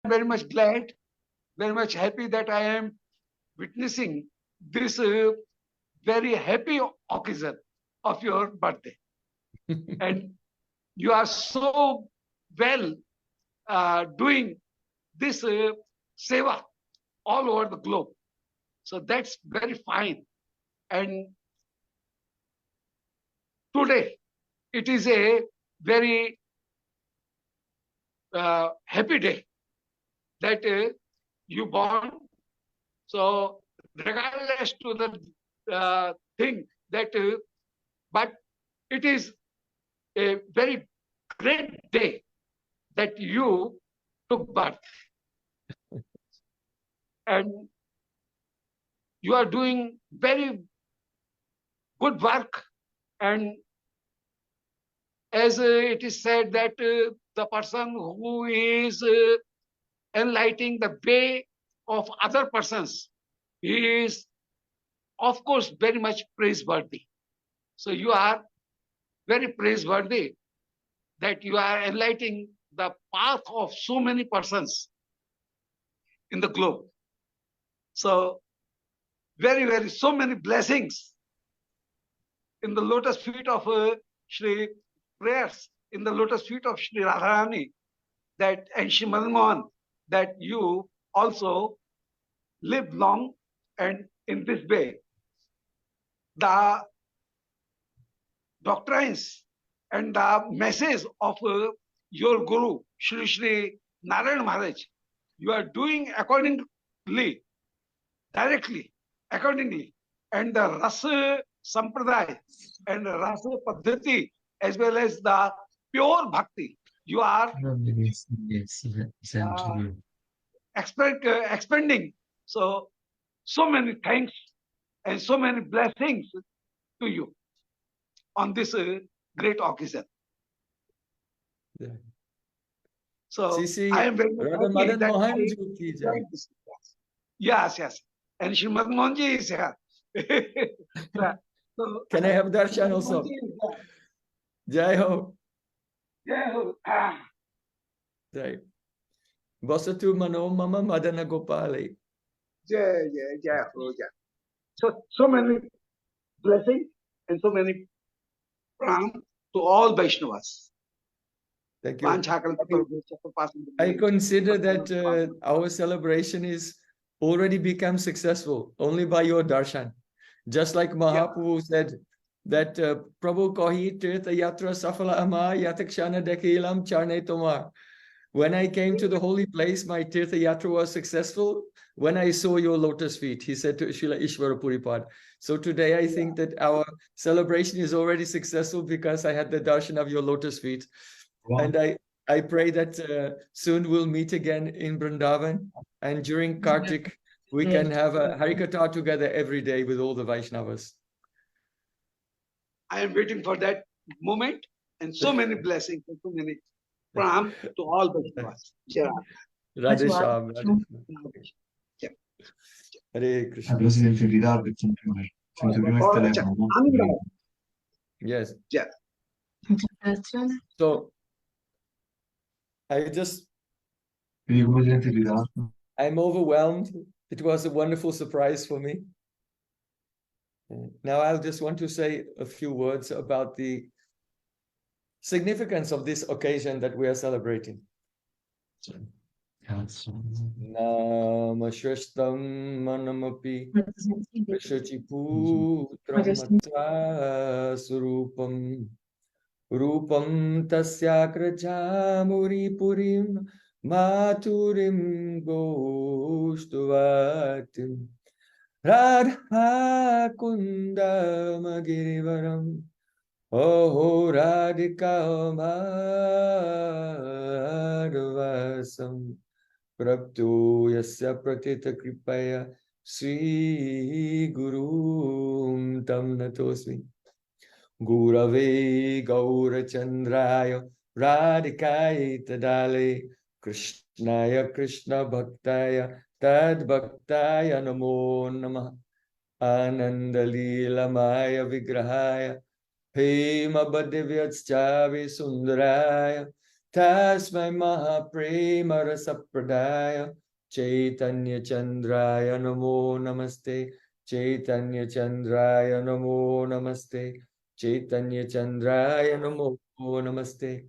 very much glad, very much happy that I am witnessing this very happy occasion of your birthday. And you are so well doing this seva all over the globe. So that's very fine. And today, it is a very happy day that you born. So regardless to the thing that, but it is a very great day that you took birth. And you are doing very good work. And as it is said that the person who is enlightening the way of other persons, he is, of course, very much praiseworthy. So you are very praiseworthy that you are enlightening the path of so many persons in the globe. So very, so many blessings in the lotus feet of Shri prayers, in the lotus feet of Shri Radharani, that and Shri Madan, that you also live long and in this way. The doctrines and the message of your Guru, Shri Narayan Maharaj, you are doing accordingly, directly, accordingly. And the Rasa Sampradaya and the Rasa Paddhati, as well as the pure Bhakti, you are expanding. So many thanks and so many blessings to you on this great occasion. Yeah. So I am very happy that yes. And Shri Madan Mohanji is here. So, can I have darshan also? Jai Ho. Jai Ho. Jai. Vasatu Mano Mama Madana Gopali. Jai Ho. So many blessings and so many pram to all Vaishnavas. Thank you. I consider that our celebration is already become successful only by your darshan. Just like Mahaprabhu said that Prabhu Kahi Tirtha Yatra Safala Ama Yatakshana Dekilam Charne Tomar. When I came to the holy place, my Tirtha Yatra was successful when I saw your lotus feet, he said to Srila Ishvara Puripad. So today I think that our celebration is already successful because I had the darshan of your lotus feet. Wow. And I pray that soon we'll meet again in Vrindavan, and during Kartik we can have a Harikatha together every day with all the Vaishnavas. I am waiting for that moment, and so many blessings and so many pram to all Vaishnavas. Yeah. Radhe Shyam. Hare Krishna. Yes. Yeah. So I'm overwhelmed. It was a wonderful surprise for me. Now I'll just want to say a few words about the significance of this occasion that we are celebrating. Namashrestam manamapi Vishachiputramatra surupam Rupam tasyakrajamuri purim maturim goshtuvatim Radha kundamagirivaram Oho radhika madhvasam Prapto yasya pratita kripaya Sri Gurum tam natosmi Gurave Gaurachandraya Radhikaya Tadale Krishnaya Krishna Bhaktaya Tad Bhaktaya Namo Namah Anandalila Maya Vigrahaya Hema Bhadevyatschavi Sundaraya Tasmai Mahaprema Rasapradaya Chaitanya Chandraya Namo Namaste. Chaitanya Chandraya Namo Namaste. Chaitanya Chandraya Namo Namaste.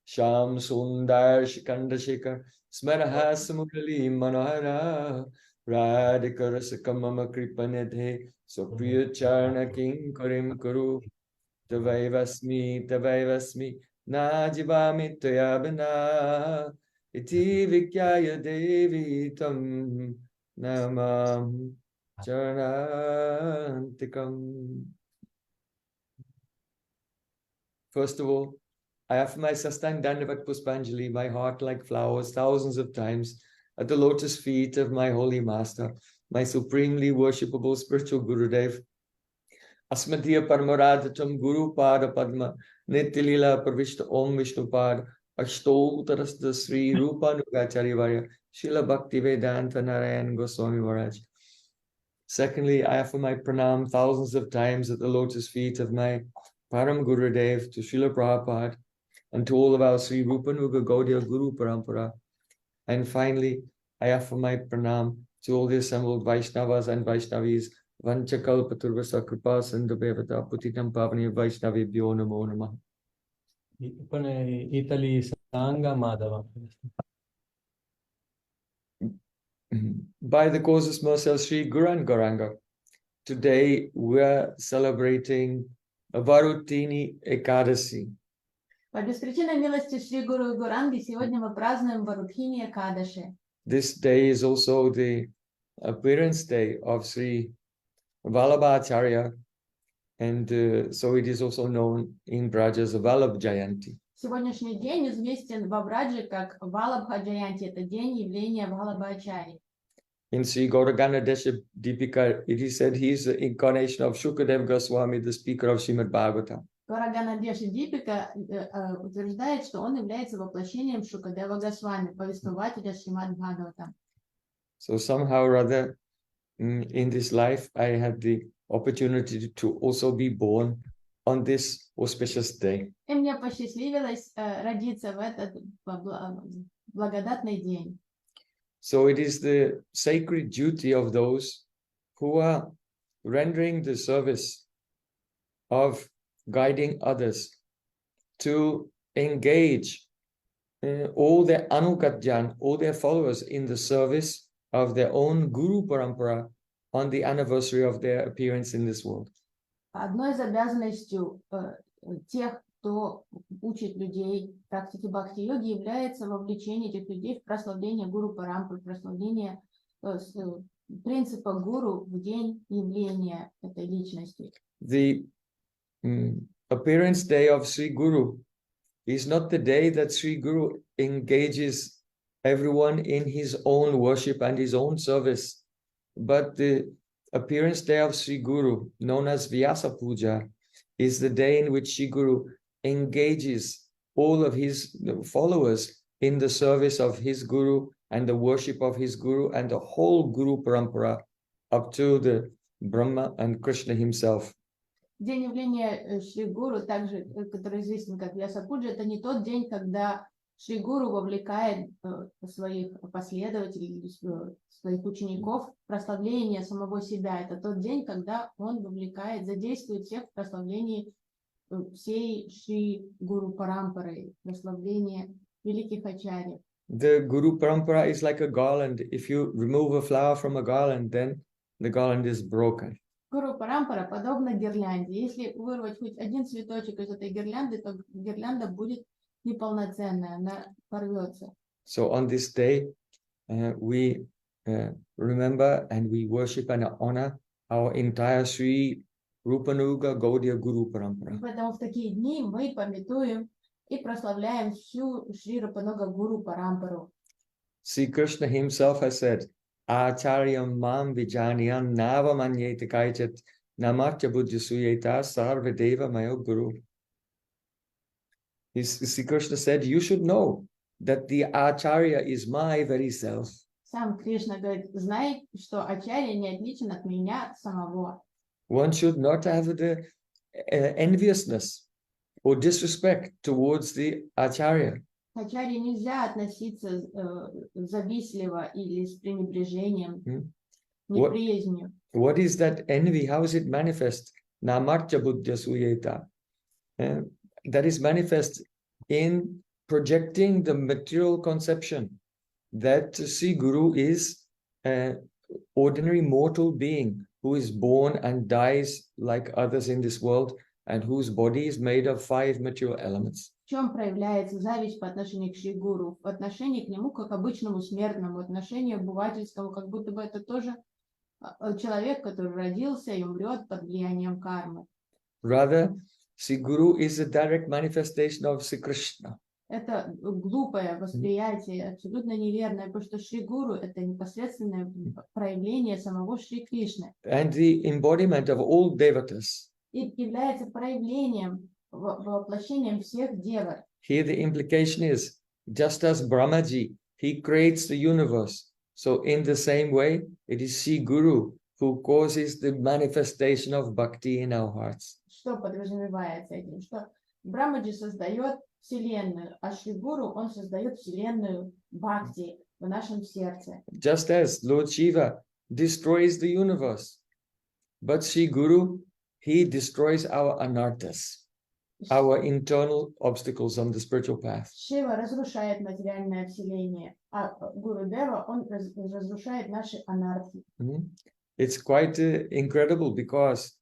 Sham Sundar Shikanda Shekhar Smaraha Murali Manohara Radhika Rasakamama Kripanedhe Supriya Charna King Karim Kuru Tavaivasmi Najivami Tuyabana Iti Vikyaya Devi Tam Namam Charantikam. First of all, I offer my Sastang Dandavat Puspanjali, my heart like flowers, thousands of times at the lotus feet of my holy master, my supremely worshipable spiritual Gurudev. Asmadhiya Paramaradatam Guru Pada Padma Nityalila Pravishta Om Vishnupad Ashtotarasta Sri Rupanugacharya Varya Srila Bhakti Vedanta Narayan Goswami Maharaj. Secondly, I offer my pranam thousands of times at the lotus feet of my Param Gurudev to Srila Prabhupada and to all of our Sri Rupanuga Gaudiya Guru Parampara. And finally, I offer my pranam to all the assembled Vaishnavas and Vaishnavis. Vanchakal Paturvasa Kripa Sandhubhevata Putitam Pavani Vaishnavibhyo Namo Namah. Italy Sanga Madhava. By the causes Marcel Sri Guran Goranga, today we're celebrating Varutini Ekadasi. По беспричинной милости Шри Гуру Гуранги сегодня мы празднуем Варудхини Экадаши. This day is also the appearance day of Sri Vallabha Acarya, and so it is also known in Braja as Vallabha Jayanti. Сегодняшний день известен во Брадже как Валабха Джаянти, это день явления Валабхачари. In Sri Gauragana Desha Deepika, it is said he is the incarnation of Shukadev Goswami, the speaker of Srimad Bhagavatam. Gauragana Desha Deepika утверждает, что он является воплощением Шукадева Госвами, повествователя Шримад Бхагаватам. So somehow or other, in this life, I had the opportunity to also be born on this auspicious day. И мне посчастливилось родиться в этот благодатный день. So it is the sacred duty of those who are rendering the service of guiding others to engage all their Anukatjan, all their followers in the service of their own Guru Parampara on the anniversary of their appearance in this world. Одной из обязанностей тех, кто учит людей практике бхакти-йоги, является вовлечение этих людей в прославление Гуру Парампры, прославление принципа Гуру в день явления этой личности. The appearance day of Sri Guru is not the day that Sri Guru engages everyone in his own worship and his own service, but the appearance day of Sri Guru, known as Vyasa Puja, is the day in which Sri Guru engages all of his followers in the service of his Guru and the worship of his Guru and the whole Guru Parampara up to the Brahma and Krishna himself. День явления Шри Гуру, также, который известен как Vyasa Puja, это не тот день, когда Шри Гуру вовлекает своих последователей, своих учеников в прославление самого себя. Это тот день, когда он вовлекает, задействует всех в прославлении всей Шри Гуру Парампары, прославление великих ачарьев. The Guru Parampara is like a garland. If you remove a flower from a garland, then the garland is broken. Гуру Парампара подобна гирлянде. Если вырвать хоть один цветочек из этой гирлянды, то гирлянда будет неполноценная, она порвется. So on this day, we remember and we worship and honor our entire Sri Rupanuga Gaudiya Guru Parampara. Поэтому в такие дни мы памятуем и прославляем всю Шри Рупануга Гуру Парампару. Sri Krishna himself has said, Acharyam mam vijanyam navamanyete kaichat namatya buddhisuyeta sarvadeva mayo guru. Sri Krishna said, you should know that the Acharya is my very self. Сам Кришна говорит, знай, что Ачарья не отличен от меня самого. One should not have the enviousness or disrespect towards the Acharya. Ачарье нельзя относиться завистливо или с пренебрежением, неприязнью. What is that envy? How is it manifest? Namarcha buddhya suyeta. That is manifest in projecting the material conception that Sri Guru is an ordinary mortal being who is born and dies like others in this world and whose body is made of 5 material elements. В чем проявляется зависть по отношению к Шри Гуру? В отношении к нему как обычному смертному, отношению обывательскому, как будто бы это тоже человек, который родился и умрет под влиянием кармы. Rather, Sri Guru is a direct manifestation of Sri Krishna. Это глупое восприятие, абсолютно неверное, потому что Шри Гуру это непосредственное проявление самого Шри Кришны. And the embodiment of all devatas. И является проявлением, воплощением всех деват. Here the implication is, just as Brahmaji, he creates the universe. So in the same way, it is Sri Guru who causes the manifestation of bhakti in our hearts. Что подразумевается этим? Что Брахмаджи создает Вселенную, а Шри Гуру, он создает Вселенную бхакти в нашем сердце. Just as Lord Shiva destroys the universe, but Sri Guru, he destroys our anarthas, our internal obstacles on the spiritual path. Шива разрушает материальное вселение, а Гуру Дева, он разрушает наши анархи. It's quite incredible because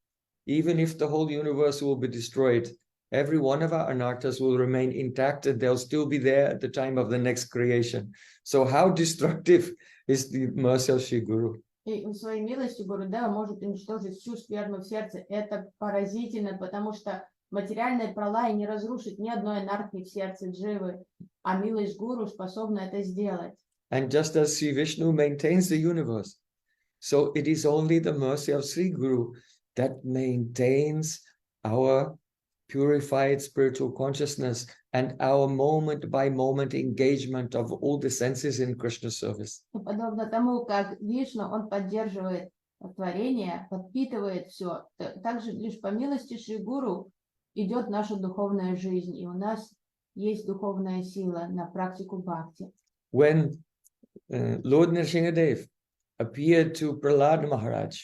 even if the whole universe will be destroyed, every one of our anarthas will remain intact and they'll still be there at the time of the next creation. So how destructive is the mercy of Sri Guru? И своей милостью Гуру Дева может уничтожить всю скверну в сердце. Это поразительно, потому что материальная пралая не разрушит ни одной анархии в сердце Дживы, а милость Гуру способна это сделать. And just as Sri Vishnu maintains the universe, so it is only the mercy of Sri Guru that maintains our purified spiritual consciousness and our moment by moment engagement of all the senses in Krishna service. Подобно тому, как Вишну, он поддерживает творение, подпитывает все, также лишь по милости Шри Гуру идет наша духовная жизнь, и у нас есть духовная сила на практику бхакти. When Lord Nrsimhadev appeared to Prahlad Maharaj,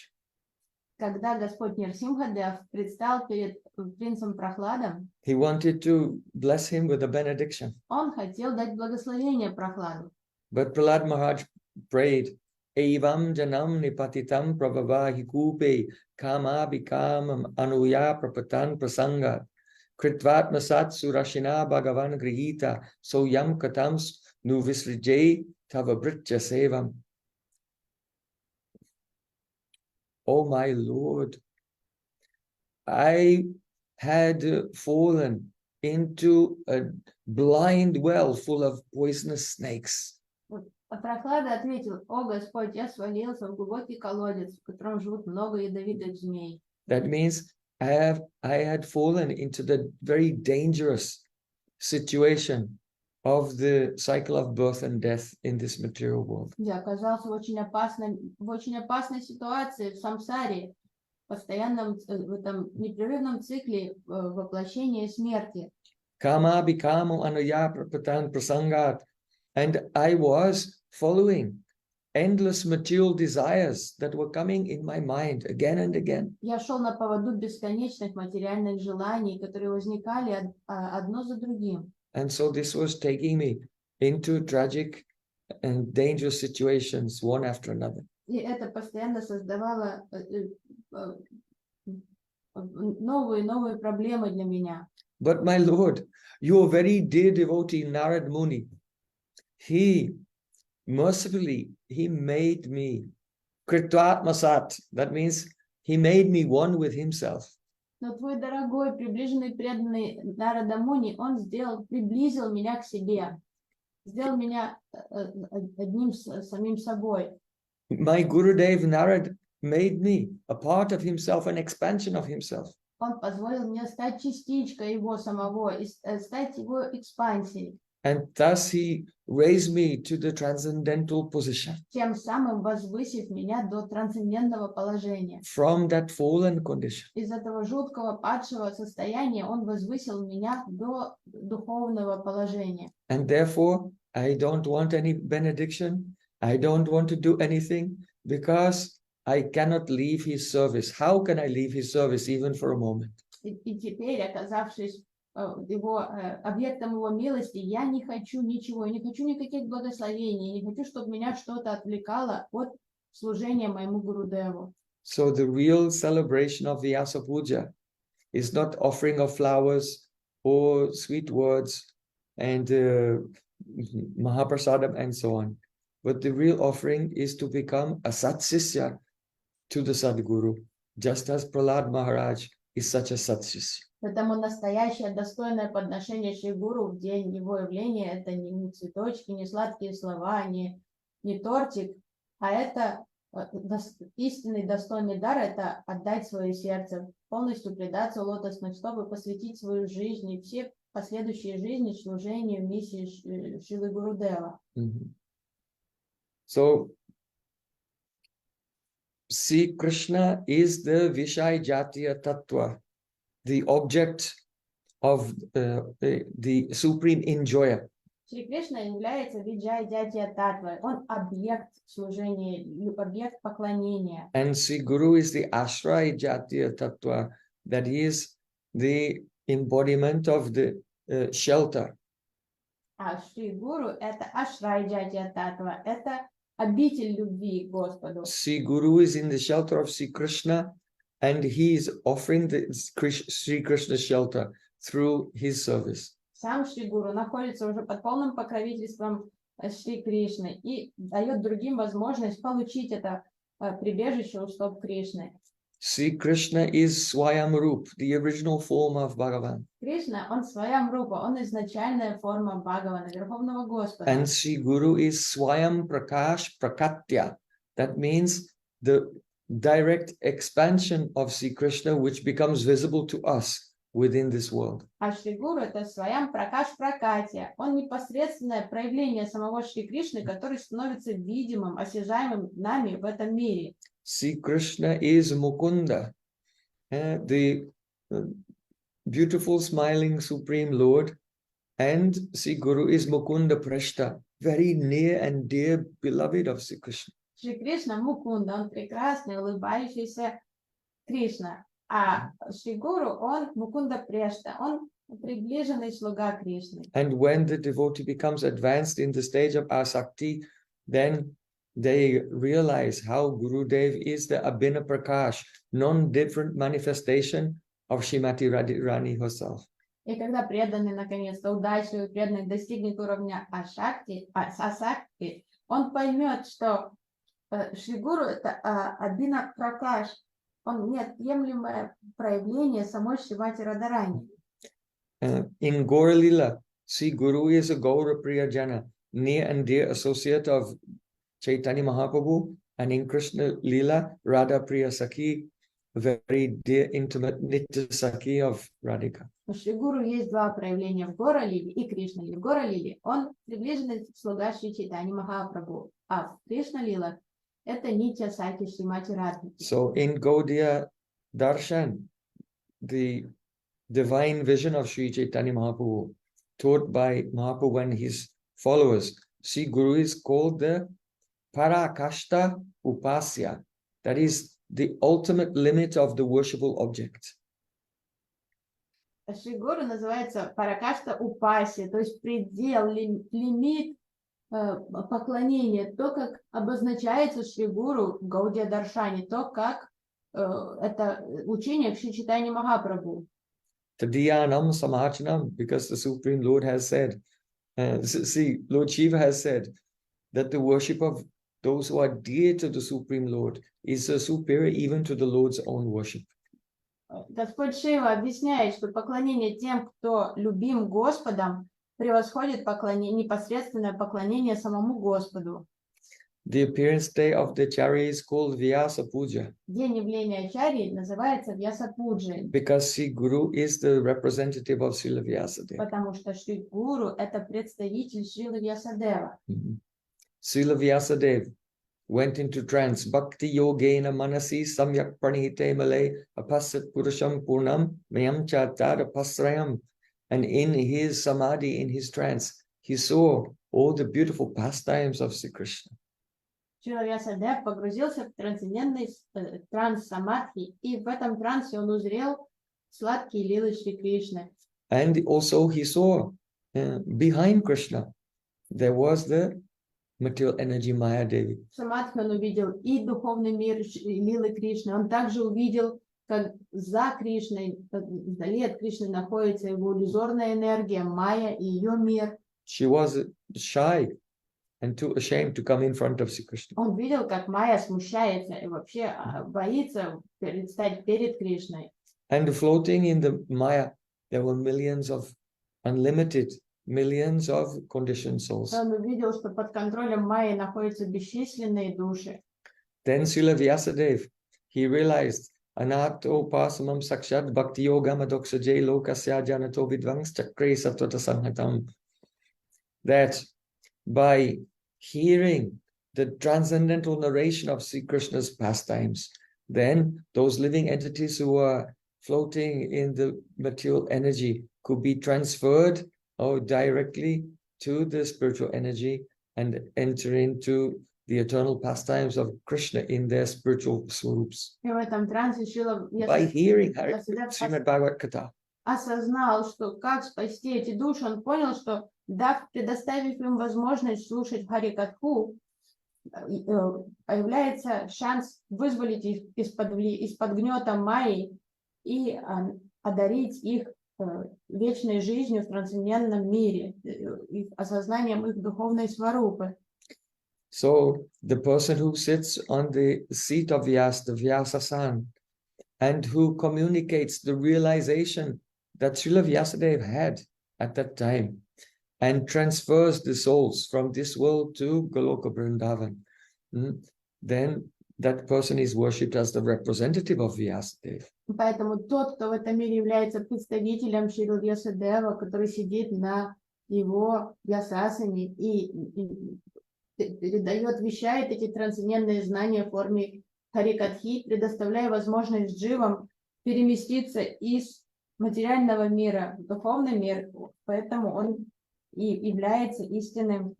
когда Господь Нрсимхадев предстал перед принцем Прохладом, he wanted to bless him with a benediction. Он хотел дать благословение Прохладу. But Prahlad Maharaj prayed, Evam janam nipatitam pravavahi kupe kama bikamam anuya prapatan prasanga kritvatmasat surashina bhagavan grihita so yam katams nu visrijay tavabritya sevam. Oh my Lord, I had fallen into a blind well full of poisonous snakes. Прохлада ответил: «О Господь, я свалился в глубокий колодец, в котором живут много ядовитых змей». That means I had fallen into the very dangerous situation of the cycle of birth and death in this material world. Я оказался в очень опасной ситуации в самсаре, постоянном в этом непрерывном цикле воплощения смерти. Kama bikamu anuya prapatan prasangat, and I was following endless material desires that were coming in my mind again and again. Я шел на поводу бесконечных материальных желаний, которые возникали одно за другим. And so this was taking me into tragic and dangerous situations one after another. И это постоянно создавало новые проблемы для меня. But my Lord, your very dear devotee Narad Muni, he mercifully, he made me kritvatmasat. That means he made me one with himself. Но твой дорогой, приближенный, преданный Нарада Муни, он приблизил меня к себе, сделал меня одним самим собой. My Gurudev Narad made me a part of himself, an expansion of himself. Он позволил мне стать частичкой его самого, и стать его экспансией. And thus he raised me to the transcendental position. Тем самым возвысив меня до трансцендентного положения. From that fallen condition. Из этого жуткого падшего состояния он возвысил меня до духовного положения. And therefore, I don't want any benediction. I don't want to do anything because I cannot leave his service. How can I leave his service even for a moment? И теперь, оказавшись объектом его милости, я не хочу ничего, я не хочу никаких благословений, не хочу, чтобы меня что-то отвлекало от служения моему Гурудеву. So the real celebration of Vyasa Puja is not offering of flowers or sweet words and Mahaprasadam and so on. But the real offering is to become a Satsishya to the Sadguru, just as Prahlad Maharaj is such a Satsishya. Поэтому настоящее достойное подношение Шри Гуру в день его явления — это не цветочки, не сладкие слова, не тортик, а это истинный достойный дар — это отдать свое сердце, полностью предаться лотосным стопам, посвятить свою жизнь и все последующие жизни служению миссии Шрилы Гурудева. So, Sri Krishna is the Vishaya Jatiya Tattva, the object of the supreme enjoyer. Шри Кришна является Виджай Джатия Татвой. Он объект служения, объект поклонения. And Sri Guru is the Ashraya Jatiya Tattva, that is the embodiment of the shelter. А Шри Гуру — это Ашрай Джатия Татва, это обитель любви к Господу. Sri Guru is in the shelter of Sri Krishna, and he is offering the Sri Krishna shelter through his service. Сам Шри Гуру находится уже под полным покровительством Шри Кришны и дает другим возможность получить это прибежище у стоп Кришны. Sri Krishna is Swayam Rup, the original form of Bhagavan. Кришна, он Сваям Рупа, он изначальная форма Бхагавана, Верховного Господа. And Sri Guru is Swayam Prakash Prakatya. That means the direct expansion of Sri Krishna, which becomes visible to us within this world. А Шри Гуру — это Сваям Пракаш Пракатия. Он непосредственное проявление самого Шри Кришны, который становится видимым, осязаемым нами в этом мире. Sri Krishna is Mukunda, the beautiful smiling Supreme Lord, and Sri Guru is Mukunda Prashta, very near and dear beloved of Sri Krishna. Шри Кришна Мукунда, он прекрасный, улыбающийся Кришна. А Шри Гуру, он Мукунда Прешта, он приближенный слуга Кришны. And when the devotee becomes advanced in the stage of Asakti, then they realize how Gurudev is the Abhina Prakash, non-different manifestation of Srimati Radharani herself. И когда преданный, наконец-то, удачливый преданный достигнет уровня Асакти, он поймет, что Шри Гуру — это Абхина Пракаш, он неотъемлемое проявление самой Шримати Радharani. In Gaura Lila, Sri Guru is a Gaura Prayojana, near and dear associate of Chaitanya Mahaprabhu, and in Krishna Lila, Radha Priya Sakhi, a very dear, intimate Nitya Sakhi of Radhika. У Шри Гуру есть два проявления в Гора Лиле и Кришна Лиле. В Гора Лиле он приближенный слуга Шри Чайтаньи Махапрабху, а в Кришна Лила это Нитья Саки Шримати Радхики. So in Gaudiya Darshan, the divine vision of Sri Chaitanya Mahaprabhu, taught by Mahaprabhu and his followers, Sri Guru is called the Parakashta Upasya, that is the ultimate limit of the worshipable object. Шри Гуру называется Паракашта Упаси, то есть предел, лимит поклонения, то, как обозначается Шри Гуру в Гаудия Даршане, то, как это учение Шри Чайтаньи Махапрабху. Tadiyanam Samachanam, because the Supreme Lord has said, Lord Shiva has said that the worship of those who are dear to the Supreme Lord is superior even to the Lord's own worship. Господь Шива объясняет, что поклонение тем, кто любим Господом, превосходит непосредственное поклонение самому Господу. The appearance day of the Acharya is called Vyasa Puja. День явления Ачарьи называется Вьяса-пуджей, Because Sri Guru is the representative of Srila Vyasadeva. потому что Шри Гуру – это представитель Шрилы Вьясадева. Srila Vyasadeva went into trance. Bhakti yogena manasi samyak pranihite malay apasat purusham purnam mayam chatar apasrayam. And in his samadhi, in his trance, he saw all the beautiful pastimes of Sri Krishna. Шрила Вьясадев погрузился в трансцендентный транс самадхи, и в этом трансе он узрел сладкие лилы Шри Кришны. And also he saw behind Krishna, there was the material energy Maya Devi. В самадхи он увидел и духовный мир лилы Кришны. Он также увидел, как за Кришной, вдали от Кришны находится его иллюзорная энергия Майя и ее мир. She was shy and too ashamed to come in front of Sri Krishna. Он видел, как Майя смущается и вообще боится предстать перед Кришной. And floating in the Maya, there were millions of conditioned souls. Он увидел, что под контролем Майи находятся бесчисленные души. Then Srila Vyasadeva, he realized Anakto pasamam sakshat bhakti yoga madoksaje lokasya janato vidvangs chakre satvata sanhatam. That by hearing the transcendental narration of Sri Krishna's pastimes, then those living entities who are floating in the material energy could be transferred directly to the spiritual energy and enter into the eternal pastimes of Krishna in their spiritual swoops. И в этом трансе Шрила By hearing Srimad Bhagavad Gita, осознал, что как спасти эти души, он понял, что предоставив им возможность слушать Харикатху, появляется шанс вызволить их из-под гнета Майи и одарить их вечной жизнью в трансцендентном мире, осознанием их духовной сварупы. So the person who sits on the seat of Vyasa, the Vyasasan, and who communicates the realization that Srila Vyasadeva had at that time and transfers the souls from this world to Goloka Vrindavan, then that person is worshipped as the representative of Vyasadeva. Поэтому тот, кто в этом мире является представителем Шрила Вьясадева, который сидит на его Вьясасане и передает, вещает эти трансцендентные знания в форме Харикатхи, предоставляя возможность дживам переместиться из материального мира в духовный мир. Поэтому он и является истинным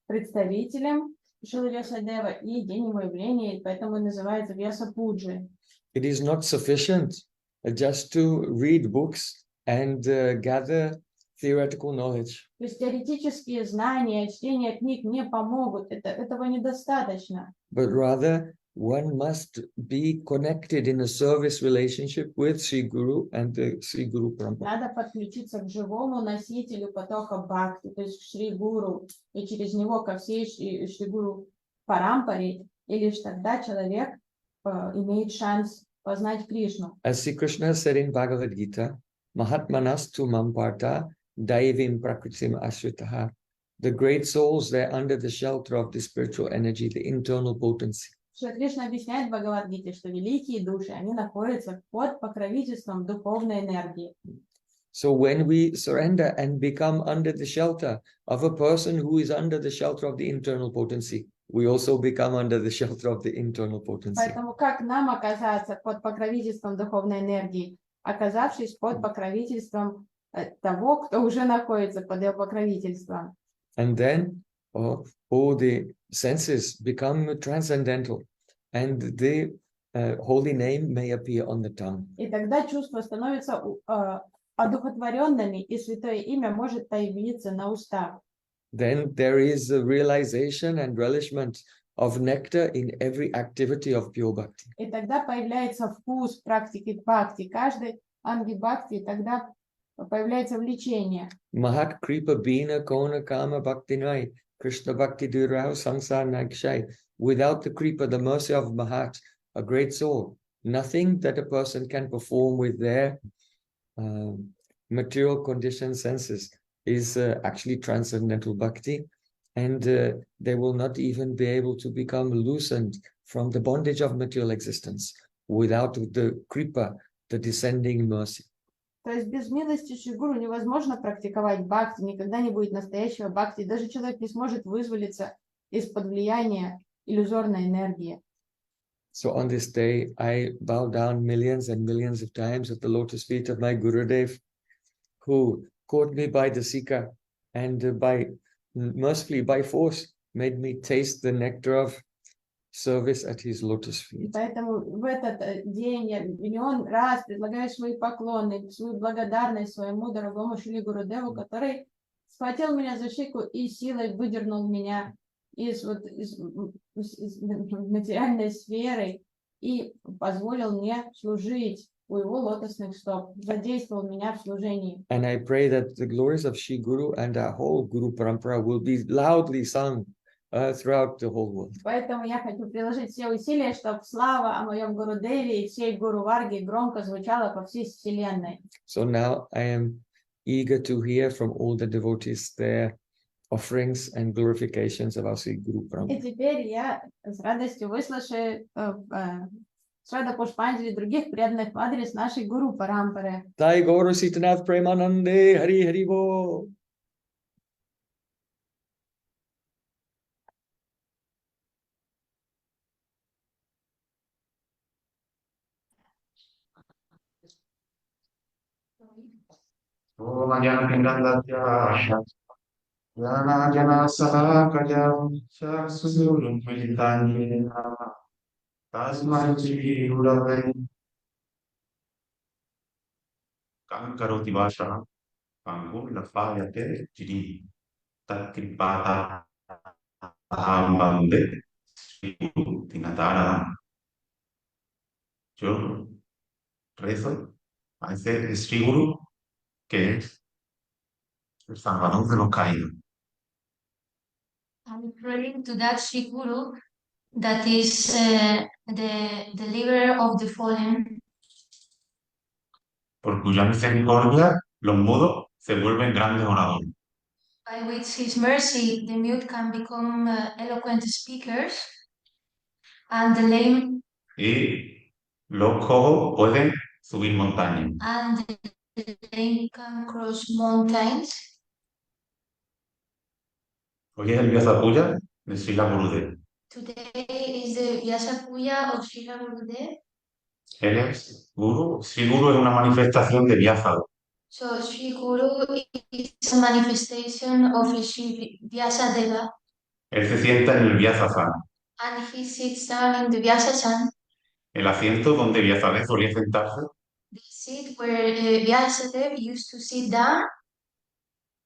представителем Шрилы Вьясадева и день его явления, поэтому и называется Вьяса-пуджи. It is not sufficient just to read books and gather theoretical knowledge. То есть теоретические знания, чтение книг не помогут, этого недостаточно. But rather, one must be connected in a service relationship with Sri Guru and the Sri Guru Parampara. Надо подключиться к живому носителю потока бхакти, то есть к Шри Гуру, и через него ко всей Шри Гуру Парампаре, и лишь тогда человек имеет шанс познать Кришну. As Sri Krishna said in Bhagavad Gita, Mahatmanastu mamparta daivim prakritim ashritaha. The great souls, they're under the shelter of the spiritual energy, the internal potency. Шри Кришна объясняет в Бхагавад-гите, что великие души, они находятся под покровительством духовной энергии. So when we surrender and become under the shelter of a person who is under the shelter of the internal potency, we also become under the shelter of the internal potency. Поэтому как нам оказаться под покровительством духовной энергии, оказавшись под покровительством того, кто уже находится под ее покровительством? And then all the senses become transcendental, and the holy name may appear on the tongue. И тогда чувства становятся одухотворенными, и святое имя может появиться на устах. Then there is a realization and relishment of nectar in every activity of pure bhakti. И тогда появляется вкус практики бхакти. Каждый анги бхакти, тогда появляется влечение. Mahat kripa bina kona kama bhakti nai, Krishna bhakti durao sansar nagshay. Without the kripa, the mercy of Mahat, a great soul, nothing that a person can perform with their material conditioned senses is actually transcendental bhakti, and they will not even be able to become loosened from the bondage of material existence without the kripa, the descending mercy. То есть без милости Шри Гуру невозможно практиковать бхакти, никогда не будет настоящего бхакти, даже человек не сможет вызволиться из-под влияния иллюзорной энергии. So on this day, I bow down millions and millions of times at the lotus feet of my Gurudev, who caught me by the sika and mercifully by force made me taste the nectar of service at his lotus feet. Поэтому в этот день я миллион раз предлагаю свои поклоны, свою благодарность своему дорогому Шри Гурудеву, который схватил меня за шику и силой выдернул меня из материальной сферы и позволил мне служить у его лотосных стоп, задействовал меня в служении. And I pray that the glories of Shri Guru and our whole Guru Parampara will be loudly sung throughout the whole world. Поэтому я хочу приложить все усилия, чтобы слава о моем Гурудеве и всей Гуру Варге громко звучала по всей вселенной. So now I am eager to hear from all the devotees their offerings and glorifications of our Sri Guru И Parampara. теперь я с радостью выслушаю Шрада Пушпанджали других преданных в адрес нашей Гуру Парампары. Jai Gaura Sitanath Premanande Hari Hari Bo. Karoti Vasha, Angur la Faya Te, Giri, Takripata, Ambande, Tinatara. Yo rezo a ese Sri Guru que es el Salvador de los caídos. I'm praying to that Sri Guru that is the deliverer of the fallen. Por cuya misericordia los mudos se vuelven grandes oradores. By which his mercy the mute can become eloquent speakers, and the lame Y los cojos pueden subir montañas. and the lame can cross mountains. Hoy es el Vyasa Puja de Srila Gurudev. Today is the Vyasa Puja of Srila Gurudev. Él es Guru. Sri Guru es una manifestación de Vyasa. So Sri Guru is a manifestation of Sri Vyasadeva, Él se sienta en el Vyasasana, and he sits down in the Vyasasana, el asiento donde Vyasadeva solía sentarse. the seat where Vyasadeva used to sit down.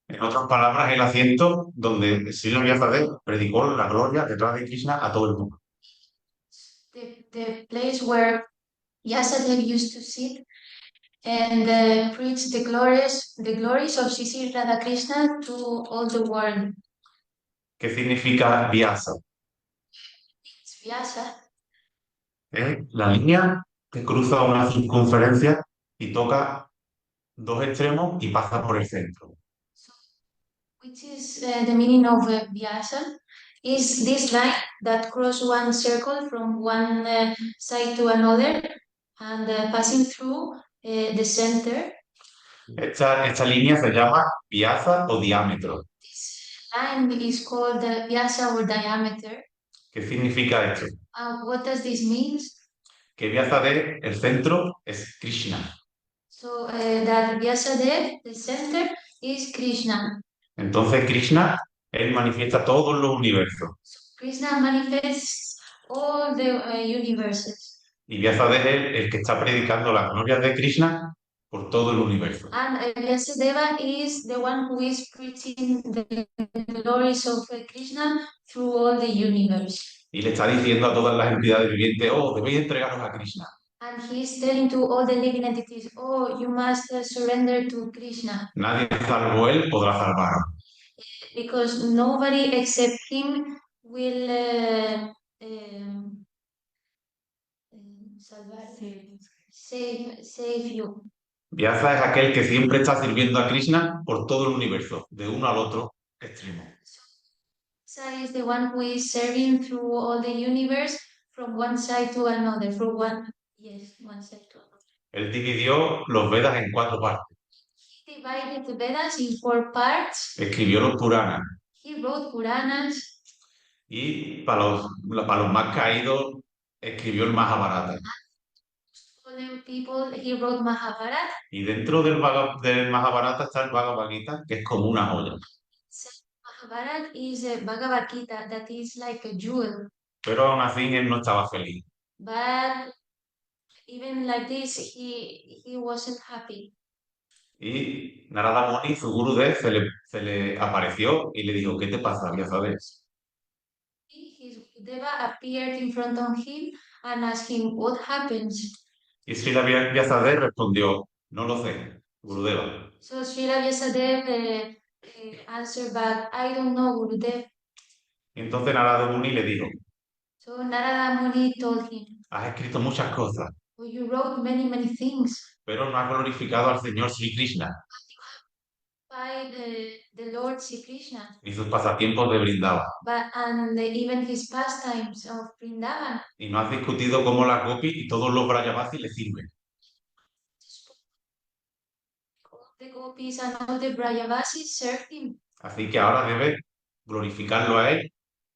En otras palabras, el asiento donde Srila Vyasadeva predicó la gloria detrás de Krishna a todo el mundo. The place where Vyasadeva used to sit and preach the glories of Sri Radha Krishna to all the world. ¿Qué significa Vyasa? It's Vyasa. Es la línea que cruza una circunferencia y toca dos extremos y pasa por el centro. So, which is the meaning of Vyasa? Is this line that cross one circle from one side to another and passing through the center. Esta línea se llama Vyasa o diámetro. This line is called Vyasa or diameter. ¿Qué significa esto? What does this mean? Que Vyasadeva, el centro, es Krishna. So that Vyasadeva, the center, is Krishna. Entonces Krishna, él manifiesta todos los universos. So Krishna manifests all the universes. Y Vyasadeva es el que está predicando las glorias de Krishna por todo el universo. And Vyasadeva is the one who is preaching the glories of Krishna through all the universe. Y le está diciendo a todas las entidades vivientes, oh, debéis entregaros a Krishna. And he is telling to all the living entities, oh, you must surrender to Krishna. Nadie salvo él podrá salvaros. Because nobody except him will save you. Vyasa es aquel que siempre está sirviendo a Krishna por todo el universo, de uno al otro extremo. Isa is the one who is serving through all the universe from one side to another, from one side to another. Él dividió los Vedas en 4 partes. He divided the Vedas in 4 parts. Escribió los Puranas. He wrote Puranas. Y para los más caídos, escribió el Mahabharata. People, he wrote Mahabharata. Y dentro del Mahabharata está el Bhagavad Gita, que es como una joya. Mahabharata is a Bhagavad Gita that is like a jewel. Pero aún así él no estaba feliz. But even like this, he wasn't happy. Y Narada Muni, su Gurudev, se le apareció y le dijo, ¿qué te pasa, Vyasadeva? His Deva appeared in front of him and asked him, what happens? Y Srila Vyasadeva respondió, no lo sé, Gurudeva. So Srila Vyasadeva answered back, I don't know, Gurudev. Y entonces Narada Muni le dijo, So Narada Muni told him, has escrito muchas cosas, well, you wrote many things, pero no has glorificado al Señor Sri Krishna, by the Lord Sri Krishna, ni sus pasatiempos de Vrindavan. and even his pastimes of Vrindavan. Y no has discutido cómo las gopis y todos los Brajavasis le sirven. The gopis and all the Brajavasis serve him. Así que ahora debes glorificarlo a él,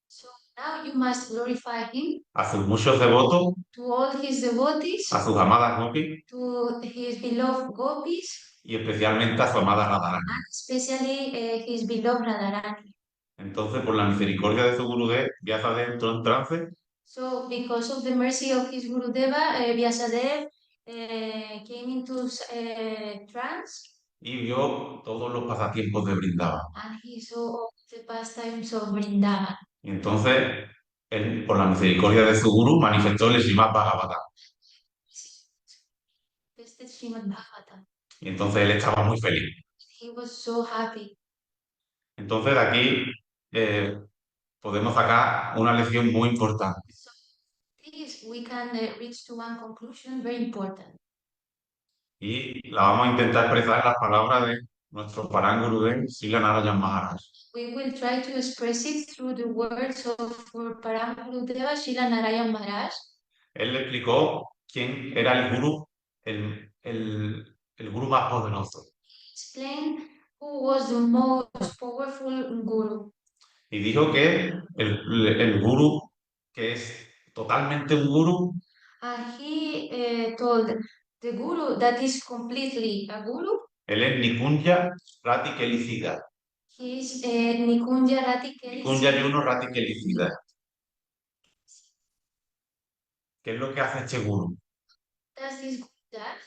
So now you must glorify him, a sus muchos devotos, to all his devotees, a sus amadas gopis to his beloved gopis, y especialmente a su amada Radharani. and especially his beloved Radharani. Entonces, por la misericordia de su Gurudev, Vyasadeva entró en trance. So because of the mercy of his Gurudeva, Vyasadeva came into trance. Y vio todos los pasatiempos de Vrindavan. And he saw all the pastimes of Vrindavan. Y entonces, él, por la misericordia de su Guru, manifestó el Srimad Bhagavatam. This is Srimad Bhagavatam. Y entonces él estaba muy feliz. He was so happy. Entonces, de aquí podemos sacar una lección muy importante. So this we can reach to one conclusion very important. Y la vamos a intentar expresar en las palabras de nuestro Param Gurudev, Srila Narayan Maharaj. We will try to express it through the words of our Param Gurudeva Srila Narayan Maharaj. Él le explicó quién era el Guru, el Guru más poderoso. Explain who was the most powerful Guru. Y dijo que el Guru, que es totalmente un Guru, And he told the Guru that is completely a Guru. él es Nikunja Rati Kelicida. He is Nikunja Rati Nikunja Yuno Rati Kelicida. ¿Qué es lo que hace este Guru? Does this Guru does?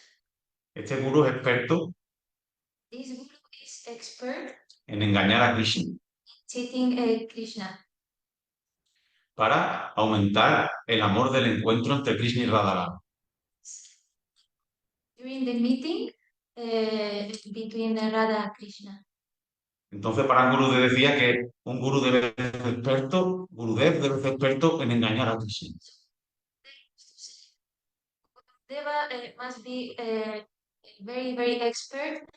Este Guru es experto This Guru is expert en engañar a Krishna cheating Krishna para aumentar el amor del encuentro entre Krishna y Radharani. during the meeting between Radha and Krishna. Entonces, para un Gurudev decía que un Guru debe ser experto, Gurudev debe ser experto en engañar a Krishna. Deva must be very expert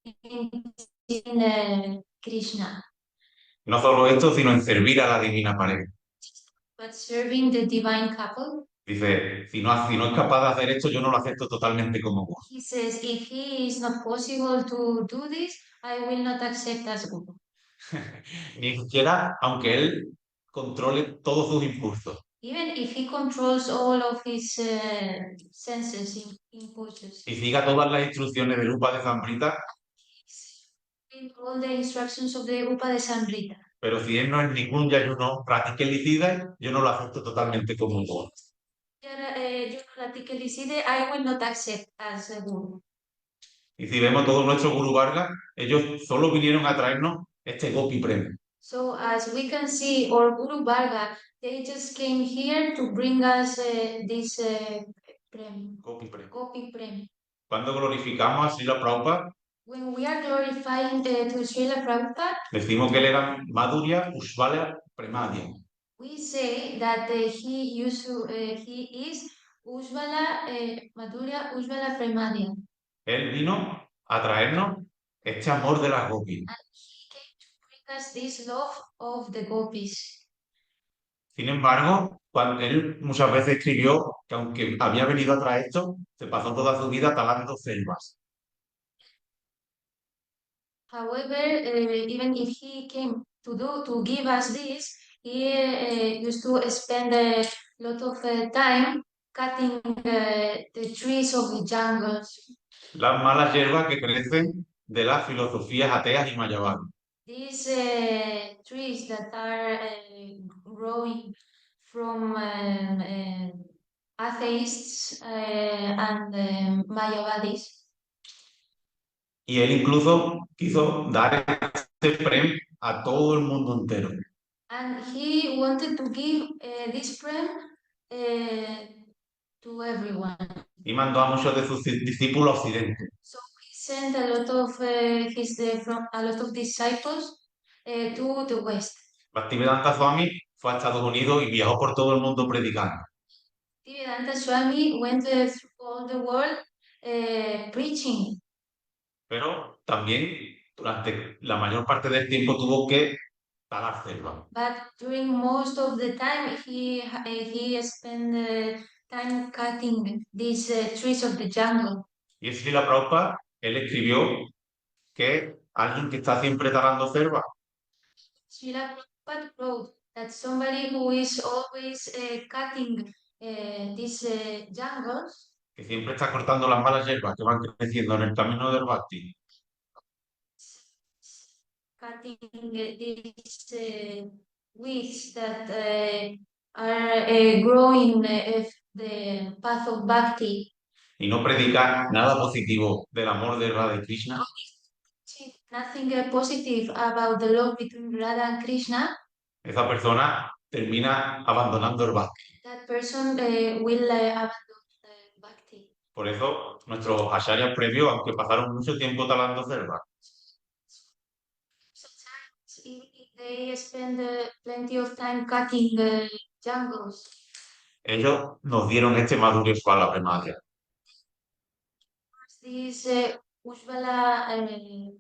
in Krishna. No solo esto, sino en servir a la divina pareja. But serving the divine couple. Dice, si no es capaz de hacer esto, yo no lo acepto totalmente como Guru. He says, if he is not possible to do this, I will not accept as Guru. Ni siquiera, aunque él controle todos sus impulsos. Even if he controls all of his senses, impulses. Y siga todas las instrucciones del Upa de Sambrita. All the instructions of the Upa de Sambrita. Pero si él no es ningún yayuno practicelicida, yo no lo acepto totalmente como un Guru. I will not accept as a Guru. Y si vemos todos nuestros Guru Vargas, ellos solo vinieron a traernos este Gopi Prem. So as we can see, our Guru Varga, they just came here to bring us this Prem. Gopi Prem. Gopi Prem. Cuando glorificamos a Srila Prabhupada, When we are glorifying to Srila Prabhupada, decimos que él era Madhurya Ushvala Premadya. we say that he is Ujvala Madhurya Ujvala Premadya. Él vino a traernos este amor de las gopis. And he came to bring That's this love of the gopis. Sin embargo, cuando él muchas veces escribió que aunque había venido a traer esto, se pasó toda su vida talando selvas. However, even if he came to give us this, he used to spend a lot of time cutting the trees of the jungles. Las malas hierbas que crecen de las filosofías ateas y mayavadis. These trees that are growing from atheists and Mayavadis. Y él incluso quiso dar este premio a todo el mundo entero. And he wanted to give this prem to everyone. Y mandó a muchos de sus discípulos a Occidente. So he sent a lot of a lot of disciples to the West. Bhaktivedanta Swami fue a Estados Unidos y viajó por todo el mundo predicando. Bhaktivedanta Swami went through all the world preaching. Pero también durante la mayor parte del tiempo tuvo que talar selva. But during most of the time, he spent time cutting these trees of the jungle. Y en Srila Prabhupada, él escribió que alguien que está siempre talando selva Srila Prabhupada wrote that somebody who is always cutting these jungles, que siempre está cortando las malas hierbas que van creciendo en el camino del Bhakti, cutting these weeds that are growing the path of bhakti. y no predica nada positivo del amor de Radha y Krishna, Nothing positive about the love between Radha and Krishna, esa persona termina abandonando el Bhakti. that person will abandon the bhakti. Por eso nuestros acharyas previos, aunque pasaron mucho tiempo talando selva, Sometimes if they spend plenty of time cutting jungles, ellos nos dieron este Madhurya Svala Premadia. this Ujjvala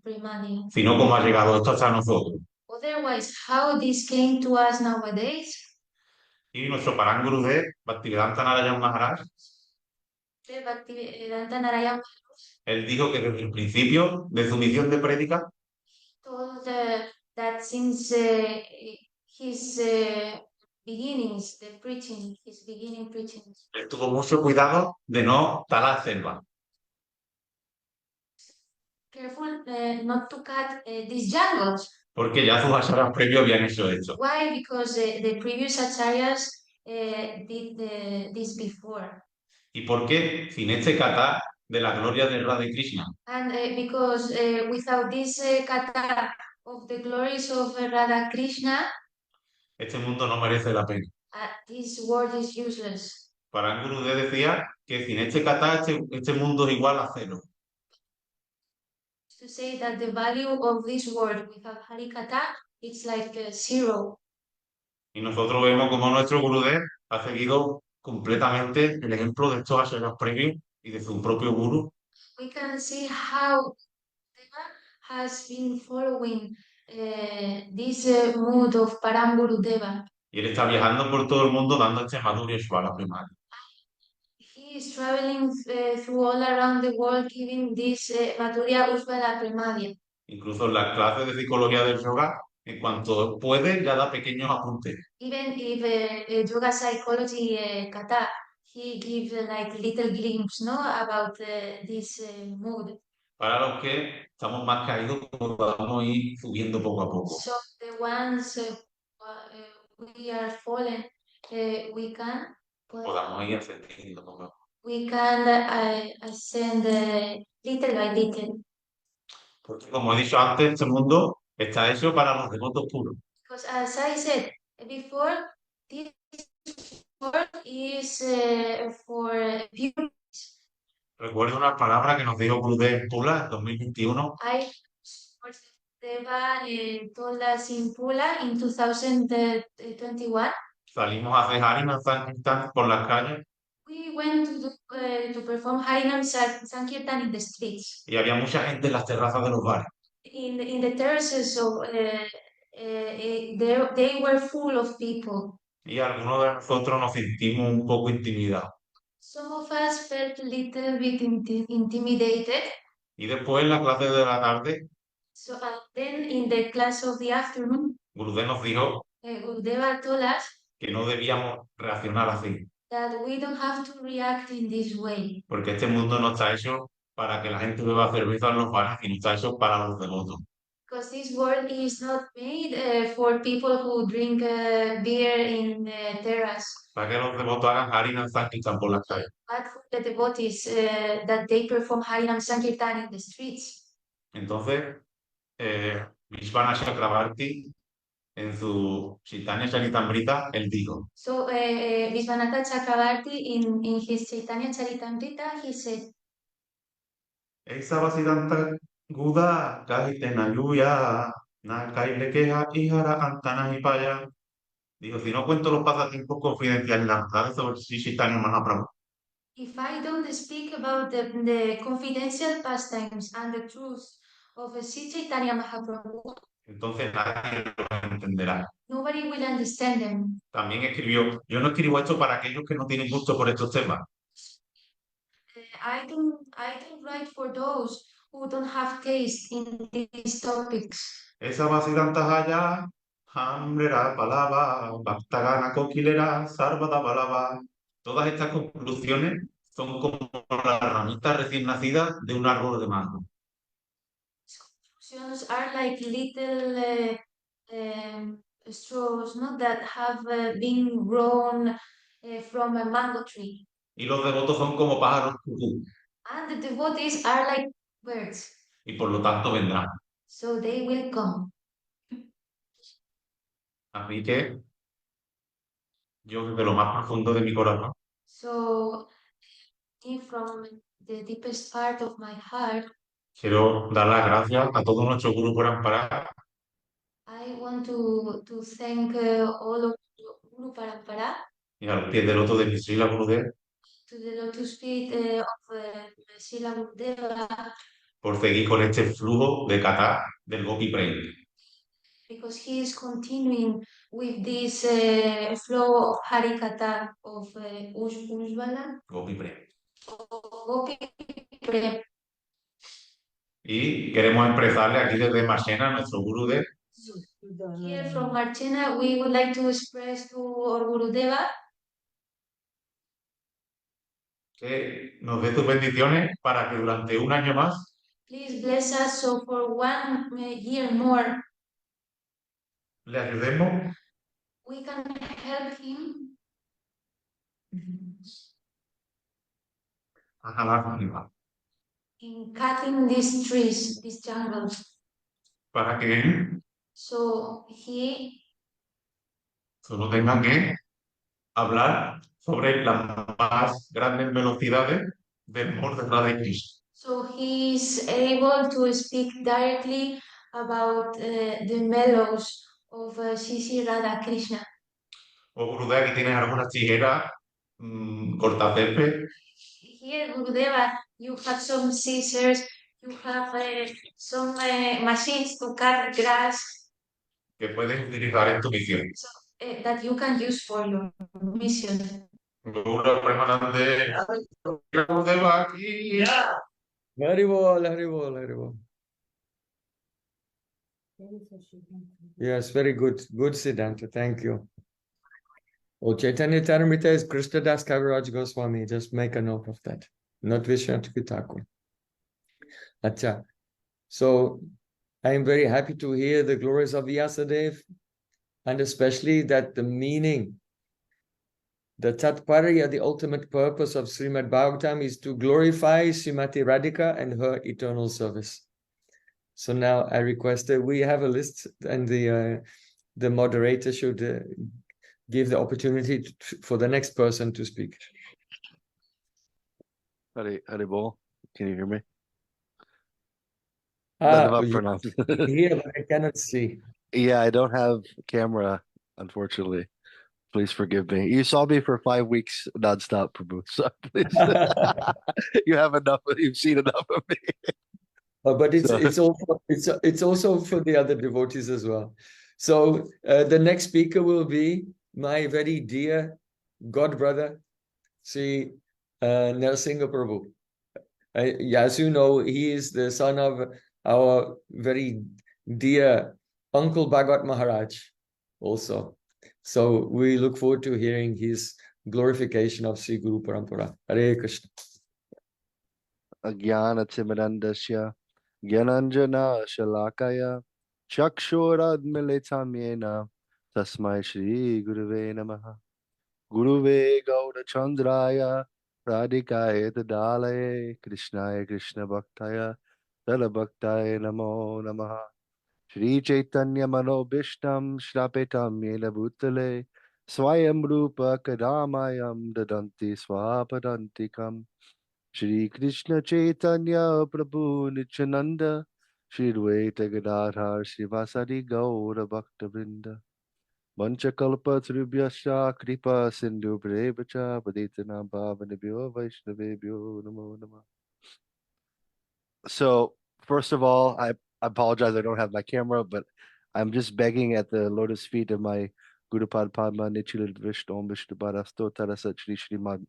Premadi. Si no, ¿cómo ha llegado esto hasta nosotros? Otherwise, how this came to us nowadays? Y nuestro Paranguru de Bhaktivedanta Narayana Maharaj, The Bhaktivedanta Narayana él dijo que desde el principio de su misión de prédica, told that since his beginnings, the preaching, his beginning preaching, él tuvo mucho cuidado de no talar selva. careful not to cut these jungles. Porque ya sus acharyas previos habían hecho esto. Why? Because the previous acharyas did this before. ¿Y por qué? Sin este kata de la gloria de Radha y Krishna, And because without this kata of the glories of Radha Krishna, este mundo no merece la pena. this world is useless. Paranguru decía que sin este kata este mundo es igual a cero. To say that the value of this world without Harikata, it's like zero. Y nosotros vemos como nuestro Gurudev ha seguido completamente el ejemplo de estos acharyas previos y de su propio guru. We can see how Deva has been following this mood of Paramburu Deva. Y él está viajando por todo el mundo dando este Madhurya Svala primario. He is traveling through all around the world giving this Madhurya Ujjvala Premadia. Incluso en las clases de psicología del yoga, en cuanto puede, ya da pequeños apuntes. Even if yoga psychology kata, he gives like little glimpse, no, about this mood. Para los que estamos más caídos, podamos ir subiendo poco a poco. So the ones we are fallen, we can Podamos ir ascendiendo poco a poco. we can ascend little by little. Porque como he dicho antes, este mundo está hecho para los devotos puros. Because as I said before, this world is for pure. Recuerdo una palabra que nos dijo Gurudev Pula en 2021. Deva told us in Pula in 2021. Salimos a hacer Harinam Sankirtan por las calles. We went to perform Harinam Sankirtan in the streets. Y había mucha gente en las terrazas de los bares. In the terraces of they were full of people. Y algunos de nosotros nos sentimos un poco intimidados. Some of us felt a little bit intimidated. Y después en la clase de la tarde, So then in the class of the afternoon, Gurudev nos dijo Gurudeva told us que no debíamos reaccionar así, that we don't have to react in this way. porque este mundo no está hecho para que la gente beba cerveza en los bares, sino está hecho para los devotos. Because this world is not made for people who drink beer in the terrace. Para que los devotos hagan Harinam Sankirtan por las calles. But for the devotees that they perform Harinam Sankirtan in the streets. Entonces, Vishvana Chakravarti, en su Chaitanya Charitamrita, él dijo, So Vishwanatha Chakravarti in his Chaitanya Charitamrita, he said, Esa vasidanta guda kahitena yuya, na kaile keha ihara antana hipaya. Dijo, si no cuento los pasatiempos confidenciales, las verdades sobre Sri Chaitanya Mahaprabhu, if I don't speak about the confidential pastimes and the truths of Sri Chaitanya Mahaprabhu, entonces nadie lo entenderá. nobody will understand them. También escribió, yo no escribo esto para aquellos que no tienen gusto por estos temas. I don't write for those who don't have taste in these topics. Esa vasidanta haya, hambrera palaba, bhaktagana kokilera, sarvada palaba. Todas estas conclusiones son como las ramitas recién nacidas de un árbol de mango. Conclusions are like little straws, not that have been grown from a mango tree. Y los devotos son como pájaros cucú. And the devotees are like birds. Y por lo tanto vendrán. So they will come. Así que yo desde lo más profundo de mi corazón So from the deepest part of my heart, quiero dar las gracias a todo nuestro grupo Parampara I want to thank all of Guru Parampara, y a los pies del loto de mi Srila Gurudev to the lotus feet of Srila Gurudeva, por seguir con este flujo de kata del Gopi Prem. because he is continuing with this flow of Harikata of Ujjvala, Gopi Prem. Gopi Prem. Y queremos expresarle aquí desde Marchena, nuestro Gurudev, Here from Marchena, we would like to express to our Gurudeva que nos dé sus bendiciones para que durante un año más please bless us so for 1 year more le ayudemos we can help him a jalar arriba, in cutting these trees, these jungles. para que él So he solo tenga que hablar sobre las más grandes velocidades del Mor de Radha Krishna. So he is able to speak directly about the mellows of Sri Radha Krishna. O Gurudev, aquí tienes algunas tijeras cortacésped Here, Gurudeva, you have some scissors, you have some machines to cut grass que puedes utilizar en tu misión. so, that you can use for your mission. Guru Premanande, Gurudev aquí. Haribol, Haribol, Haribol. Yes, very good. Good, Siddhanta. Thank you. Oh, Chaitanya Charitamrita is Krishnadas Kaviraj Goswami. Just make a note of that. Not Vishwanath Thakur. Acha. So, I am very happy to hear the glories of Vyasadeva, and especially that the meaning, the Tatparya, the ultimate purpose of Srimad Bhagavatam is to glorify Srimati Radhika and her eternal service. So now I request that we have a list, and the moderator should give the opportunity for the next person to speak. Haribol, can you hear me? Here, but I cannot see. Yeah, I don't have camera, unfortunately. Please forgive me. You saw me for 5 weeks nonstop, Prabhu. So please, you have enough. You've seen enough of me. But it's also for the other devotees as well. So the next speaker will be my very dear god brother, Sri Narasimha Prabhu. As you know, he is the son of our very dear Uncle Bhagat Maharaj also. So we look forward to hearing his glorification of Sri Guru Parampara. Hare Krishna. Ajnanatimidandasya Gyananjana Shalakaya Chakshurad Tasmai Shri Guruve Namaha Guruve Gauda Chandraya Radhikaya Tadalaye Krishnaya Krishna Bhaktaya Tala Bhaktaya Namo Namaha Shri Chaitanya Manobishtam Shrapetam Yena Bhutale Swayam Rupa Kadamayam Dadanti Swapadantikam Shri Krishna Chaitanya Prabhu Nityananda Shri Dvaita Gadadhar Srivasadi Gaura Bhakta Vrinda Manchakalpa Tribhyasya Kripa Sindhu Brevacha Paditana Bhavanabhyo Vaishnavebhyo Namo Namah. So, first of all, I apologize I don't have my camera, but I'm just begging at the lotus feet of my Gurupad Padma Nichilad Vishnu Om Vishnu Bharasto Tarasat Shri Sriman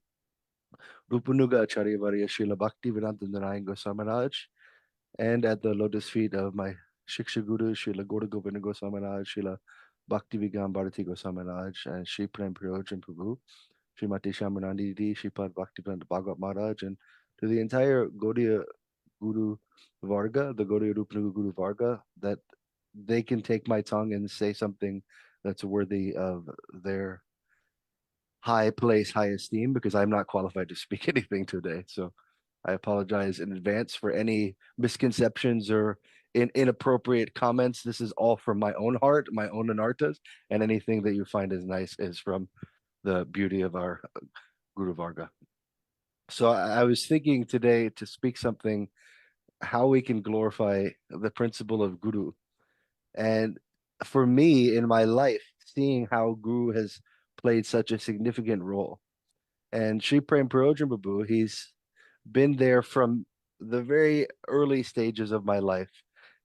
Rupanuga Acharya Varya Srila Bhakti Vedanta Narayan Goswami Maharaj, and at the lotus feet of my Shiksha Guru Srila Gaura Govinda Goswami Maharaj, Srila Bhakti Vigyan Bharati Goswami Maharaj, and Sri Prem Prayojana Prabhu, Srimati Shamanandi Didi, Sripad Bhakti Vedanta Bhagavat Maharaj, and to the entire Gaudiya Guru Varga, the Gaudiya Rupanuga Guru Varga, that they can take my tongue and say something that's worthy of their high place, high esteem, because I'm not qualified to speak anything today. So I apologize in advance for any misconceptions or inappropriate comments. This is all from my own heart, my own anartas, and anything that you find is nice is from the beauty of our Guru Varga. So I was thinking today to speak something, how we can glorify the principle of Guru. And for me in my life, seeing how Guru has played such a significant role. And Sri Prem Prayojana Prabhu, he's been there from the very early stages of my life.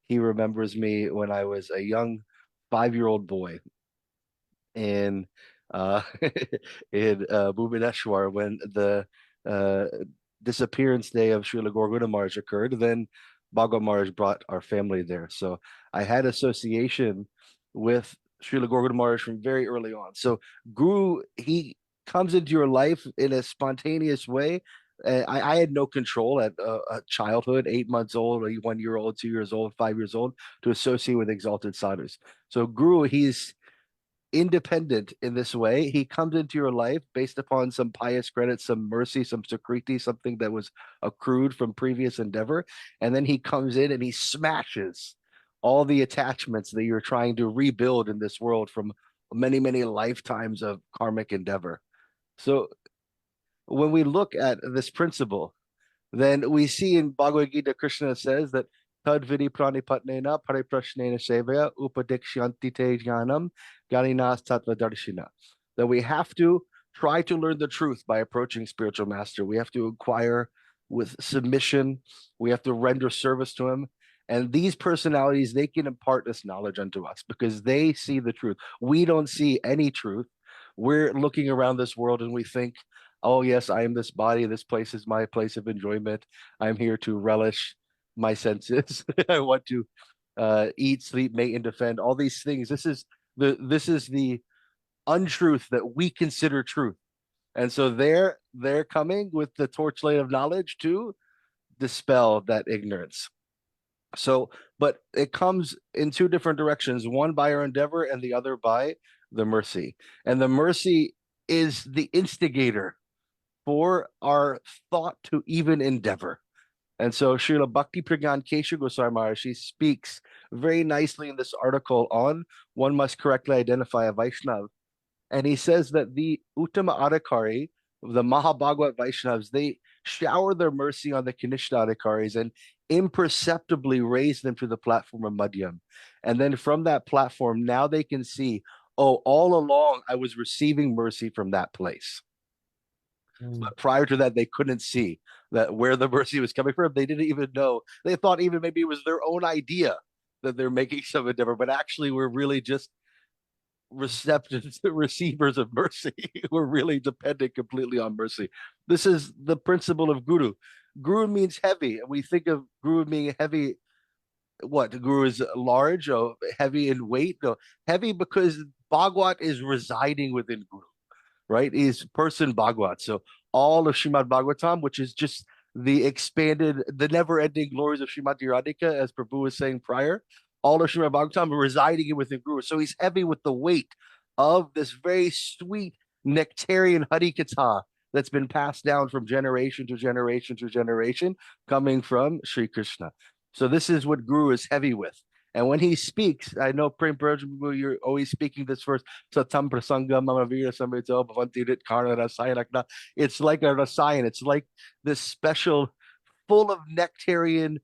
He remembers me when I was a young 5-year-old boy in in Bhubaneswar when the disappearance day of Srila Gaura Maharaj occurred. Then Bhagavad Maharaj brought our family there. So I had association with Srila Gaura Maharaj from very early on. So Guru, he comes into your life in a spontaneous way. I had no control at childhood, 8 months old, 1 year old, 2 years old, 5 years old, to associate with exalted sadhus. So Guru, he's independent in this way. He comes into your life based upon some pious credit, some mercy, some sukriti, something that was accrued from previous endeavor. And then he comes in and he smashes all the attachments that you're trying to rebuild in this world from many, many lifetimes of karmic endeavor. So when we look at this principle, then we see in Bhagavad Gita, Krishna says that Tadvidi pranipatnena pariprashnena sevaya upadikshanti te jnanam ganinas tattva darshina. That we have to try to learn the truth by approaching spiritual master. We have to inquire with submission. We have to render service to him. And these personalities, they can impart this knowledge unto us because they see the truth. We don't see any truth. We're looking around this world and we think, oh, yes, I am this body. This place is my place of enjoyment. I'm here to relish my senses. I want to eat, sleep, mate, and defend. All these things. This is the untruth that we consider truth. And so they're coming with the torchlight of knowledge to dispel that ignorance. So, but it comes in two different directions, one by our endeavor and the other by the mercy. And the mercy is the instigator for our thought to even endeavor. And so Srila Bhakti Pragyan Keshu Goswami Maharaj, she speaks very nicely in this article on one must correctly identify a Vaishnav. And he says that the Uttama Adhikari, the Mahabhagavat Vaishnavas, they shower their mercy on the Kanishta Adhikaris and imperceptibly raise them to the platform of Madhyam. And then from that platform, now they can see, oh, all along I was receiving mercy from that place. But prior to that, they couldn't see that where the mercy was coming from. They didn't even know. They thought even maybe it was their own idea that they're making some endeavor, but actually we're really just receptive receivers of mercy. We're really dependent completely on mercy. This is the principle of guru. Guru means heavy. We think of guru being heavy. What, the guru is large or heavy in weight? No, heavy because Bhagwat is residing within guru, right? Is person Bhagwat. So all of Srimad Bhagavatam, which is just the expanded, the never-ending glories of Srimati Radhika, as Prabhu was saying prior, all of Srimad Bhagavatam residing within Guru. So he's heavy with the weight of this very sweet nectarian Harikatha that's been passed down from generation to generation to generation, coming from Sri Krishna. So this is what Guru is heavy with. And when he speaks, I know Prem Prayojana, you're always speaking this verse, Satam Prasanga Mamavira Samrito Bhavantirit Karna Rasayanakna. It's like a rasayan, it's like this special, full of nectarian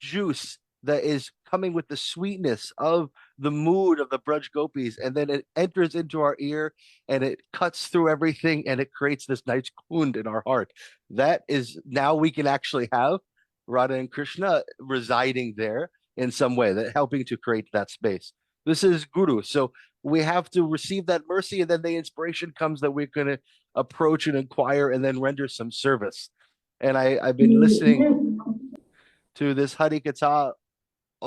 juice that is coming with the sweetness of the mood of the Braj Gopis, and then it enters into our ear and it cuts through everything and it creates this nice kund in our heart. That is, now we can actually have Radha and Krishna residing there in some way, that helping to create that space. This is Guru. So we have to receive that mercy, and then the inspiration comes that we're going to approach and inquire and then render some service. And I've been listening to this Harikatha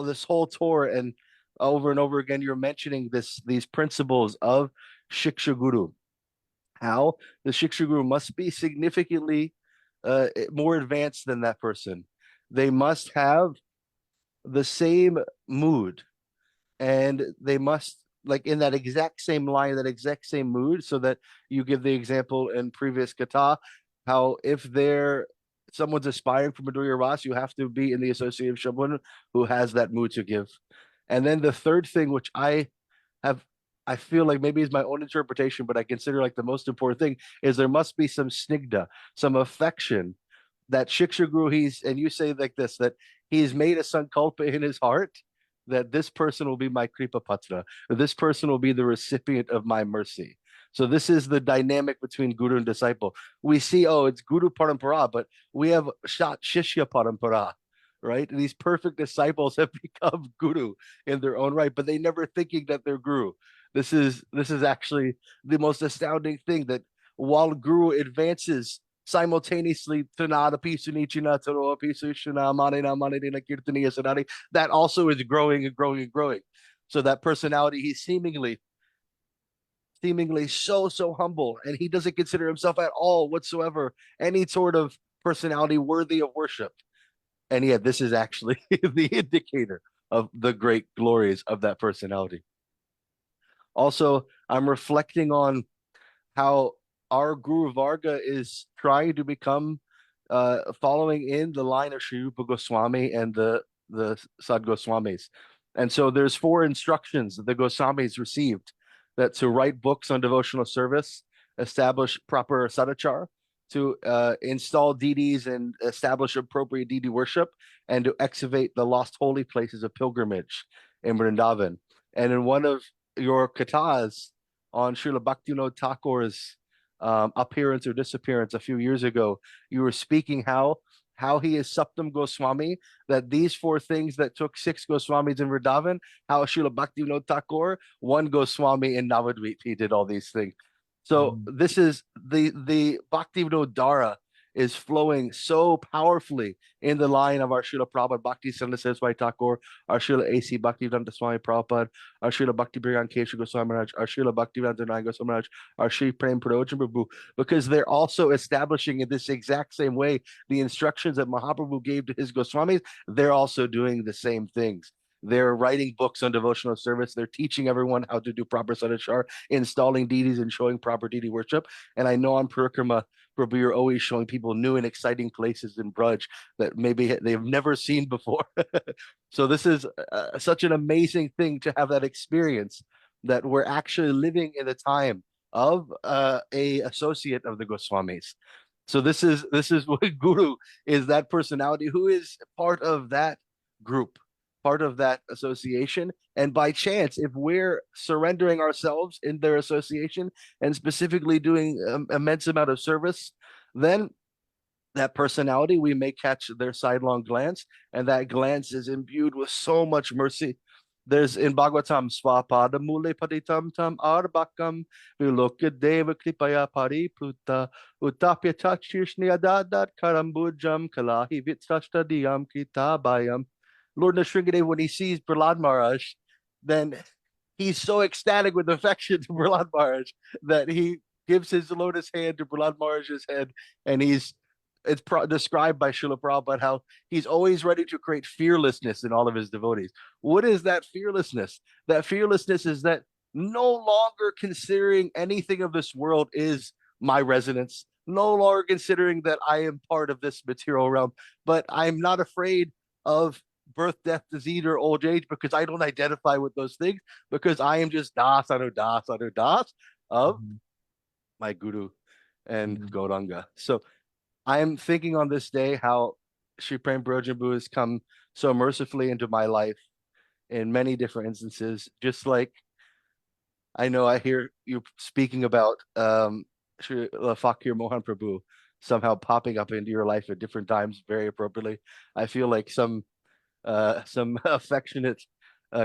this whole tour, and over again, you're mentioning these principles of Shiksha Guru, how the Shiksha Guru must be significantly more advanced than that person. They must have the same mood, and they must, like, in that exact same line, that exact same mood, so that you give the example in previous kata, how if someone's aspiring for Madhurya Ras, you have to be in the association of someone who has that mood to give. And then the third thing, which I feel like maybe is my own interpretation, but I consider like the most important thing, is there must be some snigdha, some affection, that Shiksha Guru, and you say like this, that he's made a sankalpa in his heart that this person will be my Kripa Patra, or this person will be the recipient of my mercy. So this is the dynamic between guru and disciple. We see, it's Guru Parampara, but we have Shishya Parampara, right? These perfect disciples have become guru in their own right, but they never thinking that they're guru. This is actually the most astounding thing, that while guru advances simultaneously, that also is growing and growing and growing. So that personality, he's seemingly so humble, and he doesn't consider himself at all whatsoever any sort of personality worthy of worship. And yet this is actually the indicator of the great glories of that personality. Also, I'm reflecting on how our Guru Varga is trying to become following in the line of Sri Rupa Goswami and the Sad Goswamis. And so there's 4 instructions that the Goswamis received, that to write books on devotional service, establish proper sadachar, to install deities and establish appropriate deity worship, and to excavate the lost holy places of pilgrimage in Vrindavan. And in one of your kathas on Srila Bhaktivinoda Thakur's appearance or disappearance a few years ago, you were speaking how he is Saptam Goswami, that these 4 things that took 6 Goswamis in Vrindavan, how Srila Bhaktivinoda Thakur, 1 Goswami in Navadvip, he did all these things. So this is the Bhaktivinoda Dhara is flowing so powerfully in the line of our Srila Prabhupada Bhakti Siddhanta Saraswati Thakur, our Srila A.C. Bhaktivedanta Swami Prabhupada, our Srila Bhakti Bhagavan Keshav Goswami Maharaj, our Srila Bhaktivedanta Narayan Goswami Maharaj, our Sri Prem Prayojana Prabhu, because they're also establishing in this exact same way the instructions that Mahaprabhu gave to his Goswamis. They're also doing the same things. They're writing books on devotional service. They're teaching everyone how to do proper sadachar, installing deities and showing proper deity worship. And I know on Parikrama, Prabhu, you're always showing people new and exciting places in Braj that maybe they've never seen before. So this is such an amazing thing to have that experience, that we're actually living in the time of a associate of the Goswamis. So this is what Guru is, that personality who is part of that group, part of that association. And by chance, if we're surrendering ourselves in their association and specifically doing immense amount of service, then that personality, we may catch their sidelong glance, and that glance is imbued with so much mercy. There's in Bhagavatam, Swapada Mule Paditam Tam Arbakam Vilokadeva Kripaya Paripluta Utapya Tachishni Adadat Karambujam Kalahi Vitrashtadiyam Kitabayam. Lord Nrsingadev, when he sees Prahlad Maharaj, then he's so ecstatic with affection to Prahlad Maharaj that he gives his lotus hand to Prahlad Maharaj's head, and it's described by Srila Prabhupada how he's always ready to create fearlessness in all of his devotees. What is that fearlessness? That fearlessness is that no longer considering anything of this world is my residence, no longer considering that I am part of this material realm, but I'm not afraid of birth, death, disease, or old age because I don't identify with those things, because I am just das anu das anu das of my guru and Gauranga. So I'm thinking on this day how Sri Prem Prayojana has come so mercifully into my life in many different instances. Just like I know I hear you speaking about Sri Fakir Mohan Prabhu somehow popping up into your life at different times very appropriately. I feel like some affectionate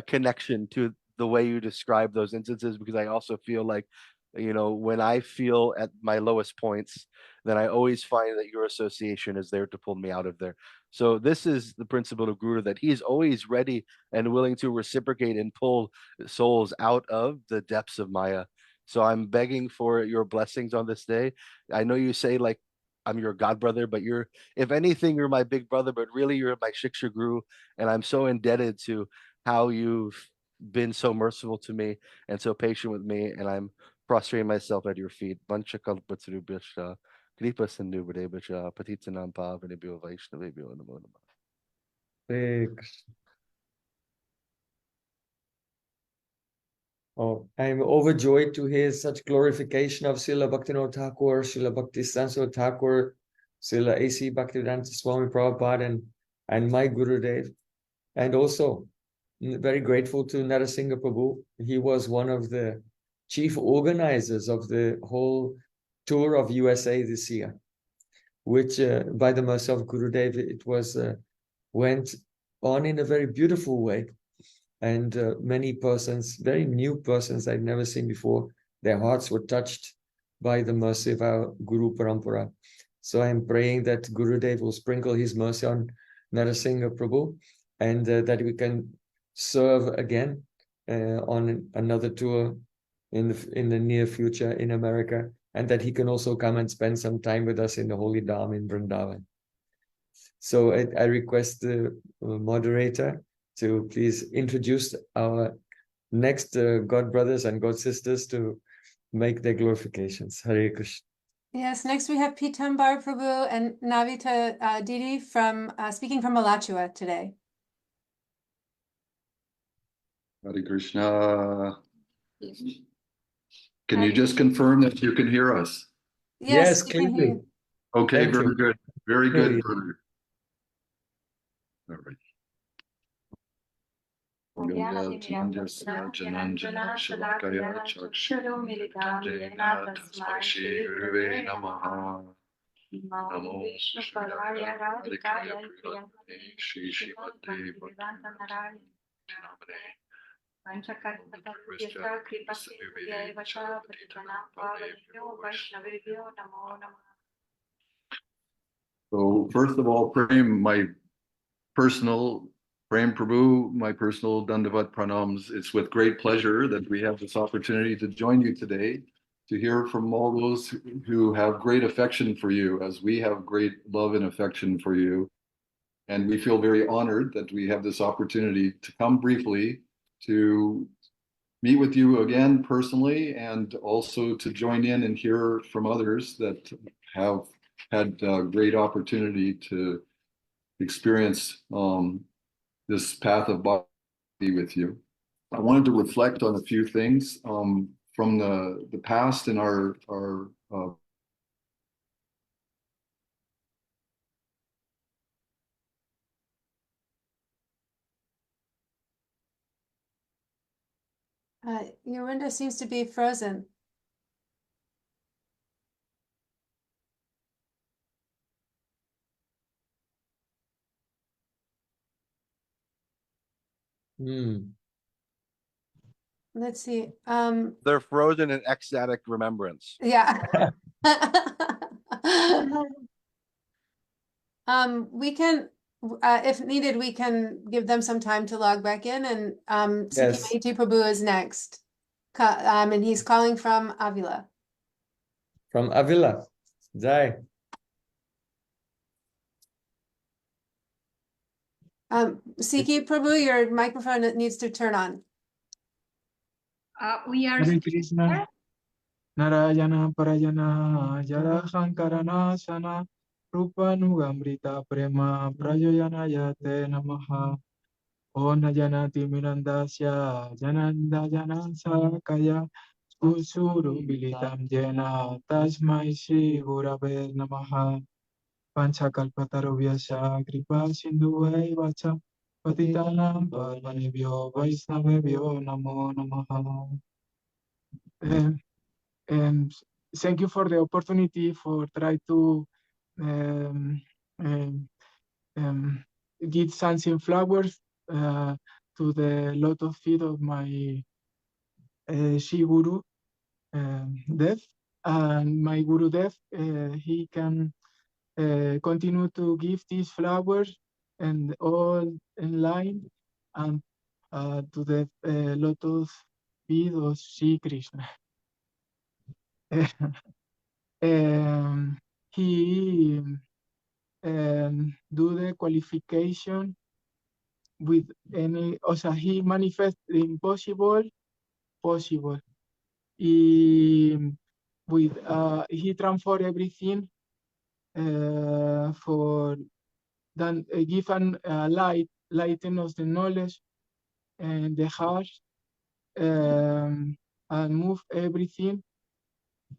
connection to the way you describe those instances, because I also feel like, you know, when I feel at my lowest points, then I always find that your association is there to pull me out of there. So this is the principle of Guru, that he is always ready and willing to reciprocate and pull souls out of the depths of Maya. So I'm begging for your blessings on this day. I know you say like I'm your god brother, but you're, if anything, you're my big brother, but really you're my Shiksha Guru. And I'm so indebted to how you've been so merciful to me and so patient with me. And I'm prostrating myself at your feet. Vanchakalpatarubhyascha, Kripa Sindhubhadebhascha, Patitanam Pavanebhyo Vaishnavebhyo Namo Namah. Hare Krishna. Oh, I'm overjoyed to hear such glorification of Srila Bhaktivinoda Thakur, Srila Bhaktisiddhanta Thakur, Srila A.C. Bhaktivedanta Swami Prabhupada, and my Gurudev. And also, very grateful to Narasingha Prabhu. He was one of the chief organizers of the whole tour of USA this year, which by the mercy of Gurudev, it was went on in a very beautiful way. And many persons, very new persons I'd never seen before, their hearts were touched by the mercy of our Guru Parampara. So I'm praying that Gurudev will sprinkle his mercy on Narasingha Prabhu, and that we can serve again on another tour in the near future in America, and that he can also come and spend some time with us in the Holy Dham in Vrindavan. So I request the moderator to please introduce our next God brothers and God sisters to make their glorifications. Hare Krishna. Yes, next we have Pitambar Prabhu and Navita Didi from speaking from Alachua today. Hare Krishna. Can you just confirm that you can hear us? Yes, we can hear clearly. you. Okay, Thank very you. good. Very good, Very brother. All right. So first of all, Prem, my personal Prem Prabhu, my personal Dandavat Pranams. It's with great pleasure that we have this opportunity to join you today, to hear from all those who have great affection for you, as we have great love and affection for you. And we feel very honored that we have this opportunity to come briefly to meet with you again personally, and also to join in and hear from others that have had great opportunity to experience this path of bhakti with you. I wanted to reflect on a few things from the past in our Your window seems to be frozen. Let's see. They're frozen in ecstatic remembrance. Yeah. We can, if needed, we can give them some time to log back in, and Yes. Sikhi Prabhu is next. And he's calling from Avila. From Avila. Jai. Sikhi Prabhu, your microphone needs to turn on. We are Hare Krishna. Narayana Parayana Jara Hankarana Sana Rupanugamrita Prema Prayojana Yate Namaha Ona Janati Mirandasya Jananda Janasa Kaya Kusuru Bilitam Jena Tasmai Shri Gurave Namaha Panchakalpatarubhyasya Kripa Sindhu Vacha Patitanam Pavanebhyo Vaisnavebhyo Namo Namaha. And thank you for the opportunity for try to give something flowers to the lotus feet of my Shri Guru Dev, and my Guru Dev. He can continue to give these flowers and all in line and to the lotus feet of Shri Krishna. He do the qualification with any, also he manifests the impossible possible. With he transform everything for then give an lighten of the knowledge and the heart, and move everything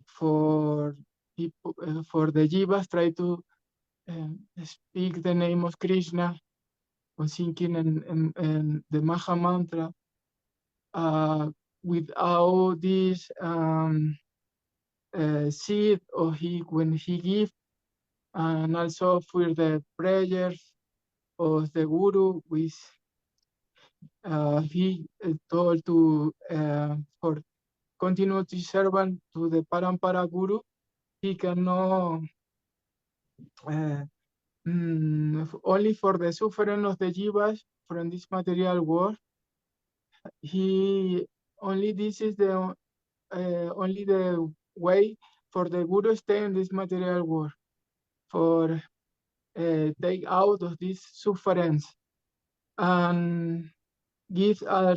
for people, for the jivas, try to speak the name of Krishna or thinking in the Maha Mantra without this seed or when he give, and also for the prayers of the Guru, with he told to for continue to servant to the Parampara Guru. He cannot only for the suffering of the jivas from this material world. He only this is the only the way for the Guru stay in this material world, for take out of this sufferance and give a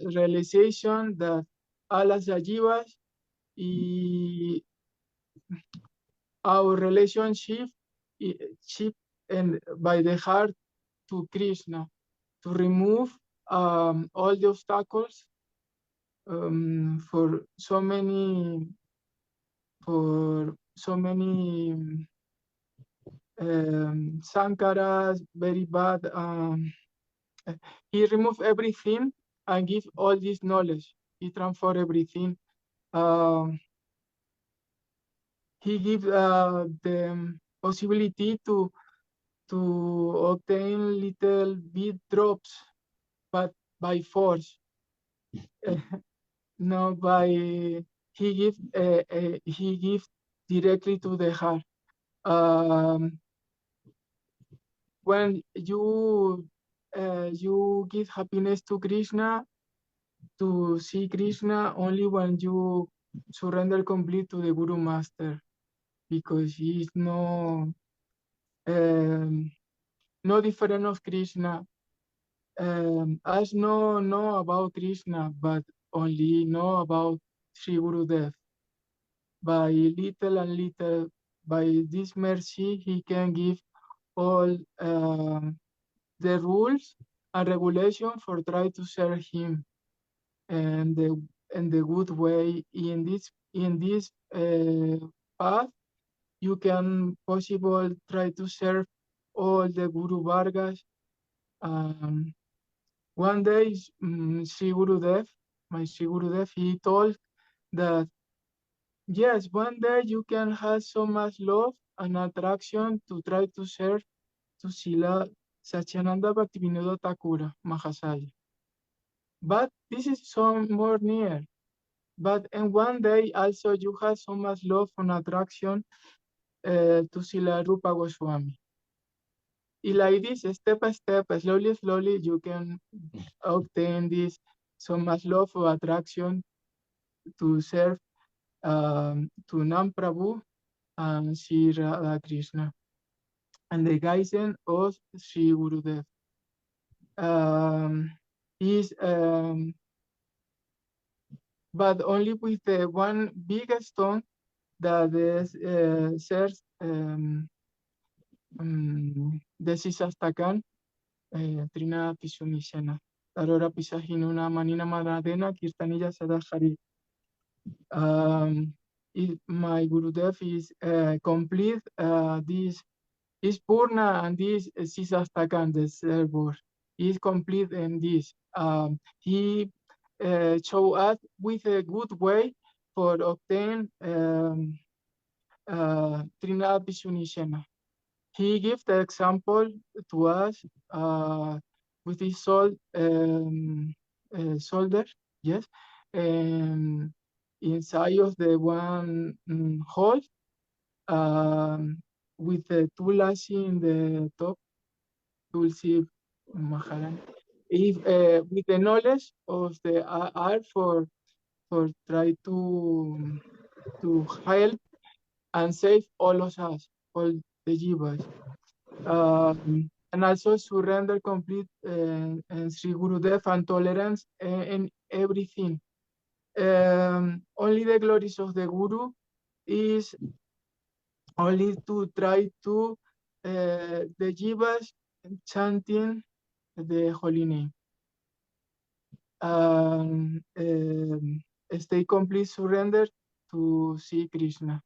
realization that all as the jivas, our relationship and by the heart to Krishna, to remove all the obstacles for so many sankaras, very bad. He removed everything and give all this knowledge. He transformed everything. He give the possibility to obtain little bit drops, but by force. No, by he give directly to the heart. When you give happiness to Krishna, to see Krishna only when you surrender complete to the Guru Master, because he is no different of Krishna. Us no know about Krishna, but only know about Sri Gurudev. By little and little, by this mercy, he can give all the rules and regulation for try to serve him and the good way. In this path, you can possible try to serve all the Guru Vargas. One day, Sri Gurudev, my Sri Gurudev, he told that yes, one day you can have so much love and attraction to try to serve to Srila Satyananda Bhaktivinoda Thakura Mahasaya. but this is so more near. But in one day also you have so much love and attraction to Srila Rupa Goswami. Like this, step by step, slowly, slowly, you can obtain this so much love or attraction to serve to Nam Prabhu and Sri Radha Krishna and the guidance of Sri Gurudev. Is but only with the one big stone that is serves Desisastakan Trina Pisumishena. Arora Pisahinuna Manina Madadena Kirtanilla Sadahari. My Gurudev is complete this Purna and this Sisastakan, the server, is complete in this. He show us with a good way for obtain Trinidad Vishunishena. He gives the example to us with his soldier, yes, inside of the one hole with the Tulasi in the top, Tulsi Maharani. If with the knowledge of the art for try to help and save all of us, all the jivas. And also surrender complete and Sri Gurudev and tolerance in everything. Only the glories of the Guru is only to try to the jivas chanting the holy name. Stay complete surrender to see Krishna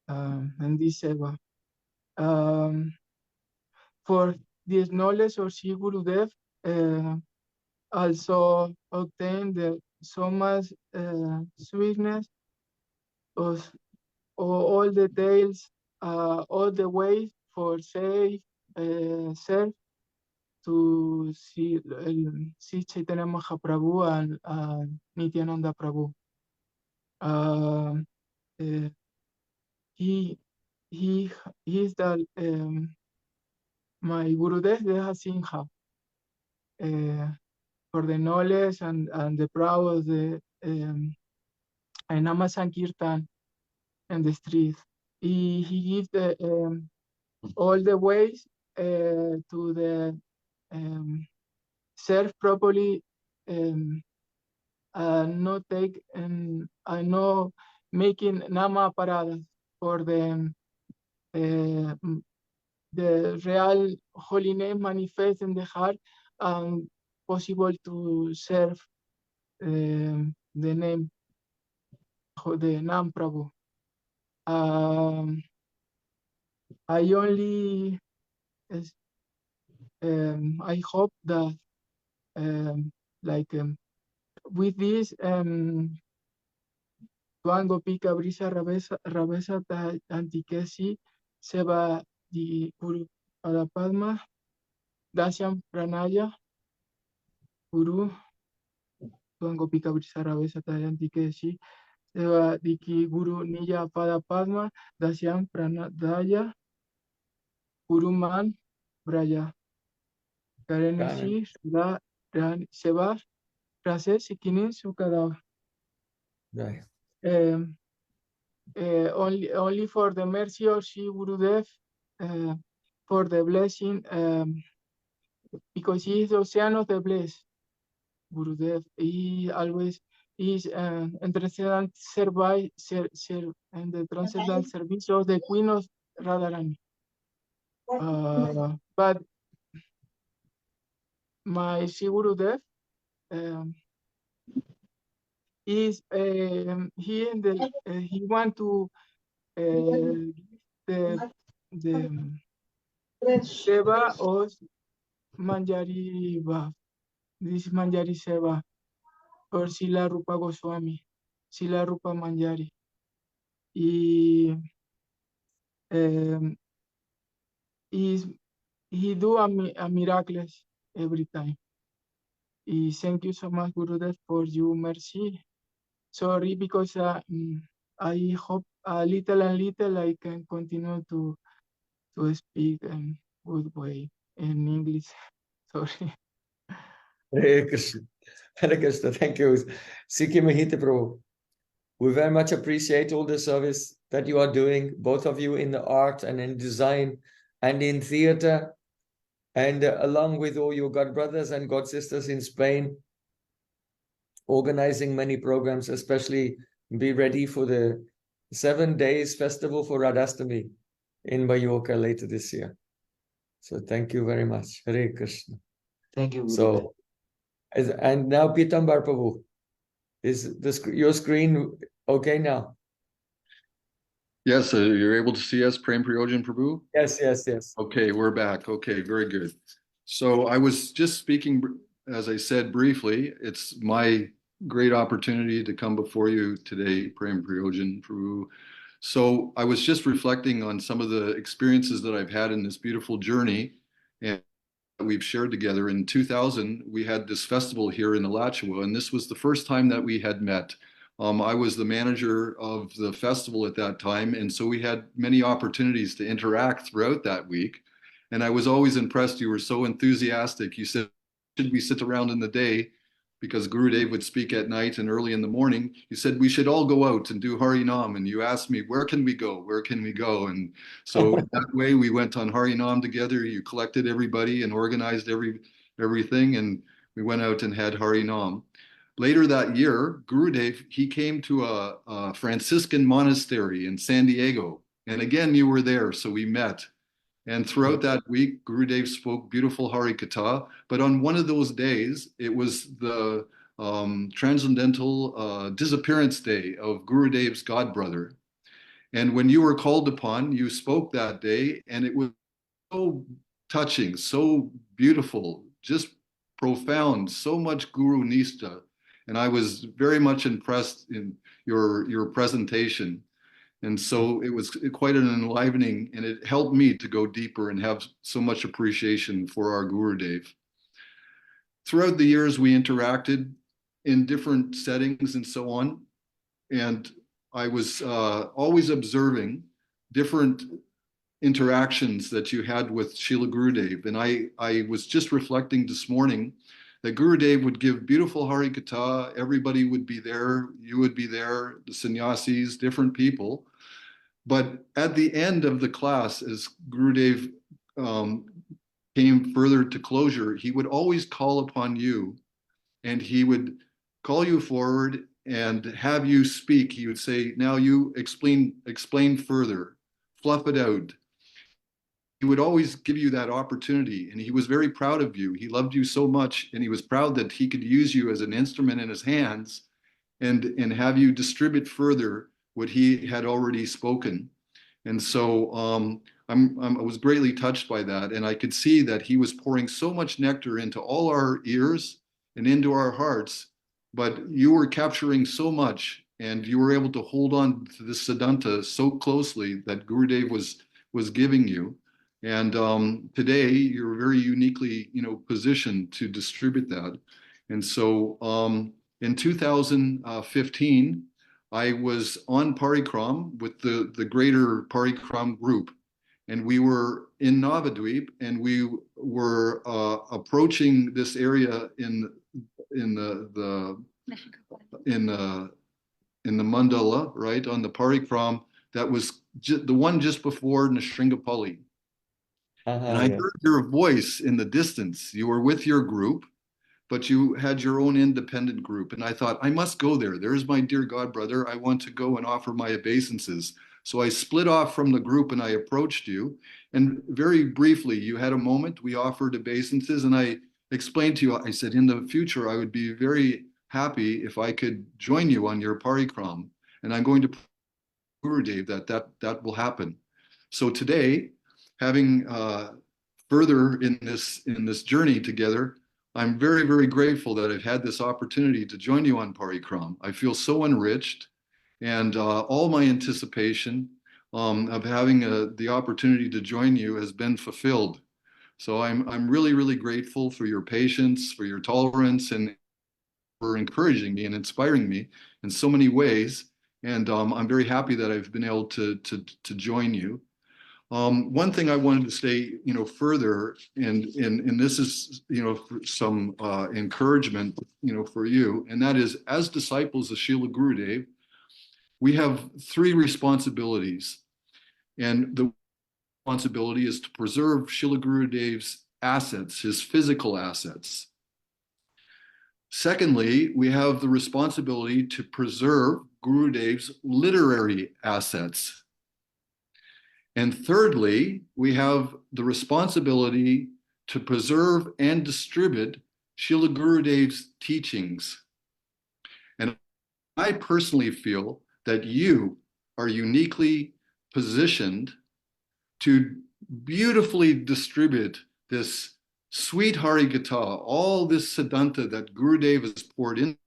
and this seva. For this knowledge of Sri Gurudev also obtain the so much sweetness of all the tales, all the ways for safe self to see Chaitanya Mahaprabhu and Nityananda Prabhu. He is the my Gurudev Deha Singha for the knowledge and the proud of the Nama Sankirtan and the street. He gives the all the ways to the serve properly, not take and no making nama paradas for the real holy name manifest in the heart and possible to serve the name, the Nam Prabhu. I only I hope that with this Tuan Gopika Brisa Rabesa Antikesi Seba di Guru Adapadma Dasyam Pranaya Guru Tuan Gopika Brisa Rabesa Antikesi Seba Diki Guru Nija Pada Padma Dasyam Pranadaya Guru Man Braya Karenisi Sula Seba Prase Sikini Sukada. Right. Only for the mercy of Sri Gurudev, for the blessing, because he is the ocean of the blessed. Gurudev, he always is in transcendental and the transcendental service of the Queen of Radharani. But my Sri Gurudev is he in the he want to the Seva of Manjari Bhav. This is Manjari Seva or Sila Rupa Goswami, Sila Rupa Manjari. He do a miracles every time. Thank you so much, Gurudev, for your mercy. Sorry, because I hope a little and little I can continue to speak in good way in English. Sorry. Hare Krishna. Hare Krishna. Thank you. Sikhi Mahita Prabhu. We very much appreciate all the service that you are doing, both of you in the art and in design and in theater, and along with all your god brothers and god sisters in Spain, organizing many programs, especially be ready for the 7 days festival for Radhastami in Mallorca later this year. So thank you very much. Hare Krishna. Thank you, Gurudev. So, and now Pitambar Prabhu, is your screen okay now? Yes, you're able to see us, Prem Prayojana Prabhu? Yes, yes, yes. Okay, we're back. Okay, very good. So I was just speaking, as I said briefly, it's my great opportunity to come before you today, Prem Prayojana Prabhu. So I was just reflecting on some of the experiences that I've had in this beautiful journey and we've shared together. In 2000, we had this festival here in Alachua, and this was the first time that we had met. I was the manager of the festival at that time, and so we had many opportunities to interact throughout that week. And I was always impressed. You were so enthusiastic. You said, should we sit around in the day? Because Gurudev would speak at night and early in the morning. You said, we should all go out and do Harinam. And you asked me, where can we go? Where can we go? And so that way we went on Harinam together. You collected everybody and organized everything. And we went out and had Harinam. Later that year, Gurudev, he came to a Franciscan monastery in San Diego. And again, you were there, so we met. And throughout that week, Gurudev spoke beautiful Hari Katha. But on one of those days, it was the transcendental disappearance day of Gurudev's godbrother. And when you were called upon, you spoke that day, and it was so touching, so beautiful, just profound, so much Guru Nistha. And I was very much impressed in your presentation. And so it was quite an enlivening, and it helped me to go deeper and have so much appreciation for our Gurudev. Throughout the years, we interacted in different settings and so on. And I was always observing different interactions that you had with Srila Gurudev. And I was just reflecting this morning that Gurudev would give beautiful Hari Katha, everybody would be there, you would be there, the sannyasis, different people. But at the end of the class, as Gurudev came further to closure, he would always call upon you, and he would call you forward and have you speak. He would say, now you explain further, fluff it out. He would always give you that opportunity, and he was very proud of you. He loved you so much, and he was proud that he could use you as an instrument in his hands and have you distribute further what he had already spoken. And so I was greatly touched by that, and I could see that he was pouring so much nectar into all our ears and into our hearts, but you were capturing so much, and you were able to hold on to this Siddhanta so closely that Gurudev was giving you. And today you're very uniquely, positioned to distribute that. And so in 2015, I was on Parikram with the greater Parikram group. And we were in Navadweep, and we were approaching this area in the mandala, right, on the Parikram that was the one just before Nishringapalli. And I heard your voice in the distance. You were with your group, but you had your own independent group. And I thought, I must go there. There's my dear godbrother. I want to go and offer my obeisances. So I split off from the group and I approached you. And very briefly, you had a moment. We offered obeisances, and I explained to you, I said, in the future, I would be very happy if I could join you on your parikram. And I'm going to Gurudev that will happen. So today, having further in this journey together, I'm very, very grateful that I've had this opportunity to join you on Parikram. I feel so enriched, and all my anticipation of having the opportunity to join you has been fulfilled. So I'm really, really grateful for your patience, for your tolerance, and for encouraging me and inspiring me in so many ways. And I'm very happy that I've been able to join you. One thing I wanted to say, further, and this is, some encouragement, for you, and that is, as disciples of Srila Gurudev, we have three responsibilities, and the responsibility is to preserve Srila Gurudev's assets, his physical assets. Secondly, we have the responsibility to preserve Gurudev's literary assets. And thirdly, we have the responsibility to preserve and distribute Srila Gurudev's teachings. And I personally feel that you are uniquely positioned to beautifully distribute this sweet Harikatha, all this Siddhanta that Gurudev has poured into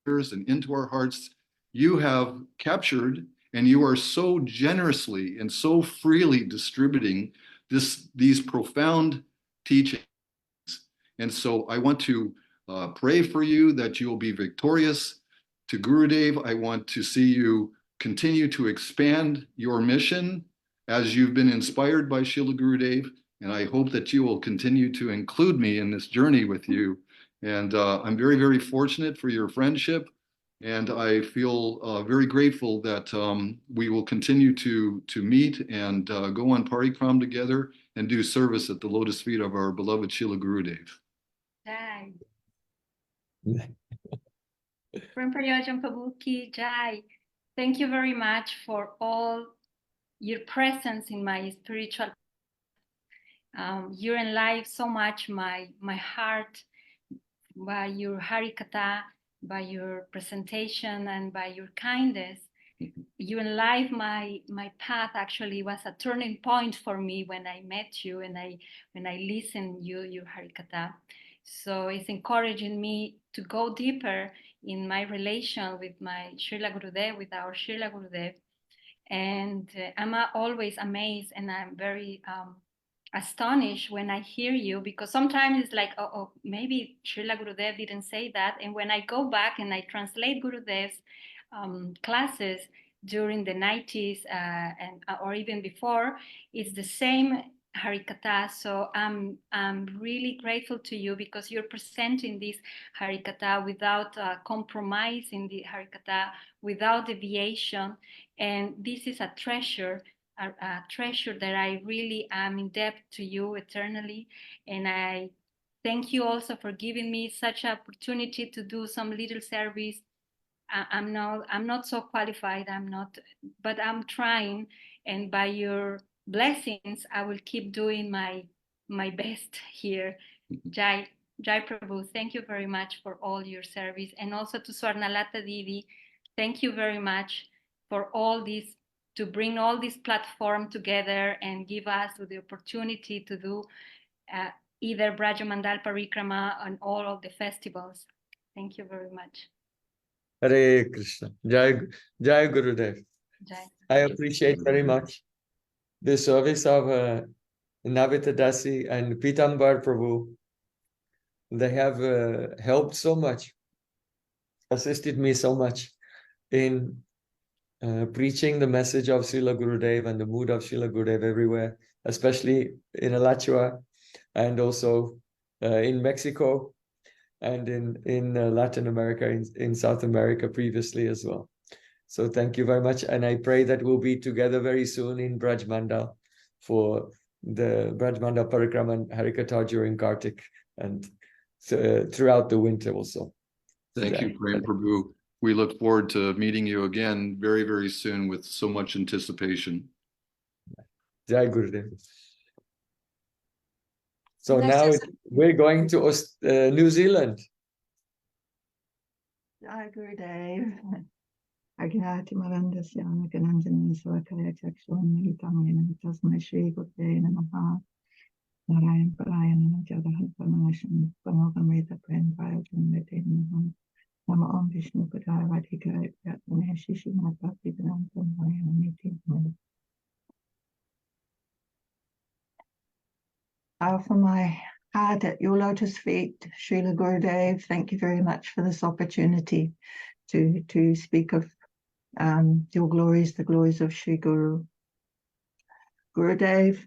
us and into our hearts. You have captured, and you are so generously and so freely distributing these profound teachings. And so I want to pray for you that you will be victorious. To Gurudev, I want to see you continue to expand your mission as you've been inspired by Srila Gurudev. And I hope that you will continue to include me in this journey with you. And I'm very, very fortunate for your friendship. And I feel very grateful that we will continue to meet and go on parikram together and do service at the lotus feet of our beloved Srila Gurudev. Jai. Prem Prayojana Prabhu Ki Jai. Thank you very much for all your presence in my spiritual. You enliven so much my heart by your Harikatha, by your presentation, and by your kindness. You enliven my path. Actually, was a turning point for me when I met you and when I listened your Harikatha. So it's encouraging me to go deeper in my relation with my Srila Gurudev, with our Srila Gurudev. And I'm always amazed, and I'm very astonished when I hear you, because sometimes it's like, oh, maybe Srila Gurudev didn't say that. And when I go back and I translate Gurudev's classes during the 90s or even before, it's the same Harikatha. So I'm really grateful to you, because you're presenting this Harikatha without compromising the Harikatha, without deviation. And this is a treasure that I really am in debt to you eternally. And I thank you also for giving me such an opportunity to do some little service. I'm not so qualified, but I'm trying. And by your blessings, I will keep doing my best here. Jai Prabhu, thank you very much for all your service. And also to Swarnalata Devi, thank you very much for all this, to bring all this platform together and give us the opportunity to do either Brajamandal Parikrama and all of the festivals. Thank you very much. Hare Krishna. Jai Gurudev. Jai. I appreciate very much the service of Navita Dasi and Pitambar Prabhu. They have helped so much, assisted me so much in preaching the message of Srila Gurudev and the mood of Srila Gurudev everywhere, especially in Alachua and also in Mexico and in Latin America, in South America previously as well. So thank you very much. And I pray that we'll be together very soon in Brajmandal for the Brajmandal Parikrama and Harikatha during Kartik and throughout the winter also. Thank you, Prem Prabhu. We look forward to meeting you again very, very soon with so much anticipation. Jai Gurudev. So now we're going to New Zealand. Jai Gurudev. Agnati Marandasya Kananjana Svakaya Chakshwan Militamina Tasmai Shri Gurudeva Namaha Narayan Parayana Jadahan Paramasham Panogameta Prem Prayojana Namaha Nama Om Vishnu Padaya Vadhika Yatmane Shishi Mata Pidantam Mayana Niti I offer my heart at your lotus feet, Srila Gurudev. Thank you very much for this opportunity to speak of your glories, the glories of Sri Guru. Gurudev,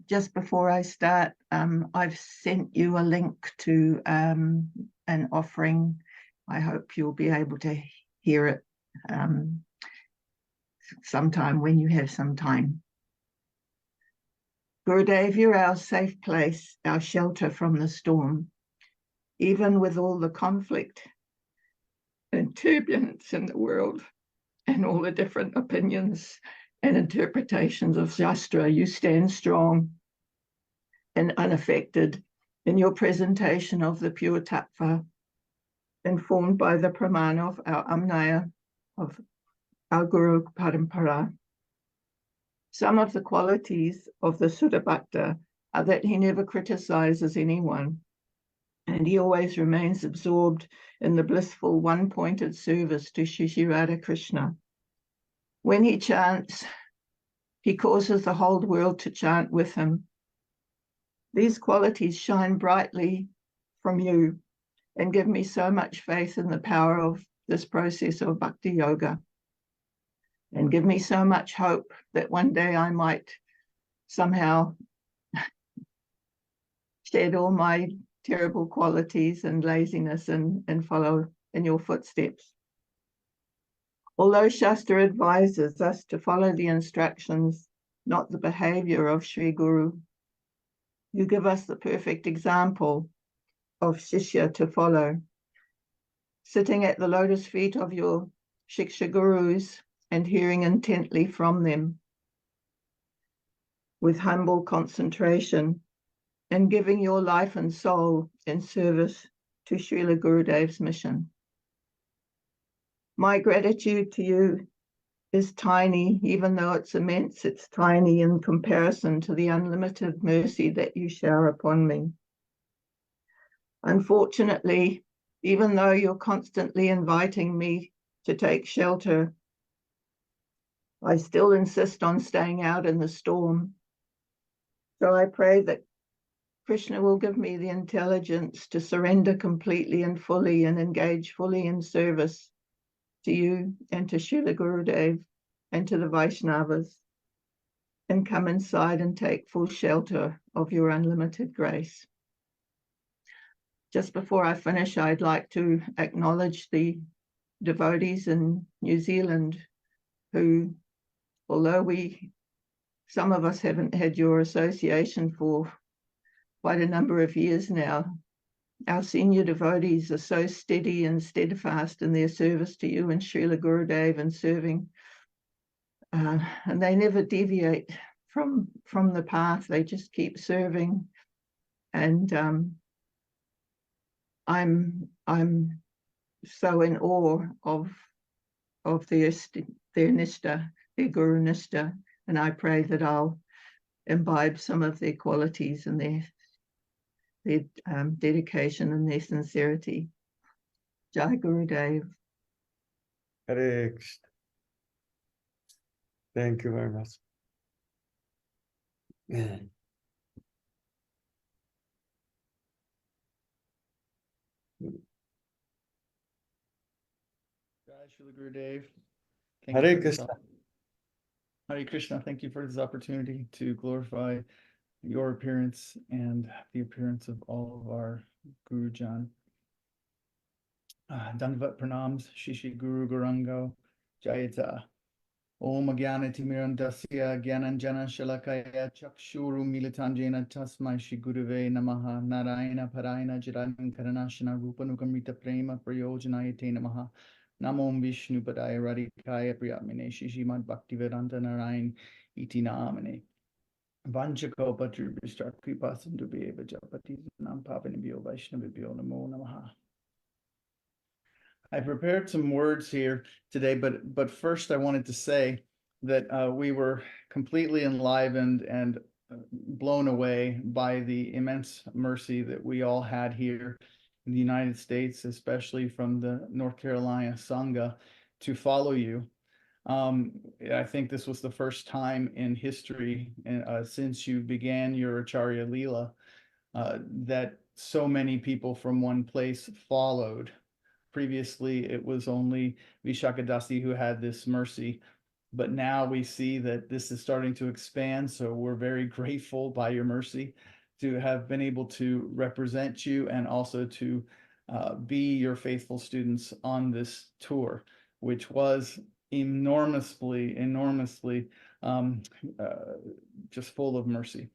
just before I start, I've sent you a link to an offering. I hope you'll be able to hear it sometime when you have some time. Gurudev, you're our safe place, our shelter from the storm. Even with all the conflict and turbulence in the world and all the different opinions and interpretations of Shastra, you stand strong and unaffected in your presentation of the pure tattva, informed by the pramana of our Amnaya, of our Guru Parampara. Some of the qualities of the Sutta Bhakta are that he never criticizes anyone, and he always remains absorbed in the blissful one-pointed service to Shri Radha Krishna. When he chants, he causes the whole world to chant with him. These qualities shine brightly from you and give me so much faith in the power of this process of bhakti yoga, and give me so much hope that one day I might somehow shed all my terrible qualities and laziness and follow in your footsteps. Although Shastra advises us to follow the instructions, not the behavior of Sri Guru, you give us the perfect example of Shishya to follow. Sitting at the lotus feet of your Shiksha Gurus and hearing intently from them with humble concentration and giving your life and soul in service to Srila Gurudev's mission. My gratitude to you is tiny, even though it's immense, it's tiny in comparison to the unlimited mercy that you shower upon me. Unfortunately, even though you're constantly inviting me to take shelter, I still insist on staying out in the storm. So I pray that Krishna will give me the intelligence to surrender completely and fully and engage fully in service to you and to Srila Gurudev and to the Vaishnavas, and come inside and take full shelter of your unlimited grace. Just before I finish, I'd like to acknowledge the devotees in New Zealand who, although some of us haven't had your association for quite a number of years now, our senior devotees are so steady and steadfast in their service to you and Srila Gurudev and serving, and they never deviate from the path. They just keep serving, and I'm so in awe of their nishta, their guru nishta, and I pray that I'll imbibe some of their qualities and their dedication and their sincerity. Jai Gurudev. Hare Krishna. Thank you very much. Jai Srila Gurudev. Hare Krishna. Hare Krishna. Thank you for this opportunity to glorify your appearance and the appearance of all of our Gurujan. Dandavat pranams, Shishi Guru Gurango, Jayata. Om Agyanati Mirandasya Gyananjana Shalakaya Chakshuru Militanjena Tasmai Shri Guruve Namaha Narayana Parayana Jirayan Karanashana Rupanukamrita Prema Prayojana Namaha Namom Vishnu Padaya Radikaya Priyamine Shishimad Bhaktivedanta Narayan Iti Namane Vanchako Patri Vishta Kripasindu Beva Japati Nam Pavanibhyo Vaishnavibhyo Namo Namaha. I prepared some words here today, but first I wanted to say that we were completely enlivened and blown away by the immense mercy that we all had here in the United States, especially from the North Carolina Sangha, to follow you. I think this was the first time in history, since you began your Acharya Leela, that so many people from one place followed. Previously, it was only Vishakadasi who had this mercy, but now we see that this is starting to expand. So we're very grateful by your mercy to have been able to represent you and also to be your faithful students on this tour, which was enormously just full of mercy.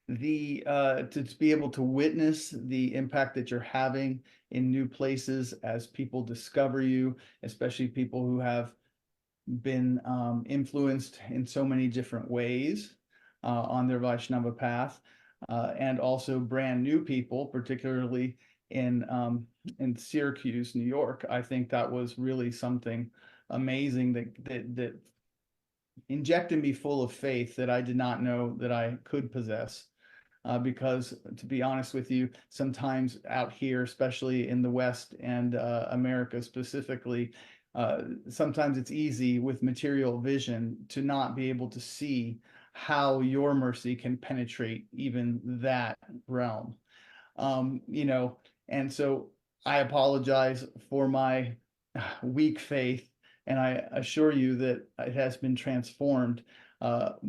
To be able to witness the impact that you're having in new places as people discover you, especially people who have been influenced in so many different ways on their Vaishnava path, and also brand new people, particularly in Syracuse, New York. I think that was really something amazing that injected me full of faith that I did not know that I could possess. Because to be honest with you, sometimes out here, especially in the West and America specifically, sometimes it's easy with material vision to not be able to see how your mercy can penetrate even that realm. And so I apologize for my weak faith, and I assure you that it has been transformed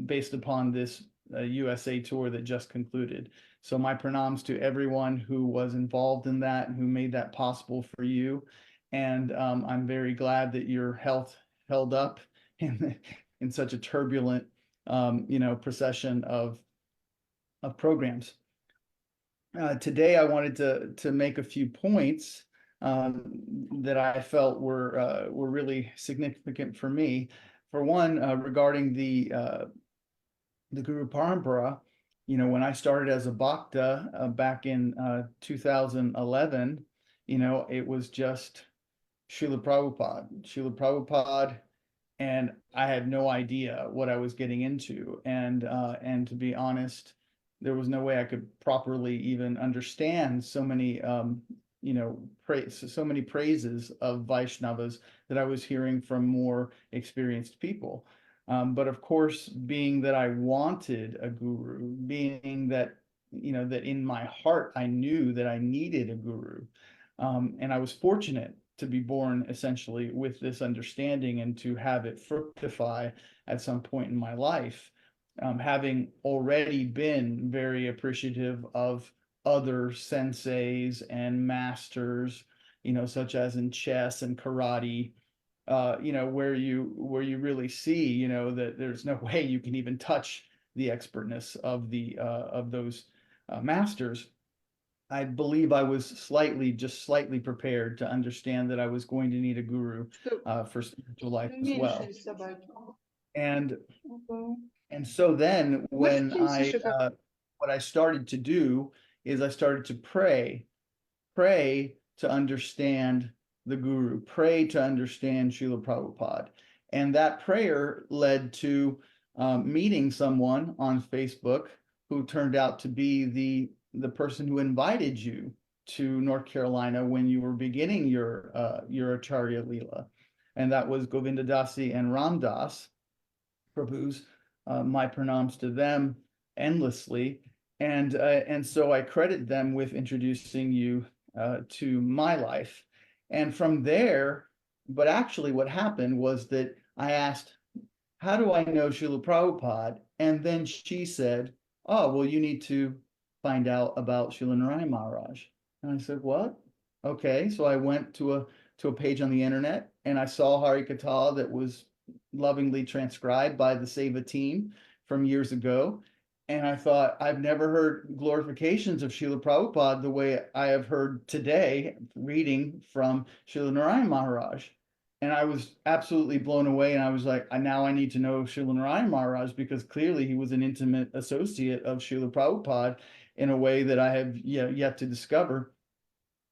based upon this USA tour that just concluded. So my pranams to everyone who was involved in that and who made that possible for you. And I'm very glad that your health held up in such a turbulent, procession of programs. Today, I wanted to make a few points that I felt were really significant for me. For one, regarding the Guru Parampara, when I started as a Bhakta back in 2011, it was just Srila Prabhupada, and I had no idea what I was getting into. And to be honest, there was no way I could properly even understand so many so many praises of Vaishnavas that I was hearing from more experienced people. But of course, being that I wanted a guru, being that, that in my heart, I knew that I needed a guru. And I was fortunate to be born essentially with this understanding and to have it fructify at some point in my life, having already been very appreciative of other senseis and masters, such as in chess and karate, where you really see, that there's no way you can even touch the expertness of those masters. I believe I was just slightly prepared to understand that I was going to need a guru for spiritual life as well. And so then when what I started to do is I started to pray to understand the guru, pray to understand Srila Prabhupada. And that prayer led to meeting someone on Facebook who turned out to be the person who invited you to North Carolina when you were beginning your Acharya Leela. And that was Govinda Dasi and Ram Das Prabhus. My pranams to them endlessly. And so I credit them with introducing you to my life. And from there, but actually what happened was that I asked, how do I know Srila Prabhupada? And then she said, oh, well, you need to find out about Srila Narayan Maharaj. And I said, what? Okay, so I went to a page on the internet and I saw Hari Katha that was lovingly transcribed by the Seva team from years ago. And I thought, I've never heard glorifications of Srila Prabhupada the way I have heard today, reading from Srila Narayan Maharaj. And I was absolutely blown away. And I was like, now I need to know Srila Narayan Maharaj, because clearly he was an intimate associate of Srila Prabhupada in a way that I have yet to discover.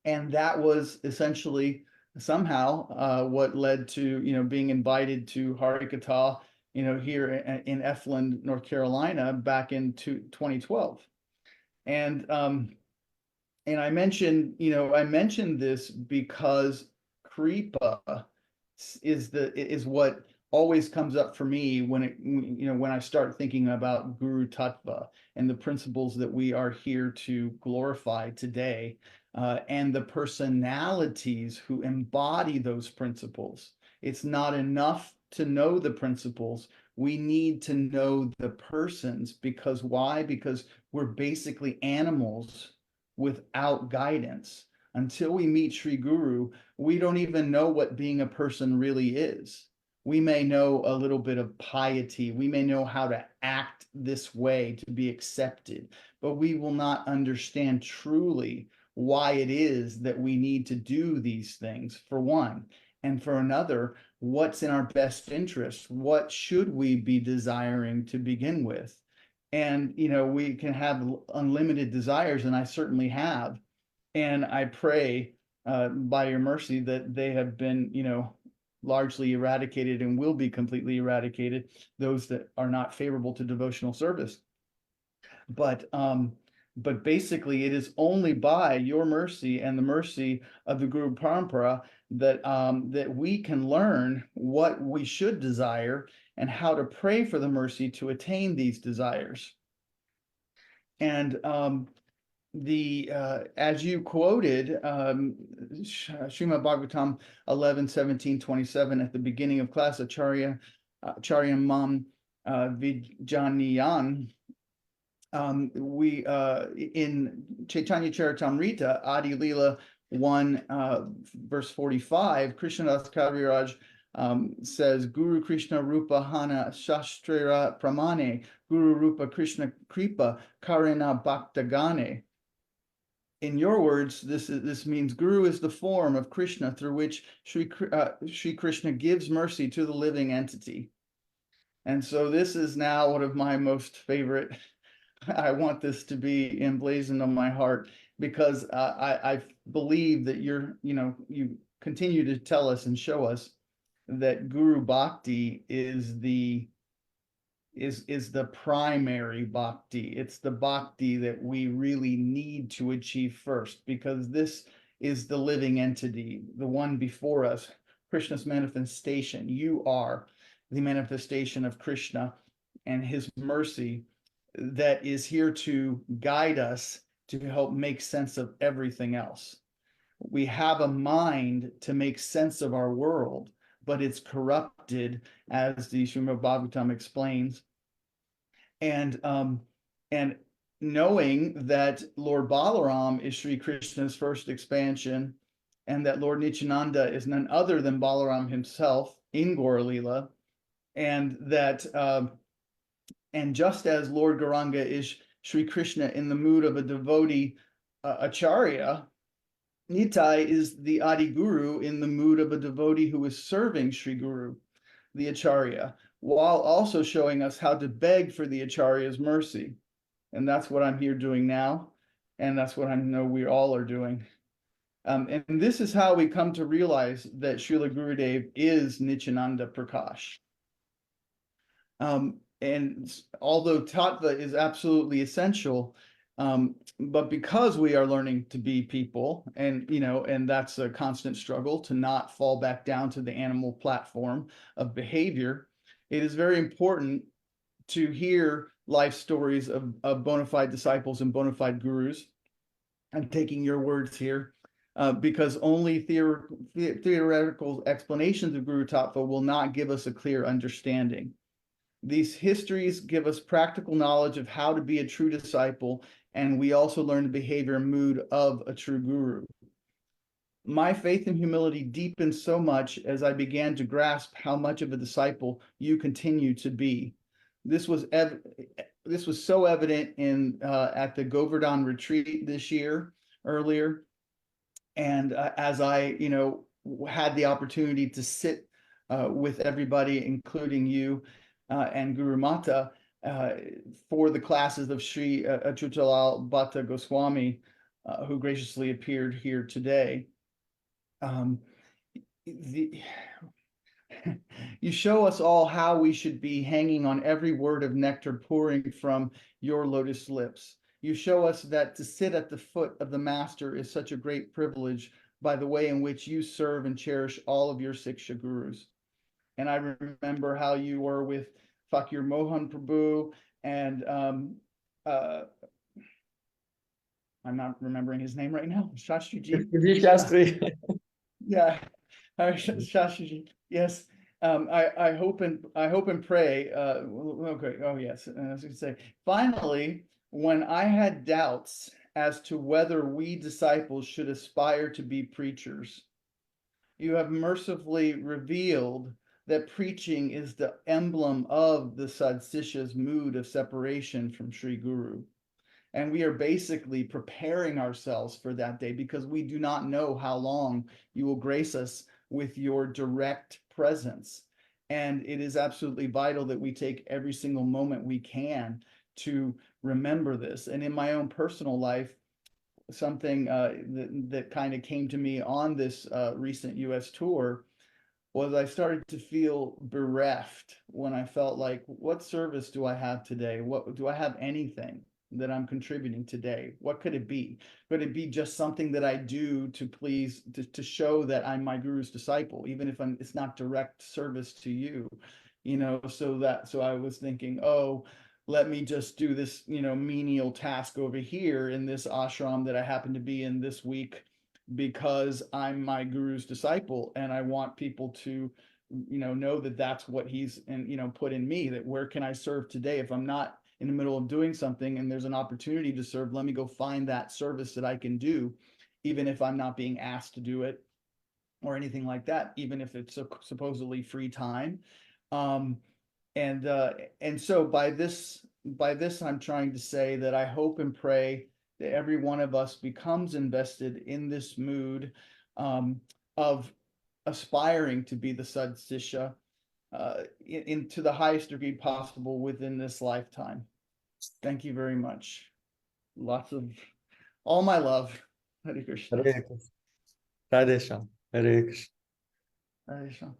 And that was essentially somehow what led to, being invited to Hari Katha, here in Efland, North Carolina, back in 2012. And I mentioned this because Kripa is what always comes up for me when I start thinking about Guru Tattva and the principles that we are here to glorify today, and the personalities who embody those principles. It's not enough to know the principles. We need to know the persons. Because why? Because we're basically animals without guidance. Until we meet Sri Guru, we don't even know what being a person really is. We may know a little bit of piety. We may know how to act this way to be accepted, but we will not understand truly why it is that we need to do these things, for one. And for another, what's in our best interest? What should we be desiring to begin with? And, we can have unlimited desires, and I certainly have. And I pray by your mercy that they have been, largely eradicated and will be completely eradicated, those that are not favorable to devotional service. But basically, it is only by your mercy and the mercy of the Guru Parampara that we can learn what we should desire and how to pray for the mercy to attain these desires. And as you quoted, Srimad Bhagavatam 11:17-27 at the beginning of class, Acarya Mam Vijaniyan, we in Chaitanya Charitamrita, Adi Leela 1 verse 45, Krishnadas Kaviraj says, Guru Krishna Rupa Hana Shastrira Pramane, Guru Rupa Krishna Kripa Karina Bhaktagane. In your words, this means Guru is the form of Krishna through which Sri Krishna gives mercy to the living entity. And so this is now one of my most favorite. I want this to be emblazoned on my heart, because I believe that you continue to tell us and show us that Guru Bhakti is the primary bhakti. It's the bhakti that we really need to achieve first, because this is the living entity, the one before us, Krishna's manifestation. You are the manifestation of Krishna and his mercy that is here to guide us to help make sense of everything else. We have a mind to make sense of our world, but it's corrupted, as the Srimad Bhagavatam explains. And knowing that Lord Balaram is Sri Krishna's first expansion, and that Lord Nityananda is none other than Balaram himself in Gaura Leela, and that and just as Lord Gauranga is Sri Krishna in the mood of a devotee Acharya, Nitai is the Adi Guru in the mood of a devotee who is serving Sri Guru, the Acharya, while also showing us how to beg for the Acharya's mercy. And that's what I'm here doing now, and that's what I know we all are doing. And this is how we come to realize that Srila Gurudev is Nityananda Prakash. And although tattva is absolutely essential, but because we are learning to be people, and that's a constant struggle to not fall back down to the animal platform of behavior, it is very important to hear life stories of bona fide disciples and bona fide gurus. I'm taking your words here, because only theoretical explanations of Guru Tattva will not give us a clear understanding. These histories give us practical knowledge of how to be a true disciple, and we also learn the behavior and mood of a true guru. My faith and humility deepened so much as I began to grasp how much of a disciple you continue to be. This was so evident in at the Govardhan retreat this year earlier, and as I had the opportunity to sit with everybody, including you and Guru Mata, for the classes of Sri Achutalal Bhatta Goswami, who graciously appeared here today. You show us all how we should be hanging on every word of nectar pouring from your lotus lips. You show us that to sit at the foot of the master is such a great privilege by the way in which you serve and cherish all of your Siksha gurus. And I remember how you were with Fakir Mohan Prabhu and I'm not remembering his name right now. Shastriji. Shastri. Yeah, Shastriji. Yes. I hope and pray. Okay. Oh yes. I was going to say. Finally, when I had doubts as to whether we disciples should aspire to be preachers, you have mercifully revealed that preaching is the emblem of the Sadshishya's mood of separation from Sri Guru. And we are basically preparing ourselves for that day because we do not know how long you will grace us with your direct presence. And it is absolutely vital that we take every single moment we can to remember this. And in my own personal life, something that kind of came to me on this recent US tour was I started to feel bereft when I felt like, what service do I have today? What do I have anything that I'm contributing today? What could it be? Could it be just something that I do to please, to show that I'm my guru's disciple, even if it's not direct service to you, so I was thinking, oh, let me just do this, menial task over here in this ashram that I happen to be in this week because I'm my guru's disciple and I want people to, know that that's what he's, put in me, that where can I serve today? If I'm not in the middle of doing something and there's an opportunity to serve, let me go find that service that I can do, even if I'm not being asked to do it or anything like that, even if it's supposedly free time. And so by this, I'm trying to say that I hope and pray that every one of us becomes invested in this mood of aspiring to be the Sadshishya into the highest degree possible within this lifetime. Thank you very much. Lots of all my love. Hare Krishna. Hare Krishna. Radhe Shyam. Hare Krishna. Hare Krishna.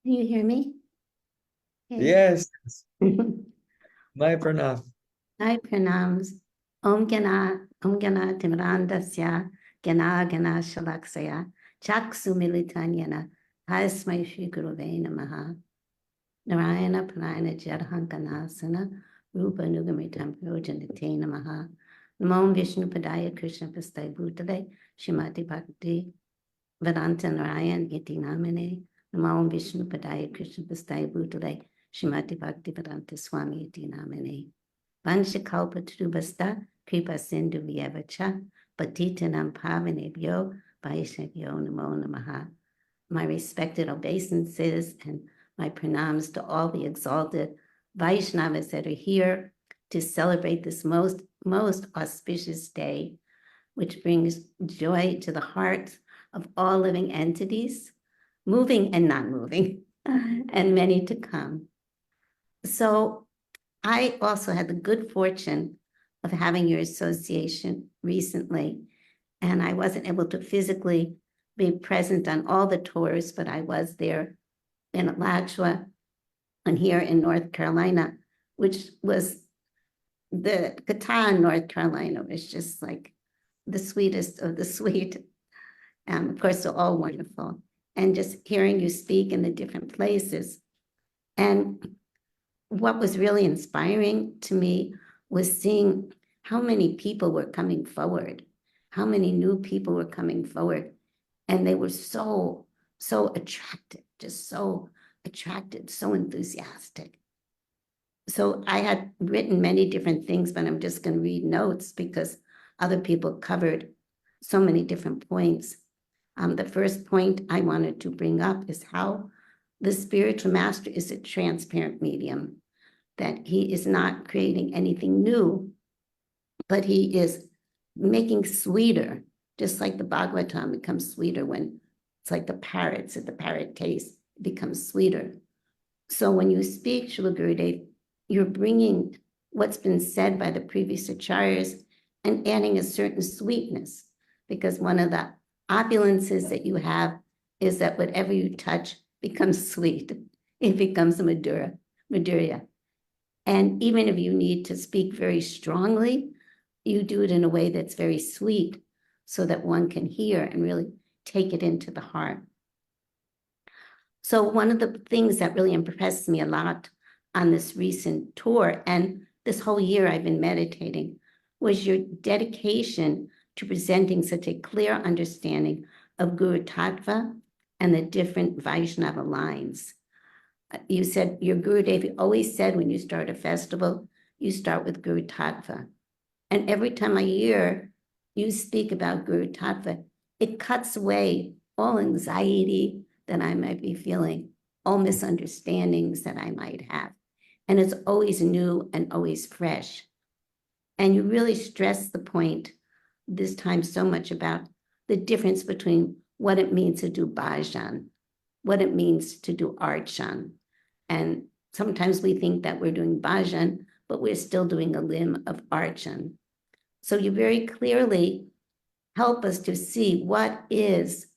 Can you hear me? Okay. Yes. My pranam. My pranams. Om Gana Timrandasya Gana Shalaksaya Chaksu Militanyana Tasmai Shri Guruve Namaha Narayana Parayana Jadhankanasana Rupa Nugamitam Prayojana Namaha Namo Vishnu Padaya Krishna Pastai Bhutale Shrimati Bhakti Vedanta Narayan Iti Namane Namo Vishnu Padaya Krishna Pastai Bhutale Shrimati Bhakti Vedanta Swami Iti Namane Vanshakalpa Trubhasta Kripa Sindhu Vyavacha Patitanam Pavanebhyo Vaishnavyo Namo Namaha. My respected obeisances and my pranams to all the exalted Vaishnavas that are here to celebrate this most auspicious day, which brings joy to the hearts of all living entities, moving and not moving, and many to come. So I also had the good fortune of having your association recently, and I wasn't able to physically be present on all the tours, but I was there in Alachua and here in North Carolina, which was the Kata in North Carolina was just like the sweetest of the sweet. Of course, they're all wonderful. And just hearing you speak in the different places. And what was really inspiring to me was seeing how many people were coming forward, how many new people were coming forward. And they were so attracted, just so attracted, so enthusiastic. So I had written many different things, but I'm just going to read notes because other people covered so many different points. The first point I wanted to bring up is how the spiritual master is a transparent medium, that he is not creating anything new, but he is making sweeter, just like the Bhagavatam becomes sweeter when it's like the parrots, at the parrot taste, it becomes sweeter. So when you speak, Srila Gurudev, you're bringing what's been said by the previous acharyas and adding a certain sweetness, because one of the opulences that you have is that whatever you touch becomes sweet. It becomes a Madhurya. And even if you need to speak very strongly, you do it in a way that's very sweet so that one can hear and really take it into the heart. So one of the things that really impressed me a lot on this recent tour, and this whole year I've been meditating, was your dedication to presenting such a clear understanding of Guru Tattva and the different Vaishnava lines. You said your Gurudev always said when you start a festival, you start with Guru Tattva. And every time I hear you speak about Guru Tattva, it cuts away all anxiety that I might be feeling, all misunderstandings that I might have. And it's always new and always fresh. And you really stress the point this time so much about the difference between what it means to do bhajan, what it means to do archan. And sometimes we think that we're doing bhajan, but we're still doing a limb of archan. So you very clearly help us to see what is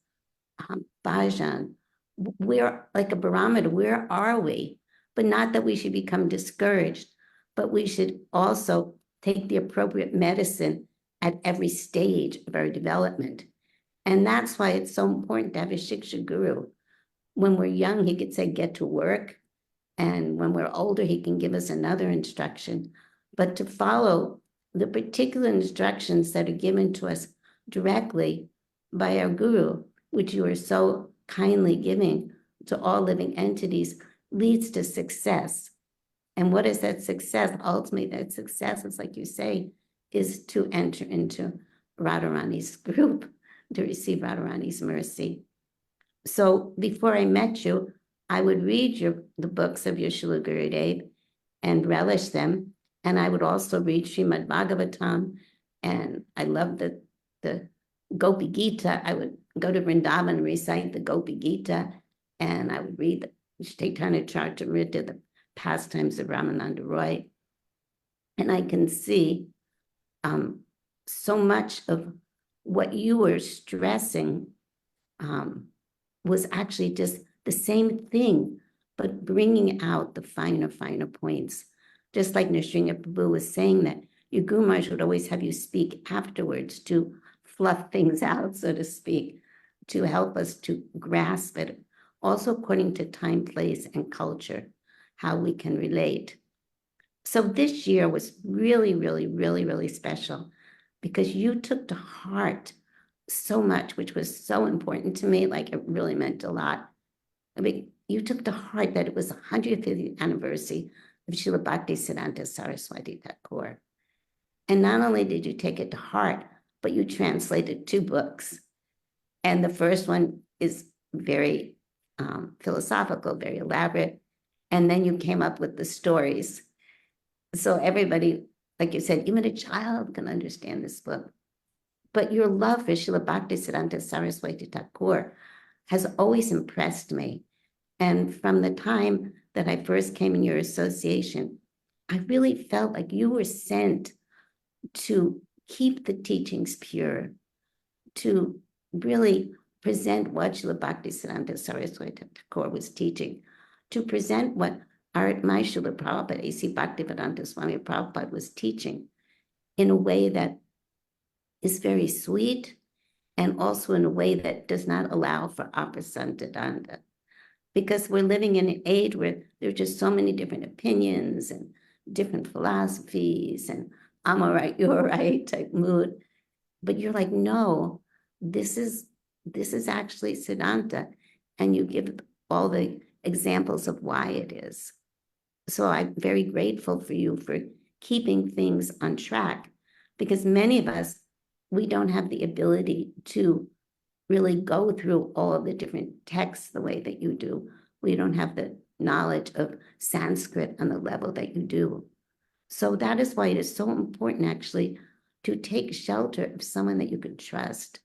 bhajan. We're like a barometer, where are we? But not that we should become discouraged, but we should also take the appropriate medicine at every stage of our development. And that's why it's so important to have a Shiksha Guru. When we're young, he could say, get to work. And when we're older, he can give us another instruction. But to follow the particular instructions that are given to us directly by our Guru, which you are so kindly giving to all living entities, leads to success. And what is that success? Ultimately, that success is, like you say, is to enter into Radharani's group, to receive Radharani's mercy. So before I met you, I would read the books of your Srila Gurudev and relish them. And I would also read Srimad Bhagavatam. And I love the Gopi Gita. I would go to Vrindavan and recite the Gopi Gita. And I would read the Chaitanya Charitamrita, the pastimes of Ramananda Roy. And I can see so much of what you were stressing was actually just the same thing, but bringing out the finer points. Just like Nrsimha Prabhu was saying that your Guru Maharaj would always have you speak afterwards to fluff things out, so to speak, to help us to grasp it. Also according to time, place, and culture, how we can relate. So this year was really, really, really, really special because you took to heart so much, which was so important to me, like it really meant a lot. I mean, you took to heart that it was the 150th anniversary of Srila Bhaktisiddhanta Saraswati Thakur. And not only did you take it to heart, but you translated 2 books. And the first one is very philosophical, very elaborate. And then you came up with the stories. So everybody, like you said, even a child can understand this book. But your love for Srila Bhaktisiddhanta Saraswati Thakur has always impressed me. And from the time that I first came in your association, I really felt like you were sent to keep the teachings pure, to really present what Srila Bhaktisiddhanta Saraswati Thakur was teaching, to present what my Srila Prabhupada, A.C. Bhaktivedanta Swami Prabhupada was teaching in a way that is very sweet and also in a way that does not allow for aprasantadanda. Because we're living in an age where there are just so many different opinions and different philosophies and I'm all right, you're all right type mood. But you're like, no, this is actually Siddhanta. And you give all the examples of why it is. So I'm very grateful for you for keeping things on track, because many of us, we don't have the ability to really go through all of the different texts the way that you do. We don't have the knowledge of Sanskrit on the level that you do. So that is why it is so important actually to take shelter of someone that you can trust.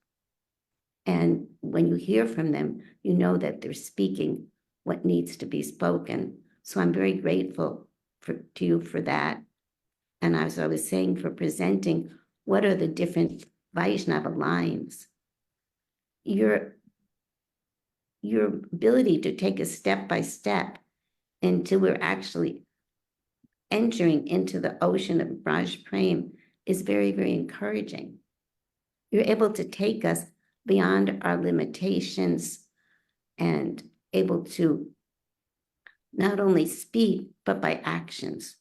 And when you hear from them, you know that they're speaking what needs to be spoken. So I'm very grateful to you for that. And as I was saying, for presenting what are the different Vaishnava lines. Your ability to take a step by step until we're actually entering into the ocean of Raj Prem is very, very encouraging. You're able to take us beyond our limitations and able to not only speak, but by actions.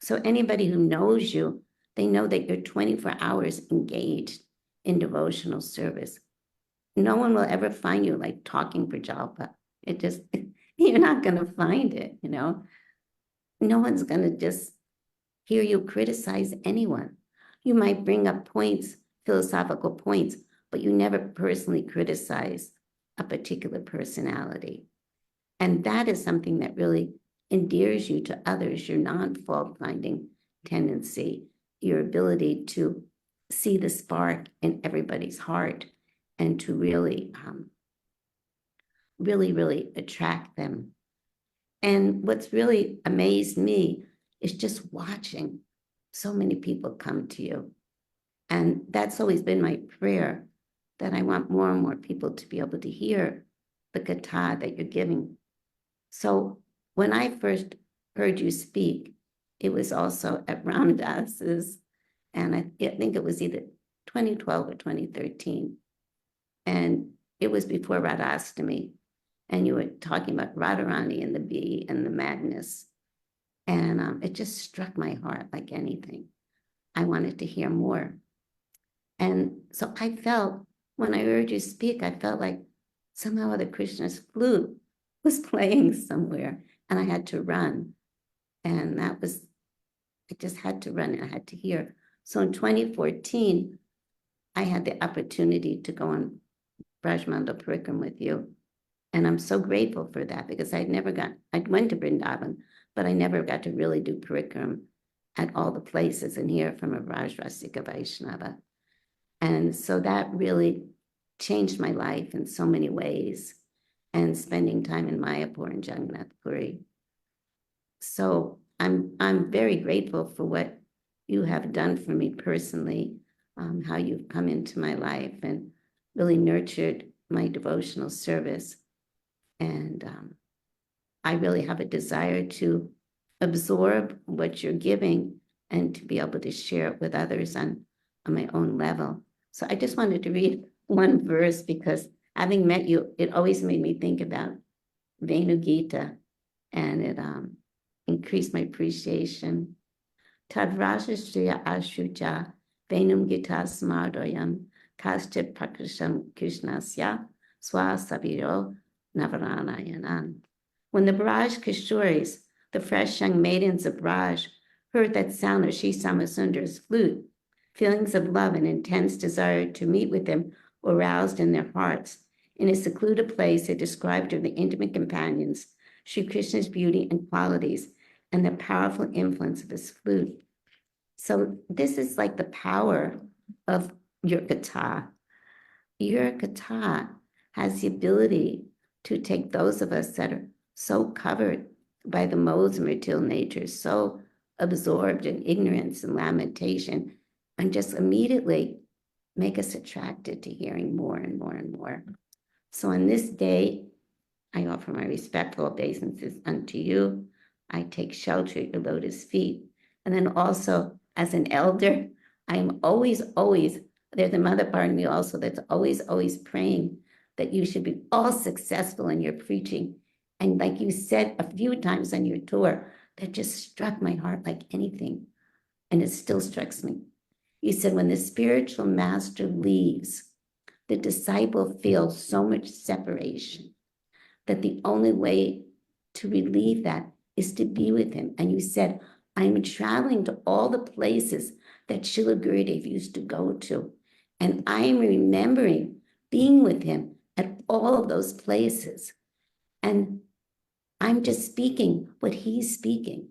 So anybody who knows you, they know that you're 24 hours engaged in devotional service. No one will ever find you like talking Prajapa. It just, you're not going to find it, you know. No one's going to just hear you criticize anyone. You might bring up points, philosophical points, but you never personally criticize a particular personality. And that is something that really endears you to others, your non-fault-finding tendency, your ability to see the spark in everybody's heart and to really, really attract them. And what's really amazed me is just watching so many people come to you. And that's always been my prayer, that I want more and more people to be able to hear the katha that you're giving. So when I first heard you speak, it was also at Ram Dass's, and I think it was either 2012 or 2013. And it was before Radhastami. And you were talking about Radharani and the bee and the madness. And it just struck my heart like anything. I wanted to hear more. And so I felt, when I heard you speak, I felt like somehow the Krishna's flute was playing somewhere and I had to run. And that was, I just had to run and I had to hear. So in 2014, I had the opportunity to go on Brajmandal Parikram with you. And I'm so grateful for that because I went to Vrindavan, but I never got to really do Parikram at all the places and hear from a Rajrasika Vaishnava. And so that really changed my life in so many ways, and spending time in Mayapur and Jagannath Puri. So I'm very grateful for what you have done for me personally, how you've come into my life and really nurtured my devotional service. And I really have a desire to absorb what you're giving and to be able to share it with others on my own level. So I just wanted to read one verse because having met you, it always made me think about Venu Gita, and it increased my appreciation. Tadrashashriya ashuja Venum Gita smardoyam kaschit prakrisham krishnasya swasabiro navaranayanan. When the Braj Kishoris, the fresh young maidens of Braj, heard that sound of Sri Samasundar's flute, feelings of love and intense desire to meet with him were roused in their hearts. In a secluded place, they described to the intimate companions Sri Krishna's beauty and qualities and the powerful influence of his flute. So this is like the power of your katha. Your katha has the ability to take those of us that are so covered by the modes of material nature, so absorbed in ignorance and lamentation, and just immediately make us attracted to hearing more and more and more. So on this day, I offer my respectful obeisances unto you. I take shelter at your lotus feet. And then also, as an elder, I'm always, there's a mother part of me also that's always praying that you should be all successful in your preaching. And like you said a few times on your tour, that just struck my heart like anything. And it still strikes me. You said, when the spiritual master leaves, the disciple feels so much separation that the only way to relieve that is to be with him. And you said, I'm traveling to all the places that Srila Gurudev used to go to. And I'm remembering being with him at all of those places. And I'm just speaking what he's speaking.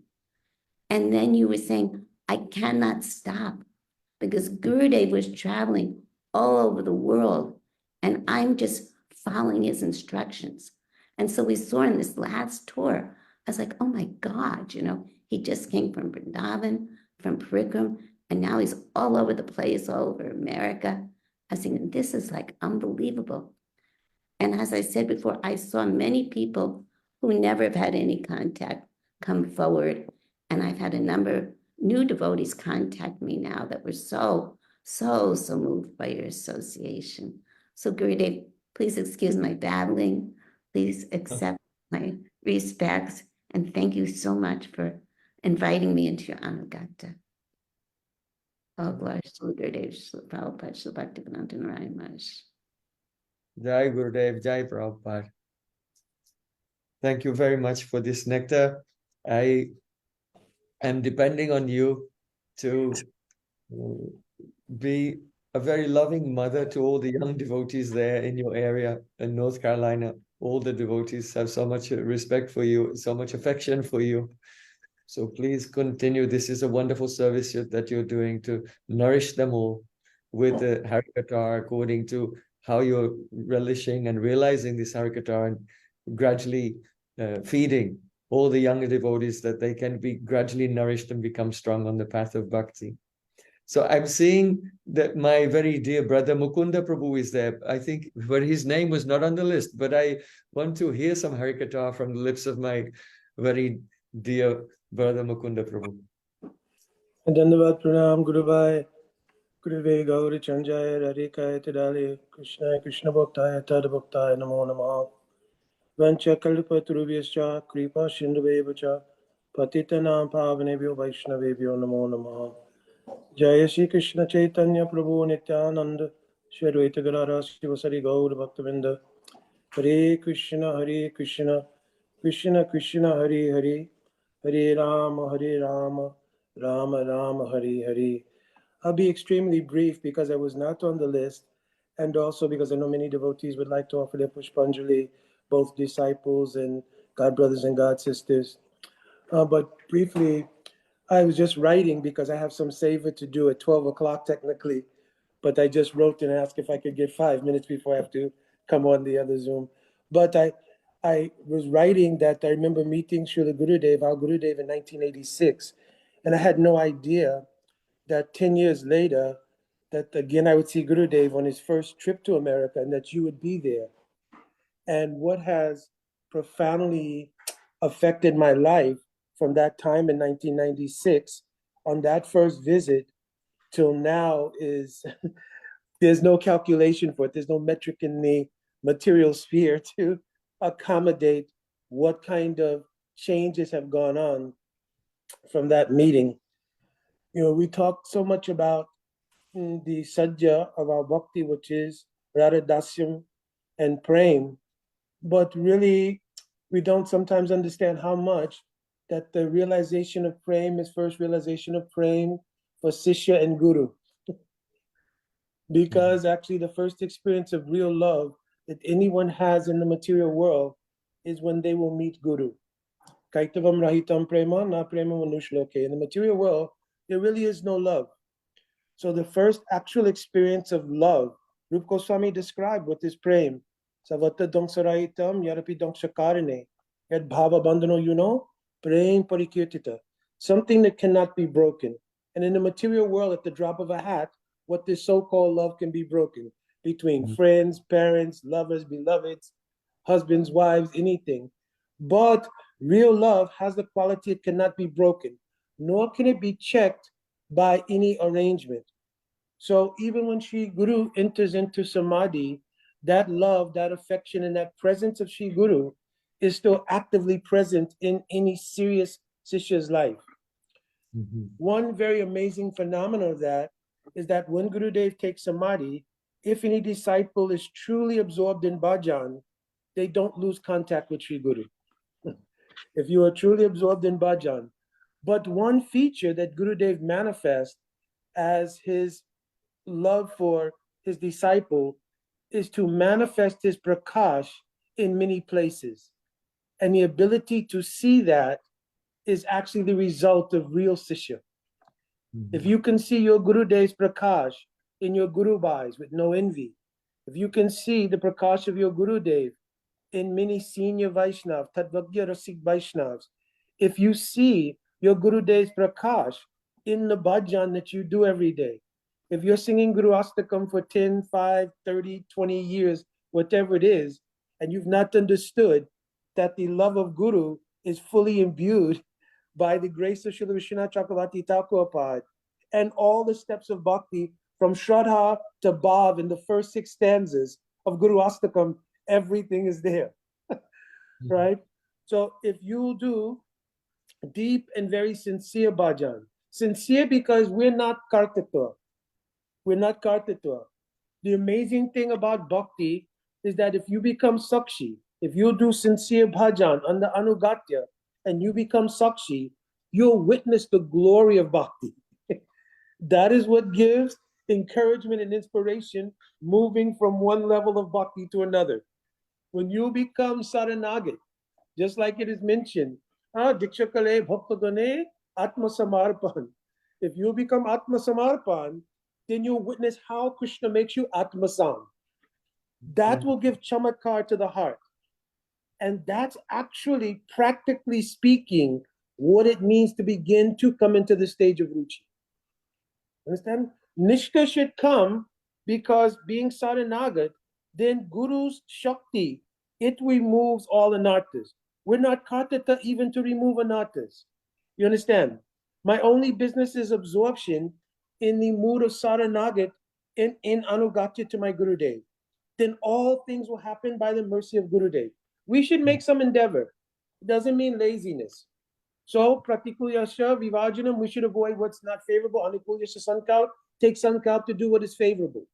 And then you were saying, I cannot stop because Gurudev was traveling all over the world and I'm just following his instructions. And so we saw in this last tour, I was like, oh my God, you know, he just came from Vrindavan, from Parikram, and now he's all over the place, all over America. I was thinking, this is like unbelievable. And as I said before, I saw many people who never have had any contact come forward And I've had a number of new devotees contact me now that were so moved by your association. So Gurudev, please excuse my babbling. Please accept my respects. And thank you so much for inviting me into your Anugata. All glory to Gurudev, Srila Prabhupada, Srila Bhaktivedanta Narayana Maharaj. Jai Gurudev, Jai Prabhupada. Thank you very much for this nectar. I am depending on you to be a very loving mother to all the young devotees there in your area in North Carolina. All the devotees have so much respect for you, so much affection for you. So please continue. This is a wonderful service that you're doing to nourish them all with the Harikatha according to how you're relishing and realizing this Harikatha and gradually feeding all the younger devotees that they can be gradually nourished and become strong on the path of bhakti. So I'm seeing that my very dear brother Mukunda Prabhu is there. I think, but his name was not on the list, but I want to hear some Harikatha from the lips of my very dear brother Mukunda Prabhu. Dandavat Pranam Guruvai Guruve Gauri Chanjaya Rarikaya Tadali Krishna Krishna Bhaktaya Tad Bhaktaya Namo Namah Vancha Kalpa Turubhyascha Kripa Sindhuvevacha Patitanam Pavanebhyo Vaishnavebhyo Namo Namah Jaya Shri Krishna Chaitanya Prabhu Nityananda Shri Advaita Gadadhara Srivasari Gaur Bhaktavinda Hare Krishna Krishna Krishna Hare Hare Hare Rama Rama Rama Hare Hare. I'll be extremely brief because I was not on the list, and also because I know many devotees would like to offer their Pushpanjali, both disciples and God brothers and God sisters. But briefly, I was just writing because I have some seva to do at 12 o'clock technically, but I just wrote and asked if I could get 5 minutes before I have to come on the other Zoom. But I was writing that I remember meeting Srila Gurudev, our Gurudev in 1986, and I had no idea that 10 years later, that again I would see Gurudev on his first trip to America and that you would be there. And what has profoundly affected my life from that time in 1996 on that first visit till now is there's no calculation for it. There's no metric in the material sphere to accommodate what kind of changes have gone on from that meeting. You know, we talk so much about the sadhya of our bhakti, which is Radha Dasyam and Prem, but really we don't sometimes understand how much that the realization of Prem is first realization of Prem for Sishya and Guru. Because actually the first experience of real love that anyone has in the material world is when they will meet Guru. Kaitavam rahitam prema na prema manushloke. In the material world, there really is no love. So the first actual experience of love, Rupa Goswami described what is Prem. Savata dongsarahitam yarapi dongshakarane. Yad bhava bandhano yuno, Prem parikirtita. Something that cannot be broken. And in the material world, at the drop of a hat, what this so-called love can be broken between friends, parents, lovers, beloveds, husbands, wives, anything. But real love has the quality it cannot be broken, nor can it be checked by any arrangement. So even when Sri Guru enters into Samadhi, that love, that affection, and that presence of Sri Guru is still actively present in any serious Sishya's life. One very amazing phenomenon of that is that when Gurudev takes Samadhi, if any disciple is truly absorbed in bhajan, they don't lose contact with Sri Guru. If you are truly absorbed in bhajan. But one feature that Gurudev manifests as his love for his disciple is to manifest his prakash in many places. And the ability to see that is actually the result of real sishya. If you can see your Gurudev's prakash in your Guru Bhais with no envy, if you can see the prakash of your Gurudev in many senior Vaishnav, Tadvagya Rasik Vaishnavs, if you see your Gurudev's prakash in the bhajan that you do every day, if you're singing Guru Astakam for 10, 5, 30, 20 years, whatever it is, and you've not understood that the love of Guru is fully imbued by the grace of Srila Vishwanath Chakravarti Thakur and all the steps of bhakti from Shraddha to Bhav in the first 6 stanzas of Guru Astakam, everything is there, right? So if you do deep and very sincere bhajan, sincere because we're not kartatva, we're not kartatva. The amazing thing about bhakti is that if you become sakshi, if you do sincere bhajan under anugatya and you become sakshi, you'll witness the glory of bhakti. That is what gives encouragement and inspiration moving from one level of bhakti to another. When you become saranagit, just like it is mentioned, Dikshakale Bhaktagane Atma Samarpan. If you become Atma Samarpan, then you'll witness how Krishna makes you Atma Sam. That will give chamatkar to the heart. And that's actually, practically speaking, what it means to begin to come into the stage of ruchi. Understand? Nishta should come because being Saranagat, then Guru's Shakti, it removes all anarthas. We're not kartata even to remove anarthas. You understand? My only business is absorption in the mood of Saranagat in anugatya to my Gurudev. Then all things will happen by the mercy of Gurudev. We should make some endeavor. It doesn't mean laziness. So, Pratikulyasya, Vivajanam, we should avoid what's not favorable. Anukulyasya Sankalp, take Sankalp to do what is favorable.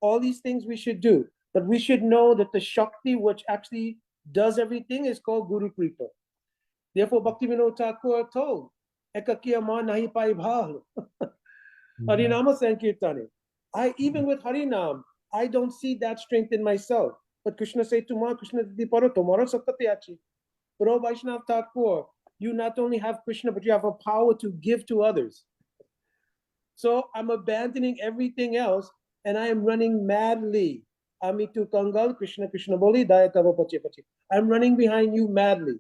All these things we should do. But we should know that the Shakti, which actually does everything, is called Guru Kripa. Therefore, Bhaktivinoda Thakur told, Ekakiya ma nahi pai bhal. Harinama Sankirtane. Even with Harinam, I don't see that strength in myself. But Krishna said to Ma, Krishna Diparo, Tomara Sakatyachi. Pero Vaishnav Thakur, you not only have Krishna, but you have a power to give to others. So I'm abandoning everything else and I am running madly. Amitu Kangal, Krishna Krishna Boli, Dayatava Pache Pache. I'm running behind you madly.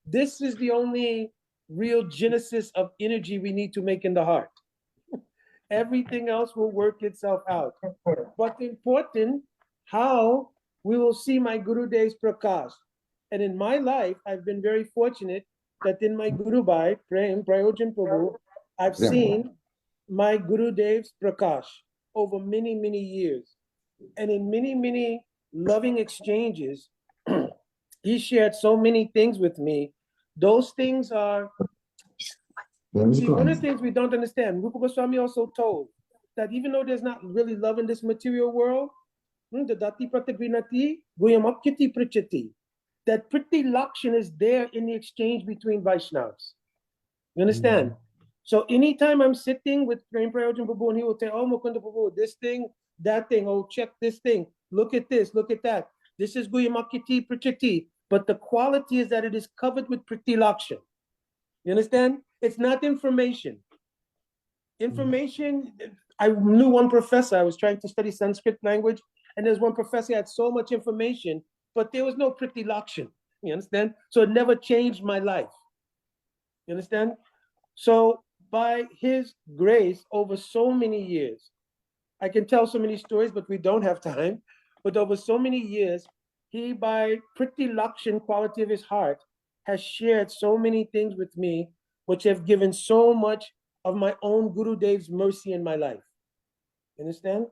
This is the only real genesis of energy we need to make in the heart. Everything else will work itself out. But important, how we will see my Gurudev's Prakash. And in my life, I've been very fortunate that in my Guru Bhai, Prem, Prayojana Prabhu, I've seen my Gurudev's Prakash over many, many years. And in many, many loving exchanges, he shared so many things with me. Those things are, see, one of the things we don't understand, Rupa Goswami also told that even though there's not really love in this material world, that Priti Lakshan is there in the exchange between Vaishnavas. You understand? So anytime I'm sitting with Prem Prayojana Prabhu and he will say, oh, Mukunda Prabhu, this thing, that thing, oh, check this thing, look at this, look at that. This is Guyamakiti Prichati, but the quality is that it is covered with Priti Lakshan. You understand? It's not information. Information, I knew one professor, I was trying to study Sanskrit language, and there's one professor who had so much information, but there was no Priti Lakshan. You understand? So it never changed my life. You understand? So by his grace, over so many years, I can tell so many stories, but we don't have time. But over so many years, he, by Priti Lakshan quality of his heart, has shared so many things with me, which have given so much of my own Gurudev's mercy in my life. Understand?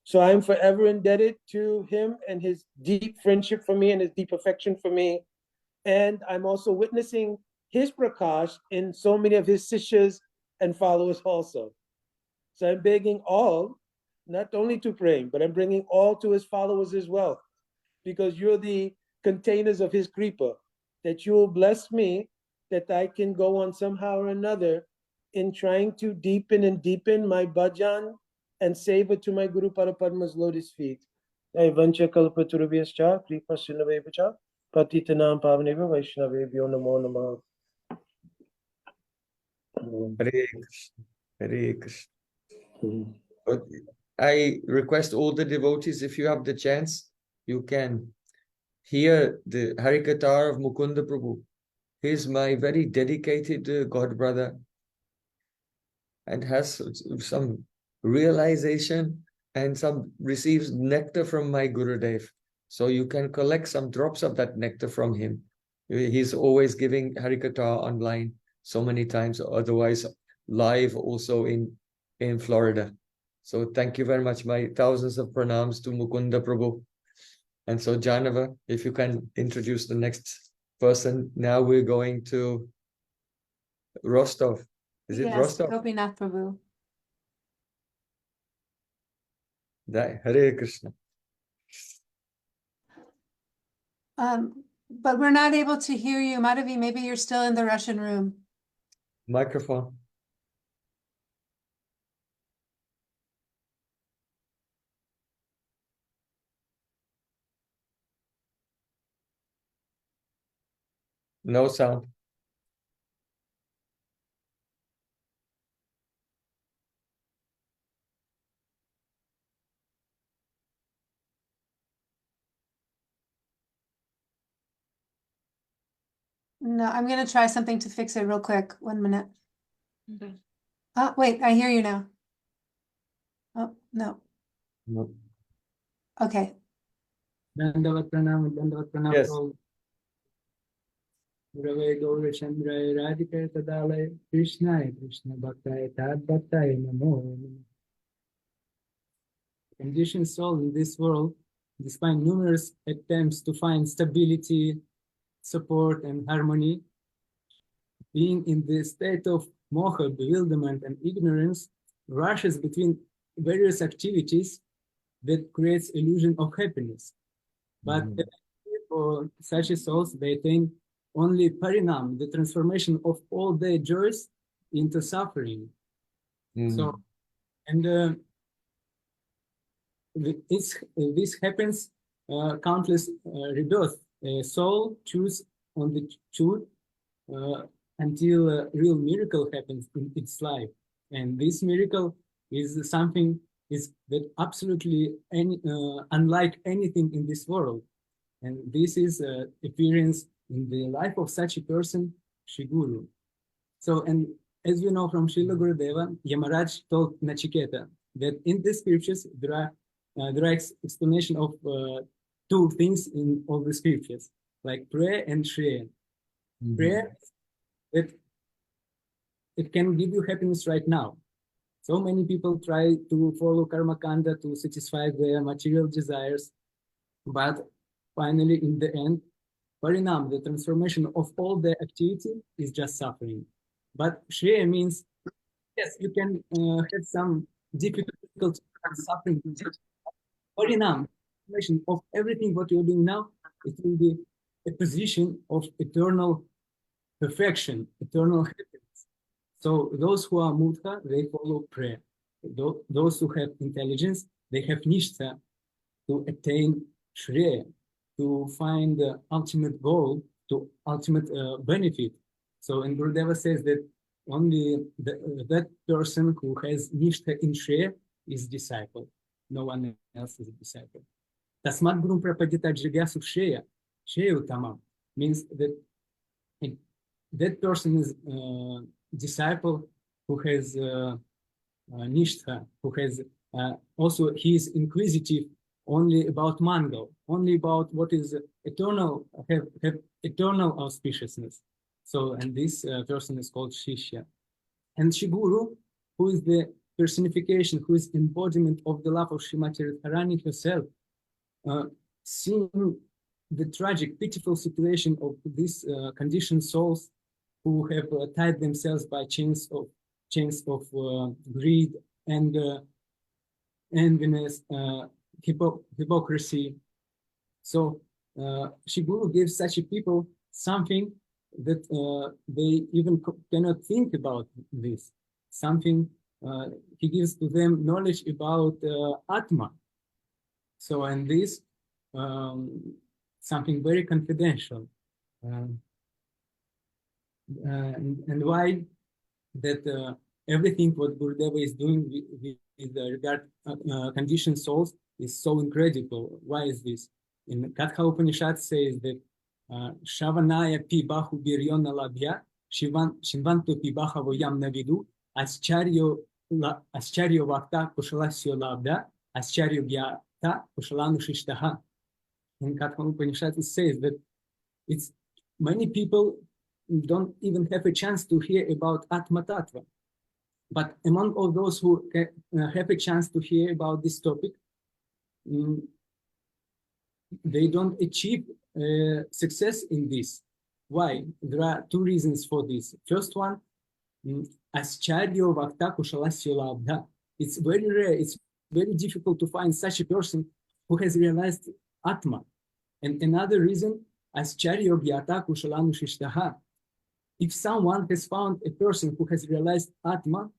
So I'm forever indebted to him and his deep friendship for me and his deep affection for me. And I'm also witnessing his prakash in so many of his sishyas and followers also. So I'm begging all, not only to Prem, but I'm bringing all to his followers as well, because you're the containers of his kripa, that you will bless me, that I can go on somehow or another in trying to deepen and deepen my bhajan and seva to my Guru Parapadma's lotus feet. Vancha kalpaturubhyascha, kripa sinavevacha, patitanam pavaneva vaishnavebhyo namo namah. Hare Krishna. Hare Krishna. But I request all the devotees, if you have the chance, you can hear the Harikatha of Mukunda Prabhu. He's my very dedicated god brother and has some realization and some receives nectar from my Gurudev. So you can collect some drops of that nectar from him. He's always giving Harikatha online. so many times, otherwise live also in Florida. So thank you very much. My thousands of pranams to Mukunda Prabhu. And so Janava, if you can introduce the next person. Now we're going to Rostov. Is it Rostov? Gopinath Prabhu. Hare Krishna. But we're not able to hear you. Madhavi, maybe you're still in the Russian room. Microphone. No sound. No, I'm going to try something to fix it real quick. 1 minute. Okay. Oh, wait, I hear you now. Oh, no. No. Okay. Dandavat pranam Yes. all. Gurave Gaura Chandraya Radhika Tadalaya Krishnaya Krishna Bhaktaya Tad Bhaktaya Namo. Conditioned soul in this world, despite numerous attempts to find stability, support, and harmony, being in the state of moha, bewilderment, and ignorance, rushes between various activities that creates illusion of happiness. But for such souls, they attain only parinam, the transformation of all their joys into suffering. So, and this happens countless rebirths. A soul chooses on the truth until a real miracle happens in its life. And this miracle is something that absolutely unlike anything in this world. And this is appearance in the life of such a person, Shri Guru. So, and as we know from Srila Gurudeva, Yamaraj told Nachiketa that in the scriptures there are explanation of two things in all the scriptures, like prayer and Shreya. Prayer, that it can give you happiness right now. So many people try to follow karma kanda to satisfy their material desires, but finally, in the end, parinam, the transformation of all their activity, is just suffering. But Shreya means, yes, you can have some difficulty and suffering. Parinam, transformation of everything what you're doing now, it will be a position of eternal perfection, eternal happiness. So those who are mudha, they follow prayer. Those who have intelligence, they have nishtha to attain shreya, to find the ultimate goal, to ultimate benefit. So, and Gurudeva says that only that person who has nishtha in shreya is disciple. No one else is a disciple. Tasmat gurum prapadita jigyasu shreya, shreya utamam, means that that person is disciple who has nishtha, who has also he is inquisitive only about mangal, only about what is eternal, have eternal auspiciousness. So, and this person is called Shishya. And Shiguru, who is the personification, who is embodiment of the love of Srimati Radharani herself, seeing the tragic, pitiful situation of these conditioned souls who have tied themselves by chains of greed and enviness, hypocrisy. So Shiguru gives such a people something that they even cannot think about this. Something he gives to them knowledge about Atma. So, and this something very confidential. And why that everything what Gurudeva is doing with regard conditioned souls is so incredible. Why is this? In Katha Upanishad says that Shavanaya pibahu biryona labhya shivanto pibaha voyam navidu ascharyo vakta kushalasyo labda ascharyo gyata kushalanu shishtaha. In Katha Upanishad it says that it's many people don't even have a chance to hear about Atma Tattva. But among all those who have a chance to hear about this topic, they don't achieve success in this. Why? There are two reasons for this. First one, it's very rare, it's very difficult to find such a person who has realized Atma. And another reason, if someone has found a person who has realized Atma,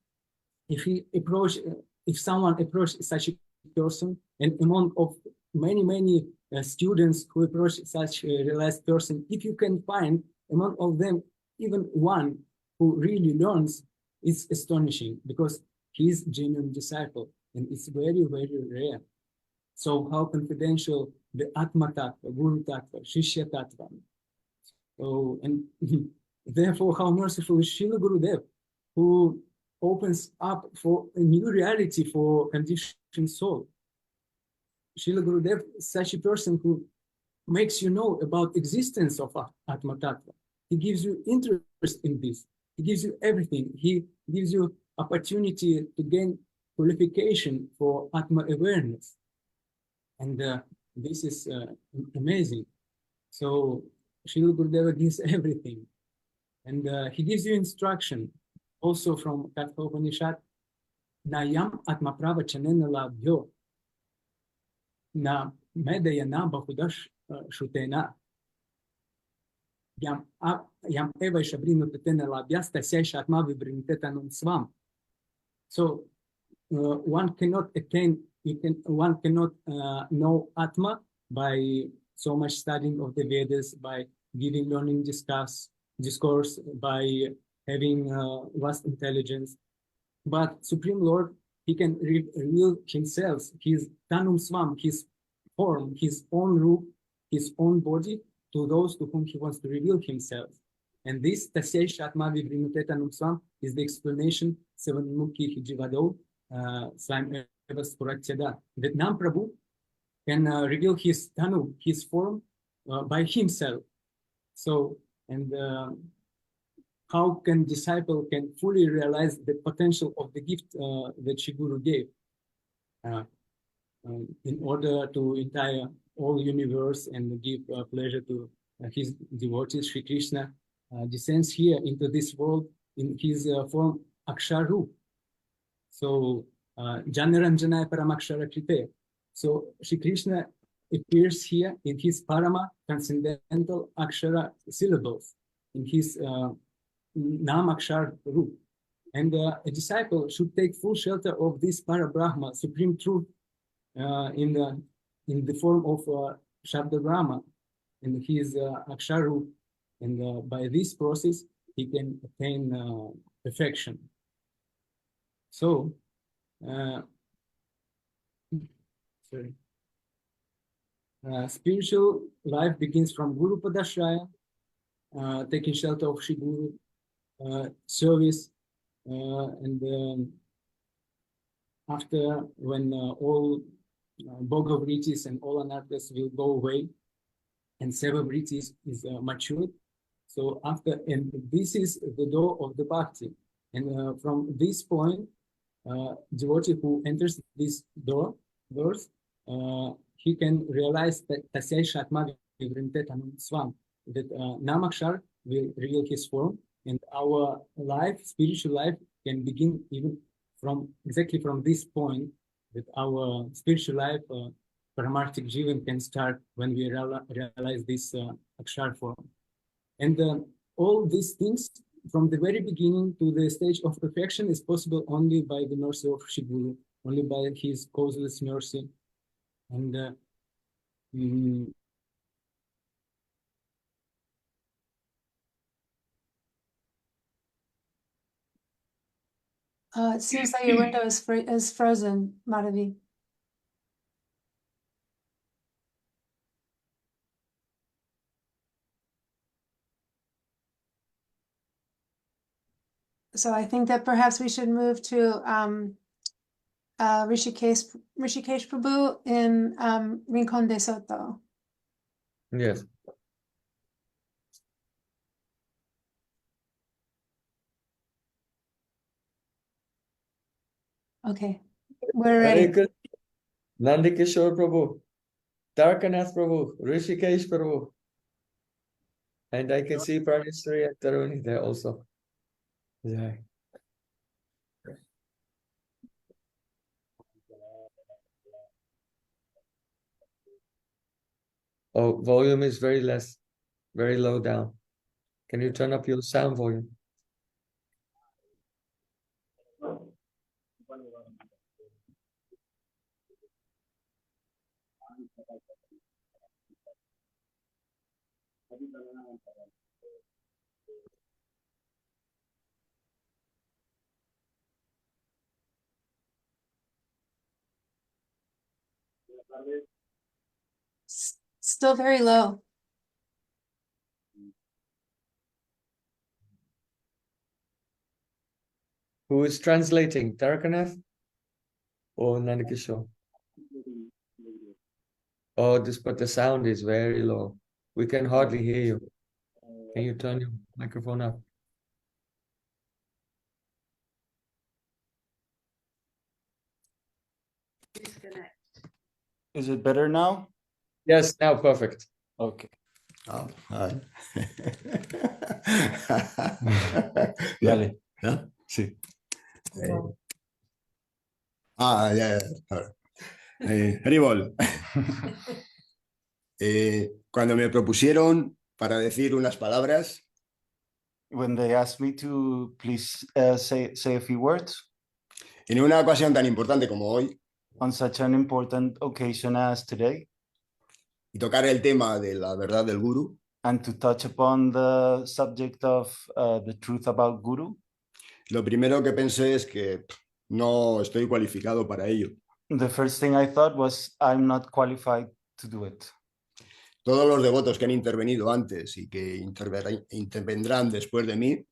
if someone approaches such a person, and among of many students who approach such a realized person, if you can find among of them even one who really learns, it's astonishing, because he is genuine disciple, and it's very rare. So how confidential the Atma Tattva, Guru Tattva, Shishya Tattva. So, and therefore how merciful is Srila Gurudev, who opens up for a new reality for conditioned soul. Srila Gurudev is such a person who makes you know about existence of Atma Tattva. He gives you interest in this. He gives you everything. He gives you opportunity to gain qualification for Atma awareness. And this is amazing. So Srila Gurudeva gives everything. And he gives you instruction also from Katha Upanishad, Nayam Atma Prava Chanena Labhyo, Na Medayana Bahudash Shutena, Yam Eva Shabrinu Tetena Labhyas, Tasya Shatma Vibrintetanum Swam. So one cannot attain, one cannot know Atma by so much studying of the Vedas, by giving learning discourse, by having vast intelligence. But Supreme Lord, he can reveal himself, his Tanum Swam, his form, his own root, his own body, to those to whom he wants to reveal himself. And this Tasya Shatma Vibrinute Swam is the explanation Sevanmukhi Hijivado Swam Eva Spuratyada, that Nam Prabhu can reveal his Tanu, his form, by himself. So, and how can disciple can fully realize the potential of the gift that Shri Guru gave in order to entire all universe and give pleasure to his devotees. Shri Krishna descends here into this world in his form Aksharu. So Janaranjanaya Paramakshara Kripe. So Shri Krishna appears here in his Parama transcendental Akshara syllables, in his Nam Akshar Roop. And a disciple should take full shelter of this Parabrahma, supreme truth, in the form of Shabda Brahma, in his Akshar Roop. And by this process, he can attain perfection. So, spiritual life begins from Guru Padashraya, taking shelter of Shri Guru, service, and after, when all Bhoga-vritis and all anarthas will go away, and Seva-vritis is matured. So after, and this is the door of the bhakti. And from this point, devotee who enters this doors, he can realize that Tasya Shatma Vibrintetanum Swam, that Namakshar will reveal his form, and our life, spiritual life, can begin even from exactly from this point, that our spiritual life, Paramarthik Jivan, can start when we realize this Akshar form. And all these things, from the very beginning to the stage of perfection, is possible only by the mercy of Shri Guru, only by his causeless mercy. And it seems like your window is frozen, Madhavi. So I think that perhaps we should move to Rishikesh Prabhu in Rincon de Soto. Yes. Okay, we're ready. Nandikishore Prabhu, Tarkanath Prabhu, Rishikesh Prabhu. And I can see Pranishri and Taruni there also. Yeah. Oh, volume is very low down. Can you turn up your sound volume? Still very low. Who is translating? Tarkanath or Nandikishore? Oh, but the sound is very low. We can hardly hear you. Can you turn your microphone up? Is it better now? Yes, now perfect. Okay. Oh, hi. Vale. ¿Ya? Sí. Ya. Haribol. Cuando me propusieron para decir unas palabras, When they asked me to please say a few words, en una ocasión tan importante como hoy, on such an important occasion as today, y tocar el tema de la verdad del Guru, and to touch upon the subject of the truth about Guru, lo primero que pensé es que no estoy cualificado para ello. The first thing I thought was, I'm not qualified to do it. Todos los devotos que han intervenido antes y que intervendrán después de mí,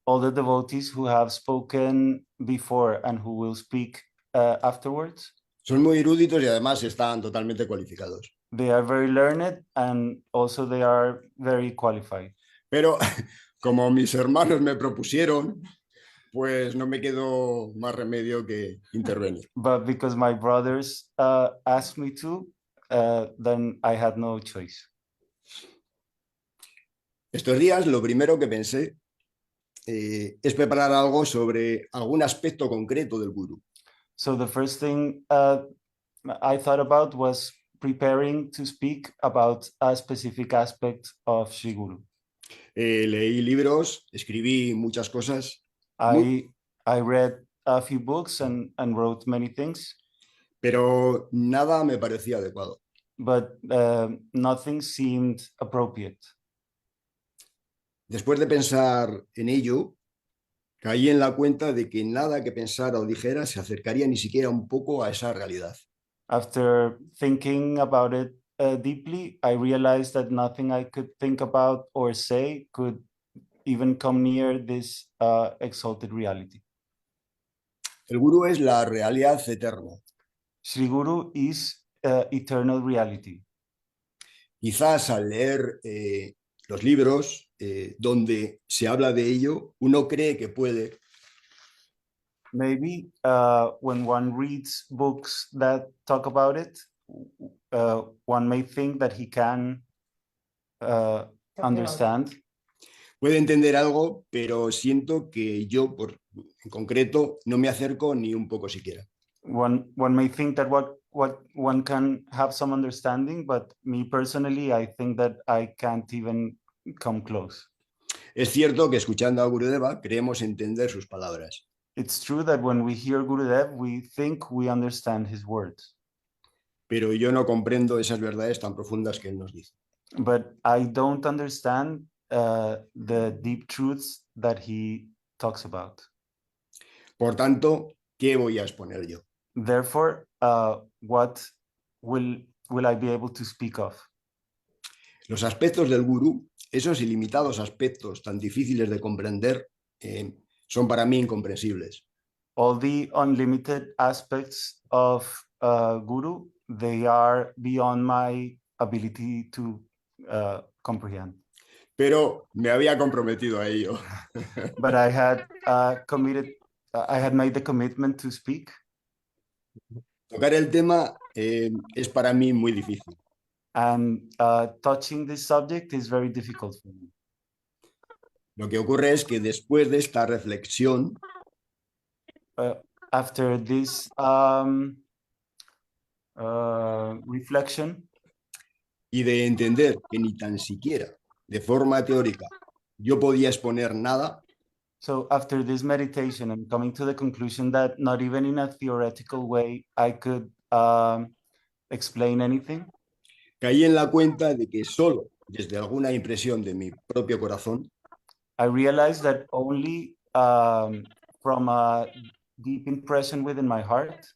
all the devotees who have spoken before and who will speak afterwards, son muy eruditos y además están totalmente cualificados. They are very learned and also they are very qualified. Pero como mis hermanos me propusieron, pues no me quedó más remedio que intervenir. But because my brothers asked me to, then I had no choice. Estos días lo primero que pensé es preparar algo sobre algún aspecto concreto del Guru. So the first thing I thought about was preparing to speak about a specific aspect of Sri Guru. Leí libros, escribí muchas cosas. I read a few books and wrote many things. Pero nada me parecía adecuado. But nothing seemed appropriate. Después de pensar en ello, caí en la cuenta de que nada que pensara o dijera se acercaría ni siquiera un poco a esa realidad. After thinking about it deeply, I realized that nothing I could think about or say could even come near this exalted reality. El Guru es la realidad eterna. Sri Guru is eternal reality. Quizás al leer los libros donde se habla de ello, uno cree que puede. Maybe when one reads books that talk about it, one may think that he can understand. Puede entender algo, pero siento que yo, en concreto, no me acerco ni un poco siquiera. One may think that what one can have some understanding, but me personally, I think that I can't even come close. Es cierto que escuchando a Gurudeva creemos entender sus palabras. It's true that when we hear Gurudev, we think we understand his words. Pero yo no comprendo esas verdades tan profundas que él nos dice. But I don't understand the deep truths that he talks about. Por tanto, ¿qué voy a exponer yo? Therefore, what will I be able to speak of? Los aspectos del Guru, esos ilimitados aspectos tan difíciles de comprender, son para mí incomprensibles. All the unlimited aspects of Guru, they are beyond my ability to comprehend. Pero me había comprometido a ello. But I had committed I had made the commitment to speak. Tocar el tema es para mí muy difícil. And touching this subject is very difficult for me. Lo que ocurre es que después de esta reflexión, after this reflection, y de entender que ni tan siquiera de forma teórica yo podía exponer nada, so after this meditation and coming to the conclusion that not even in a theoretical way I could explain anything, caí en la cuenta de que solo desde alguna impresión de mi propio corazón, I realized that only from a deep impression within my heart,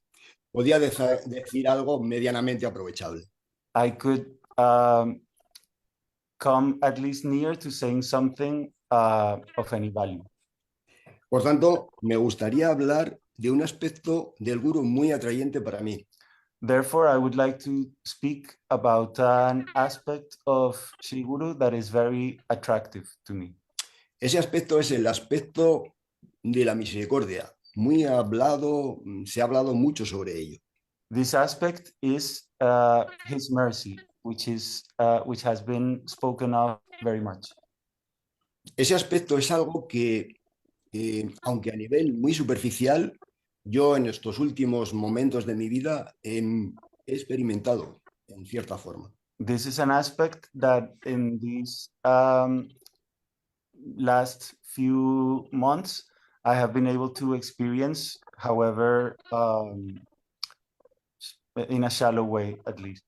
podía decir algo medianamente aprovechable. I could come at least near to saying something of any value. Por tanto, me gustaría hablar de un aspecto del gurú muy atrayente para mí. Therefore, I would like to speak about an aspect of Shri Guru that is very attractive to me. Ese aspecto es el aspecto de la misericordia. Muy hablado, se ha hablado mucho sobre ello. This aspect is his mercy, which has been spoken of very much. Ese aspecto es algo que, aunque a nivel muy superficial, yo en estos últimos momentos de mi vida he experimentado en cierta forma. This is an aspect that in these last few months I have been able to experience, however, in a shallow way at least.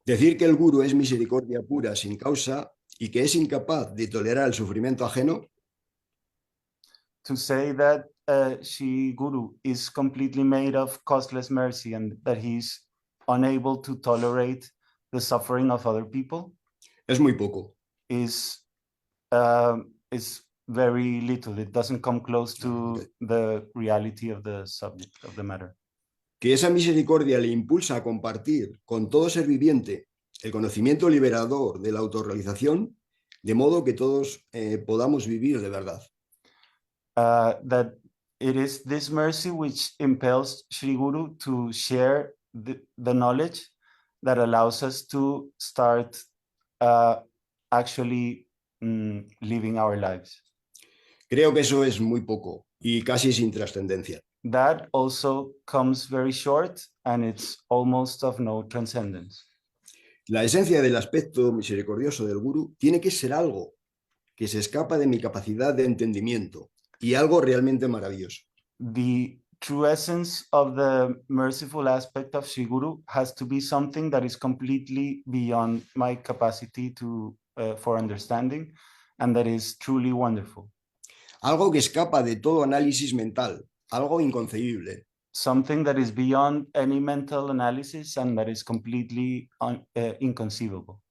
Decir que el gurú es misericordia pura sin causa y que es incapaz de tolerar el sufrimiento ajeno. To say that Shri Guru is completely made of causeless mercy and that he's unable to tolerate the suffering of other people. Es muy poco. Is very little. It doesn't come close to the reality of the subject of the matter. Que esa misericordia le impulsa a compartir con todo ser viviente el conocimiento liberador de la autorrealización, de modo que todos podamos vivir de verdad. That it is this mercy which impels Shri Guru to share the knowledge that allows us to start actually living our lives. Creo que eso es muy poco y casi sin trascendencia. That also comes very short and it's almost of no transcendence. La esencia del aspecto misericordioso del gurú tiene que ser algo que se escapa de mi capacidad de entendimiento y algo realmente maravilloso. The true essence of the merciful aspect of Shri Guru has to be something that is completely beyond my capacity to for understanding and that is truly wonderful. Algo que escapa de todo análisis mental, algo inconcebible. Something that is beyond any mental analysis and that is completely inconceivable.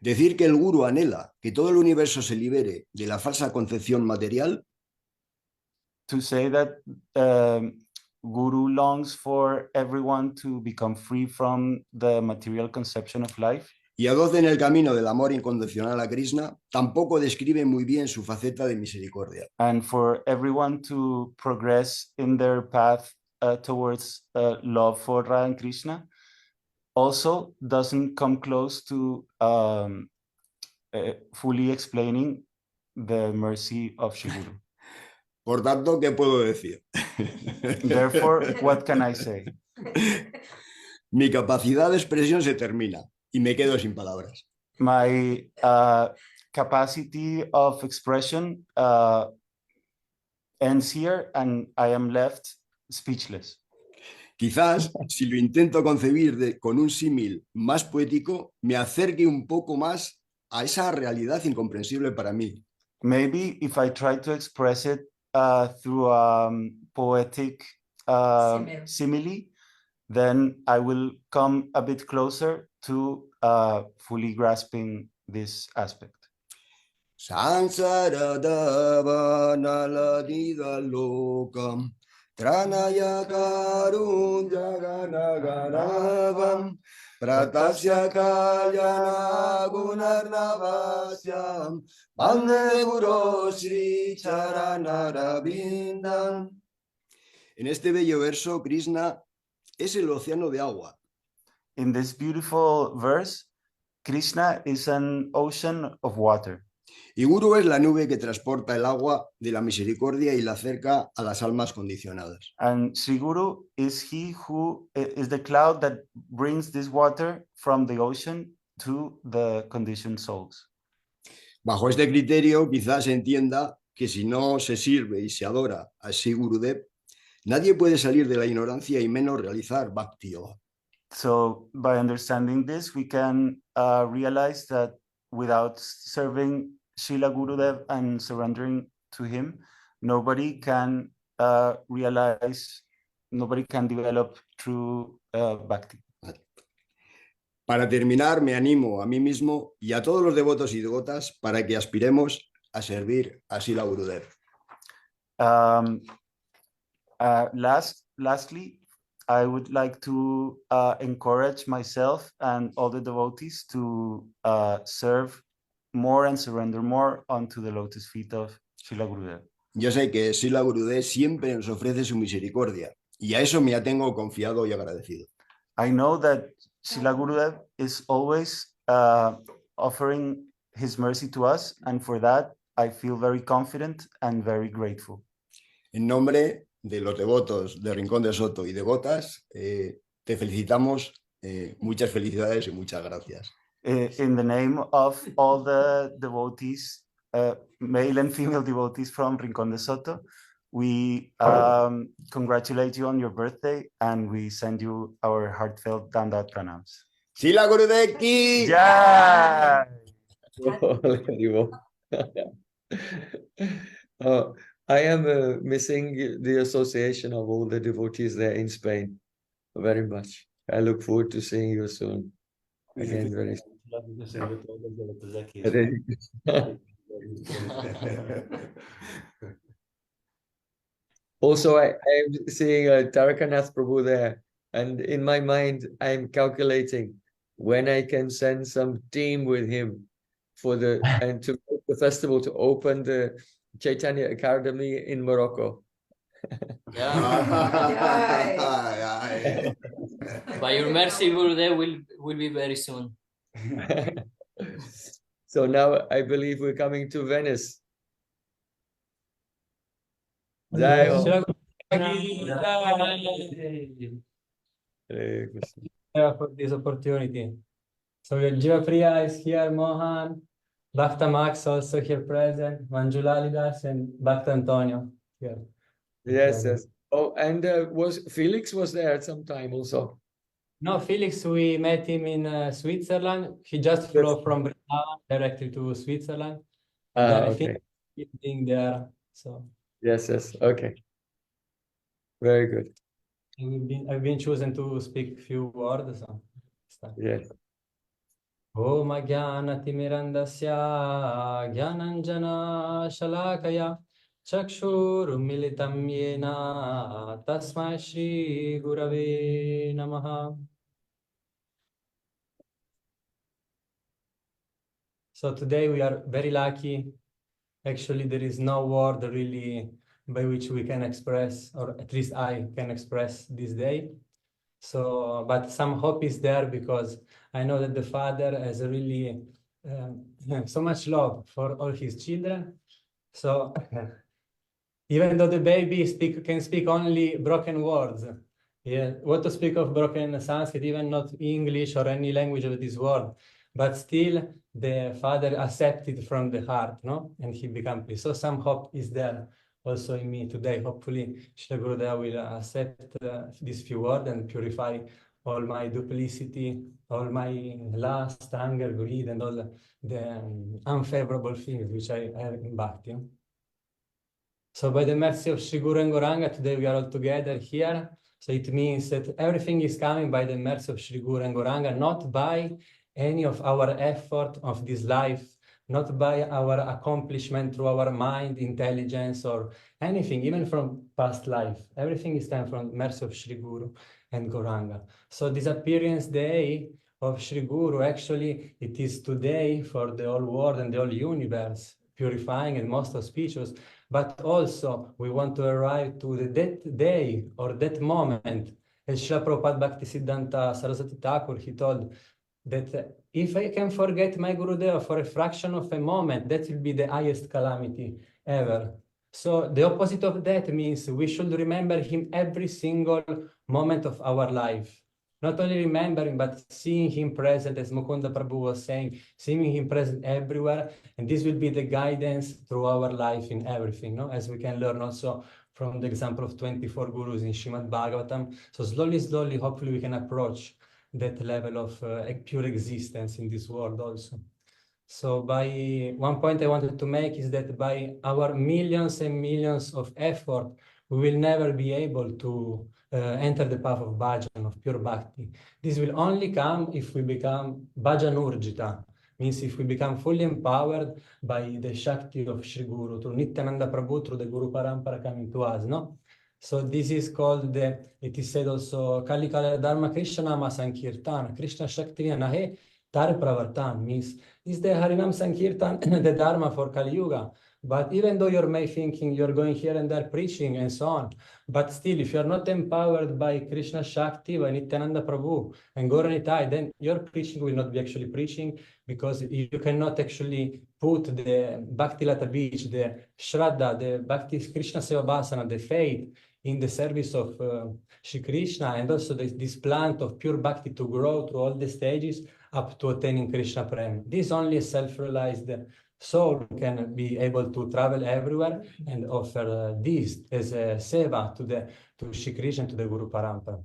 Decir que el gurú anhela que todo el universo se libere de la falsa concepción material. To say that Guru longs for everyone to become free from the material conception of life. Y adocen el camino del amor incondicional a Krishna, tampoco describe muy bien su faceta de misericordia. And for everyone to progress in their path towards love for Radha and Krishna also doesn't come close to fully explaining the mercy of Shri Guru. Por tanto, ¿qué puedo decir? Therefore, what can I say? Mi capacidad de expresión se termina y me quedo sin palabras. My capacity of expression ends here and I am left speechless. Quizás, si lo intento concebir con un símil más poético, me acerque un poco más a esa realidad incomprensible para mí. Maybe if I try to express it through a poetic simile, then I will come a bit closer to fully grasping this aspect. Sansara naladida lokam tranaya karun jaganaganavam Pratasya Kalyana Gunarnavasyam Bande Guru Sri Charanarabindam. En este bello verso, Krishna es el océano de agua. In this beautiful verse, Krishna is an ocean of water. Y Guru es la nube que transporta el agua de la misericordia y la acerca a las almas condicionadas. And Sri Guru is he who is the cloud that brings this water from the ocean to the conditioned souls. Bajo este criterio, quizás se entienda que si no se sirve y se adora a Sri Gurudev, nadie puede salir de la ignorancia y menos realizar Bhakti Yoga. So by understanding this, we can realize that without serving Srila Gurudev and surrendering to him, nobody can develop true Bhakti. Para terminar, me animo a mí mismo y a todos los devotos y devotas para que aspiremos a servir a Srila Gurudev. Lastly, I would like to encourage myself and all the devotees to serve more and surrender more onto the lotus feet of Srila Gurudev. Yo sé que Srila Gurudev siempre nos ofrece su misericordia y a eso me atengo confiado y agradecido. I know that Srila Gurudev is always offering his mercy to us, and for that I feel very confident and very grateful. En nombre de los devotos de Rincón de Soto y devotas, te felicitamos, muchas felicidades y muchas gracias. In the name of all the devotees, male and female devotees from Rincón de Soto, we congratulate you on your birthday and we send you our heartfelt Dandavat pranams. Srila Gurudev ki Jai! I am missing the association of all the devotees there in Spain very much. I look forward to seeing you soon. Again, very soon. Also, I'm seeing Tarakanath Prabhu there, and in my mind, I'm calculating when I can send some team with him for the festival to open the Chaitanya Academy in Morocco. By your mercy, Gurudev will be very soon. So now I believe we're coming to Venice. Jai Ho. For this opportunity. So Jiva Priya is here, Mohan, Bhakta Max also here present, Manjulalidas and Bhakta Antonio here. Yes, yes. Oh, and Felix was there at some time also. No, Felix, we met him in Switzerland. He just flew from Vallabha directly to Switzerland. And then I think he's being there. So yes, yes. Okay. Very good. I've been chosen to speak a few words. So. Yes. Om Jnana-timirandasya Jnananjana Shalakaya Chakshurumilitam Yena Tasmai Shri Gurave Namaha. So today we are very lucky. Actually, there is no word really by which we can express, or at least I can express this day. So, but some hope is there because I know that the Father has really so much love for all his children. So even though the baby can speak only broken words, yeah, what to speak of broken Sanskrit, even not English or any language of this world, but still the Father accepted from the heart, no? And he became peace. So some hope is there also in me today. Hopefully, Srila Gurudev will accept these few words and purify all my duplicity, all my lust, anger, greed, and all the unfavorable things which I have in Bhakti. So by the mercy of Sri Guru and Gauranga, today we are all together here. So it means that everything is coming by the mercy of Sri Guru and Gauranga, not by any of our effort of this life, not by our accomplishment through our mind, intelligence, or anything, even from past life. Everything is coming from the mercy of Sri Guru and Gauranga. So this appearance day of Sri Guru, actually, it is today for the whole world and the whole universe, purifying and most auspicious. But also, we want to arrive to that day or that moment. As Srila Prabhupada Bhaktisiddhanta Saraswati Thakur, he told that if I can forget my Gurudeva for a fraction of a moment, that will be the highest calamity ever. So the opposite of that means we should remember him every single moment of our life. Not only remembering, but seeing him present, as Mukunda Prabhu was saying, seeing him present everywhere. And this will be the guidance through our life in everything, no? As we can learn also from the example of 24 gurus in Srimad Bhagavatam. So slowly, slowly, hopefully we can approach that level of pure existence in this world also. So by one point I wanted to make is that by our millions and millions of effort, we will never be able to enter the path of bhajan, of pure bhakti. This will only come if we become bhajanurjita, means if we become fully empowered by the Shakti of Sri Guru, through Nityananda Prabhu, through the Guru Parampara coming to us, no? So this is called it is said also, Kali Kala Dharma Krishna Nama Sankirtan, Krishna Shakti Nahe Tar Pravartan, means is the Harinam Sankirtan, the Dharma for Kali Yuga. But even though you're may thinking you're going here and there preaching and so on, but still, if you're not empowered by Krishna Shakti, by Nityananda Prabhu and Gauranitai, then your preaching will not be actually preaching, because you cannot actually put the Bhakti Lata Beach, the Shraddha, the Bhakti Krishna Sevabhasana, the faith in the service of Shri Krishna, and also this plant of pure Bhakti to grow through all the stages up to attaining Krishna Prem. This only a self-realized soul can be able to travel everywhere and offer this as a seva to Shri Krishna, to the Guru Parampara.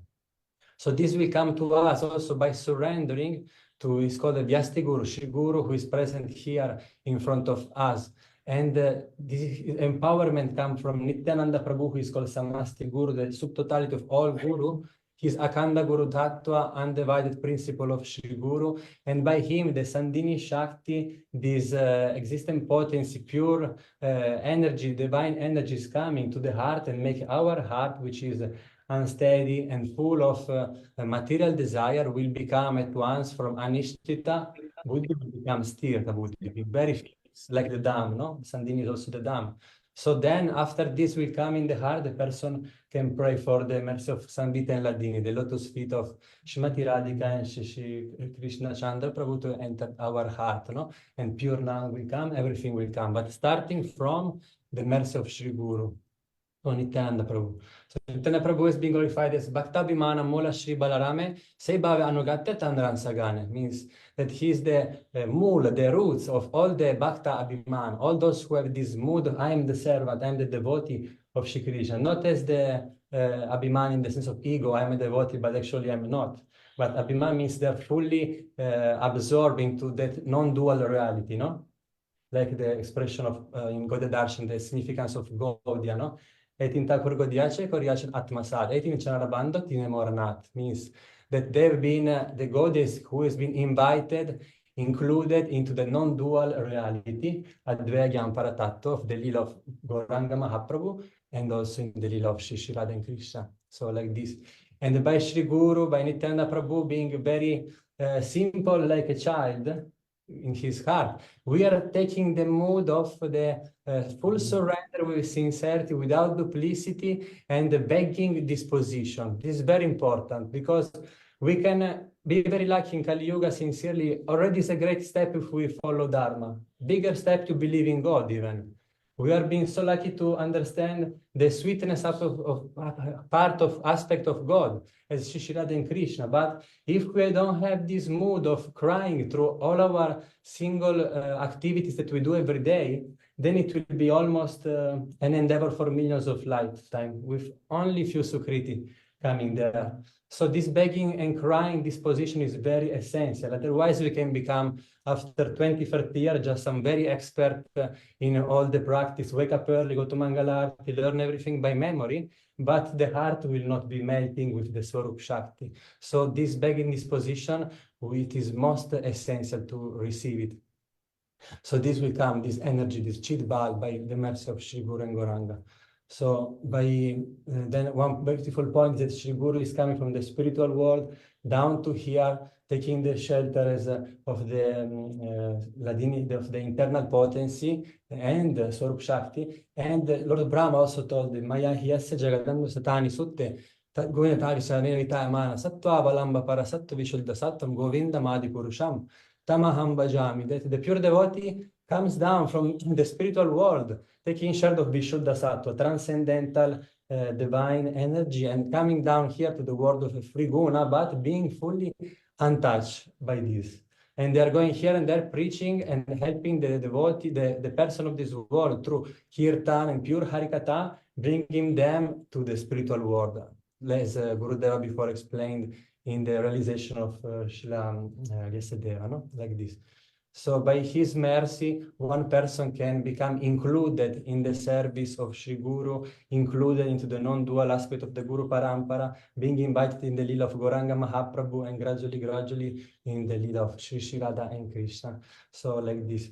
So this will come to us also by surrendering to, it's called the Vyasti Guru, Shri Guru, who is present here in front of us. And this empowerment comes from Nityananda Prabhu, who is called Samasti Guru, the subtotality of all Guru. His Akhanda Guru Tattva, undivided principle of Shri Guru. And by him, the Sandini Shakti, this existent potency, pure energy, divine energy is coming to the heart and make our heart, which is unsteady and full of material desire, will become at once from Anishtita Buddhi, will become Sthirta Buddhi, very fixed, like the dam, no? Sandini is also the dam. So then after this will come in the heart, the person can pray for the mercy of Sambhita and Ladini, the lotus feet of Shrimati Radhika and Shri Krishna Chandra Prabhu to enter our heart, no? And pure now will come, everything will come. But starting from the mercy of Shri Guru, or Nityananda Prabhu. So Nityananda Prabhu is being glorified as Bhakta Bhimana Mula Shri Balarame Sei Bhave Anugatya Tandran Sagane, means that he is the mula, the roots of all the Bhakta Abhiman, all those who have this mood, I am the servant, I am the devotee of Shri Krishna, not as the Abhiman in the sense of ego, I am a devotee, but actually I am not. But Abhiman means they're fully absorbed into that non-dual reality, no? Like the expression of in Gaudiya Darshan, the significance of Gaudiya, no? Etin Thakur Gaudiyache Koryachan Atmasad, Etin Chanarabando Tinemornat, means that they've been the Gaudiyas who has been invited, included into the non-dual reality, Advaya Gyamparatatto of the Lila of Gauranga Mahaprabhu, and also in the Lila of Shri Radha and Krishna. So like this. And by Shri Guru, by Nityananda Prabhu being very simple like a child in his heart, we are taking the mood of the full surrender with sincerity, without duplicity, and the begging disposition. This is very important, because we can be very lucky in Kali Yuga sincerely. Already is a great step if we follow Dharma. Bigger step to believe in God even. We are being so lucky to understand the sweetness of part of aspect of God as Shri Radha and Krishna. But if we don't have this mood of crying through all our single activities that we do every day, then it will be almost an endeavor for millions of lifetime with only few Sukriti coming there. So this begging and crying disposition is very essential. Otherwise, we can become, after 20, 30 years, just some very expert in all the practice, wake up early, go to Mangalarti, learn everything by memory, but the heart will not be melting with the Swarup Shakti. So this begging disposition, it is most essential to receive it. So this will come, this energy, this chit bhag, by the mercy of Shri Guru and Gauranga. So by then one beautiful point is that Shri Guru is coming from the spiritual world down to here taking the shelter of the of the internal potency and Swarup Shakti. And Lord Brahma also told him, Maya Hyasya Jagadandu Satani Sutte, Govinda Tari Saranita Mana Sattva Valamba Parasattu Vishuddha Sattam Govinda Madi Purusham Tamaham Bhajami. That the pure devotee comes down from the spiritual world, taking shared of Vishuddha Sattva, transcendental divine energy, and coming down here to the world of a free guna, but being fully untouched by this. And they are going here and there preaching and helping the devotee, the person of this world through kirtan and pure harikatha, bringing them to the spiritual world, as Gurudeva before explained in the realization of Srila Vyasadeva, no? Like this. So by his mercy, one person can become included in the service of Sri Guru, included into the non-dual aspect of the Guru Parampara, being invited in the Lila of Gauranga Mahaprabhu, and gradually in the Lila of Sri Radha and Krishna. So like this.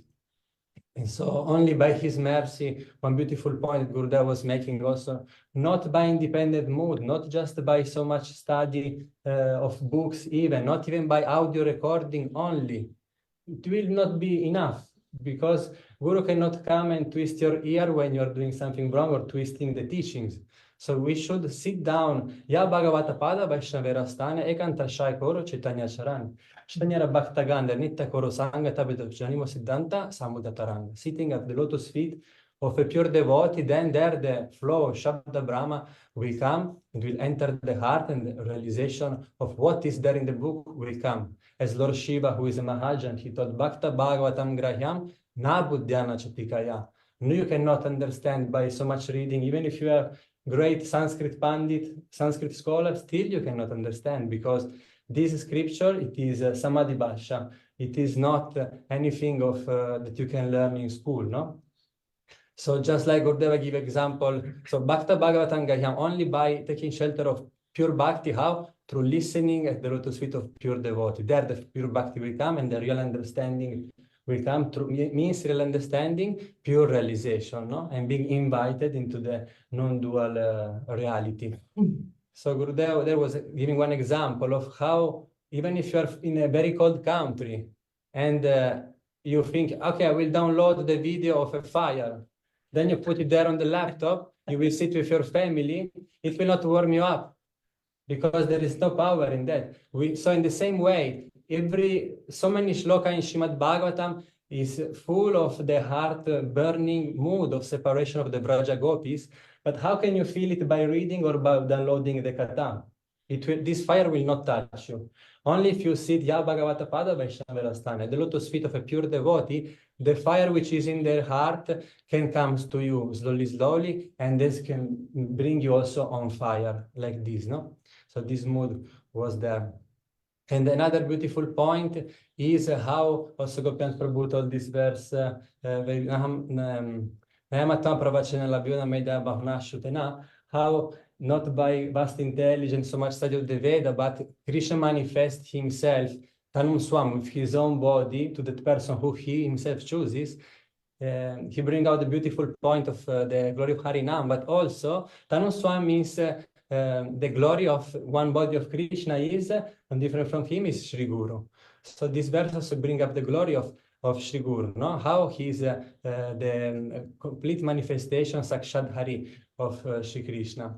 And so only by his mercy, one beautiful point Gurudev was making also, not by independent mood, not just by so much study of books even, not even by audio recording only. It will not be enough, because Guru cannot come and twist your ear when you're doing something wrong or twisting the teachings. So we should sit down. Ya Bhagavata Pada Vaishnavera Ekanta Shai Koro Chaitanya Charan. Chaitanya Bhaktaganda Nitya Koro Sangha Tabeto Janimo Siddhanta Samudataranga. Sitting at the lotus feet of a pure devotee, then there the flow of Shabda Brahma will come and will enter the heart, and the realization of what is there in the book will come. As Lord Shiva, who is a Mahajan, he taught Bhakta Bhagavatam Grahyam Na Buddhyana Chatikaya. No, you cannot understand by so much reading, even if you are great Sanskrit Pandit, Sanskrit scholar, still you cannot understand, because this scripture, it is Samadhi Bhasha. It is not anything of that you can learn in school, no? So just like Gurudeva give example, so Bhakta Bhagavatam Gahyam, only by taking shelter of pure bhakti, how? Through listening at the lotus feet of pure devotee. There the pure bhakti will come, and the real understanding will come through, means real understanding, pure realization, no? And being invited into the non-dual reality. So Gurudeva there was giving one example of how, even if you are in a very cold country, and you think, okay, I will download the video of a fire, then you put it there on the laptop, you will sit with your family, it will not warm you up, because there is no power in that. So in the same way, so many shloka in Srimad Bhagavatam is full of the heart-burning mood of separation of the Braja Gopis, but how can you feel it by reading or by downloading the Katha? This fire will not touch you. Only if you sit Ya Bhagavata Pada Vaishnavera at the lotus feet of a pure devotee, the fire which is in their heart can come to you slowly, and this can bring you also on fire, like this, no? So this mood was there. And another beautiful point is how also Gopiant Prabhu told this verse, how not by vast intelligence, so much study of the Veda, but Krishna manifests himself, Tanum Swam, with his own body to that person who he himself chooses. He brings out the beautiful point of the glory of Harinam, but also Tanum Swam means the glory of one body of Krishna is, and different from him is Sri Guru. So this verse also brings up the glory of Sri Guru, no? How he is the complete manifestation, Sakshat Hari, of Sri Krishna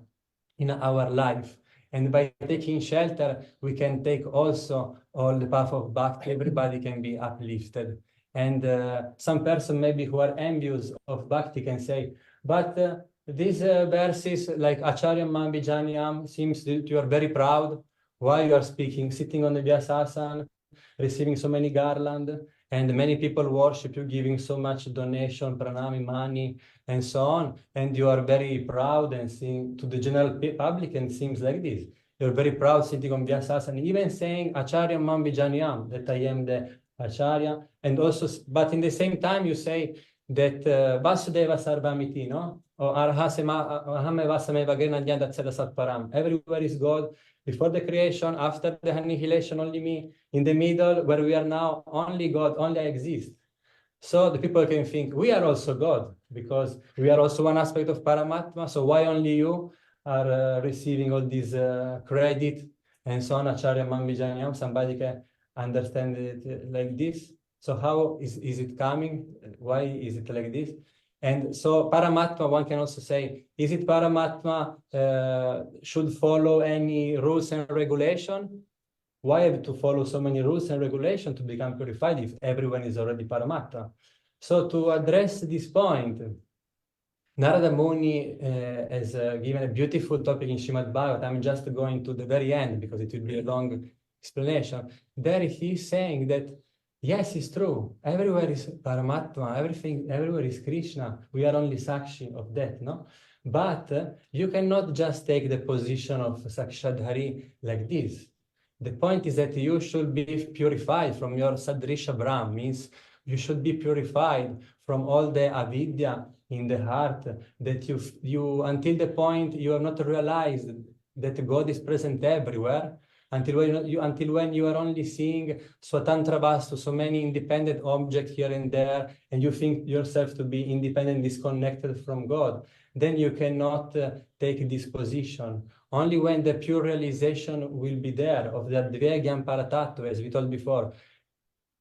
in our life. And by taking shelter, we can take also all the path of Bhakti. Everybody can be uplifted. And some person maybe who are envious of Bhakti can say, but these verses like Acharya Mambijanyam seems that you are very proud. Why you are speaking, sitting on the Vyasasana, receiving so many garland, and many people worship you, giving so much donation, pranami, money, and so on. And you are very proud and seeing to the general public, and seems like this. You're very proud sitting on Vyasasana, even saying Acharya Mambijanyam, that I am the Acharya. And also, but in the same time, you say that Vasudeva Sarvamiti, no? Or everywhere is God. Before the creation, after the annihilation, only me. In the middle, where we are now, only God, only I exist. So the people can think, we are also God, because we are also one aspect of Paramatma. So why only you are receiving all this credit and so on? Acharya Mambijanyam, somebody can understand it like this. So how is it coming? Why is it like this? And so Paramatma, one can also say, is it Paramatma should follow any rules and regulation? Why have to follow so many rules and regulations to become purified if everyone is already Paramatma? So to address this point, Narada Muni has given a beautiful topic in Srimad Bhagavatam. I'm just going to the very end because it will be a long explanation. There he's saying that, yes, it's true. Everywhere is Paramatma, everywhere is Krishna. We are only Sakshi of that, no? But you cannot just take the position of Sakshadhari like this. The point is that you should be purified from your Sadrisha Brahm, means you should be purified from all the avidya in the heart, that you until the point you have not realized that God is present everywhere, until when you are only seeing Swatantra Vastu, so many independent objects here and there, and you think yourself to be independent, disconnected from God, then you cannot take this position. Only when the pure realization will be there of the Advaya Gyan Paratattva, as we told before,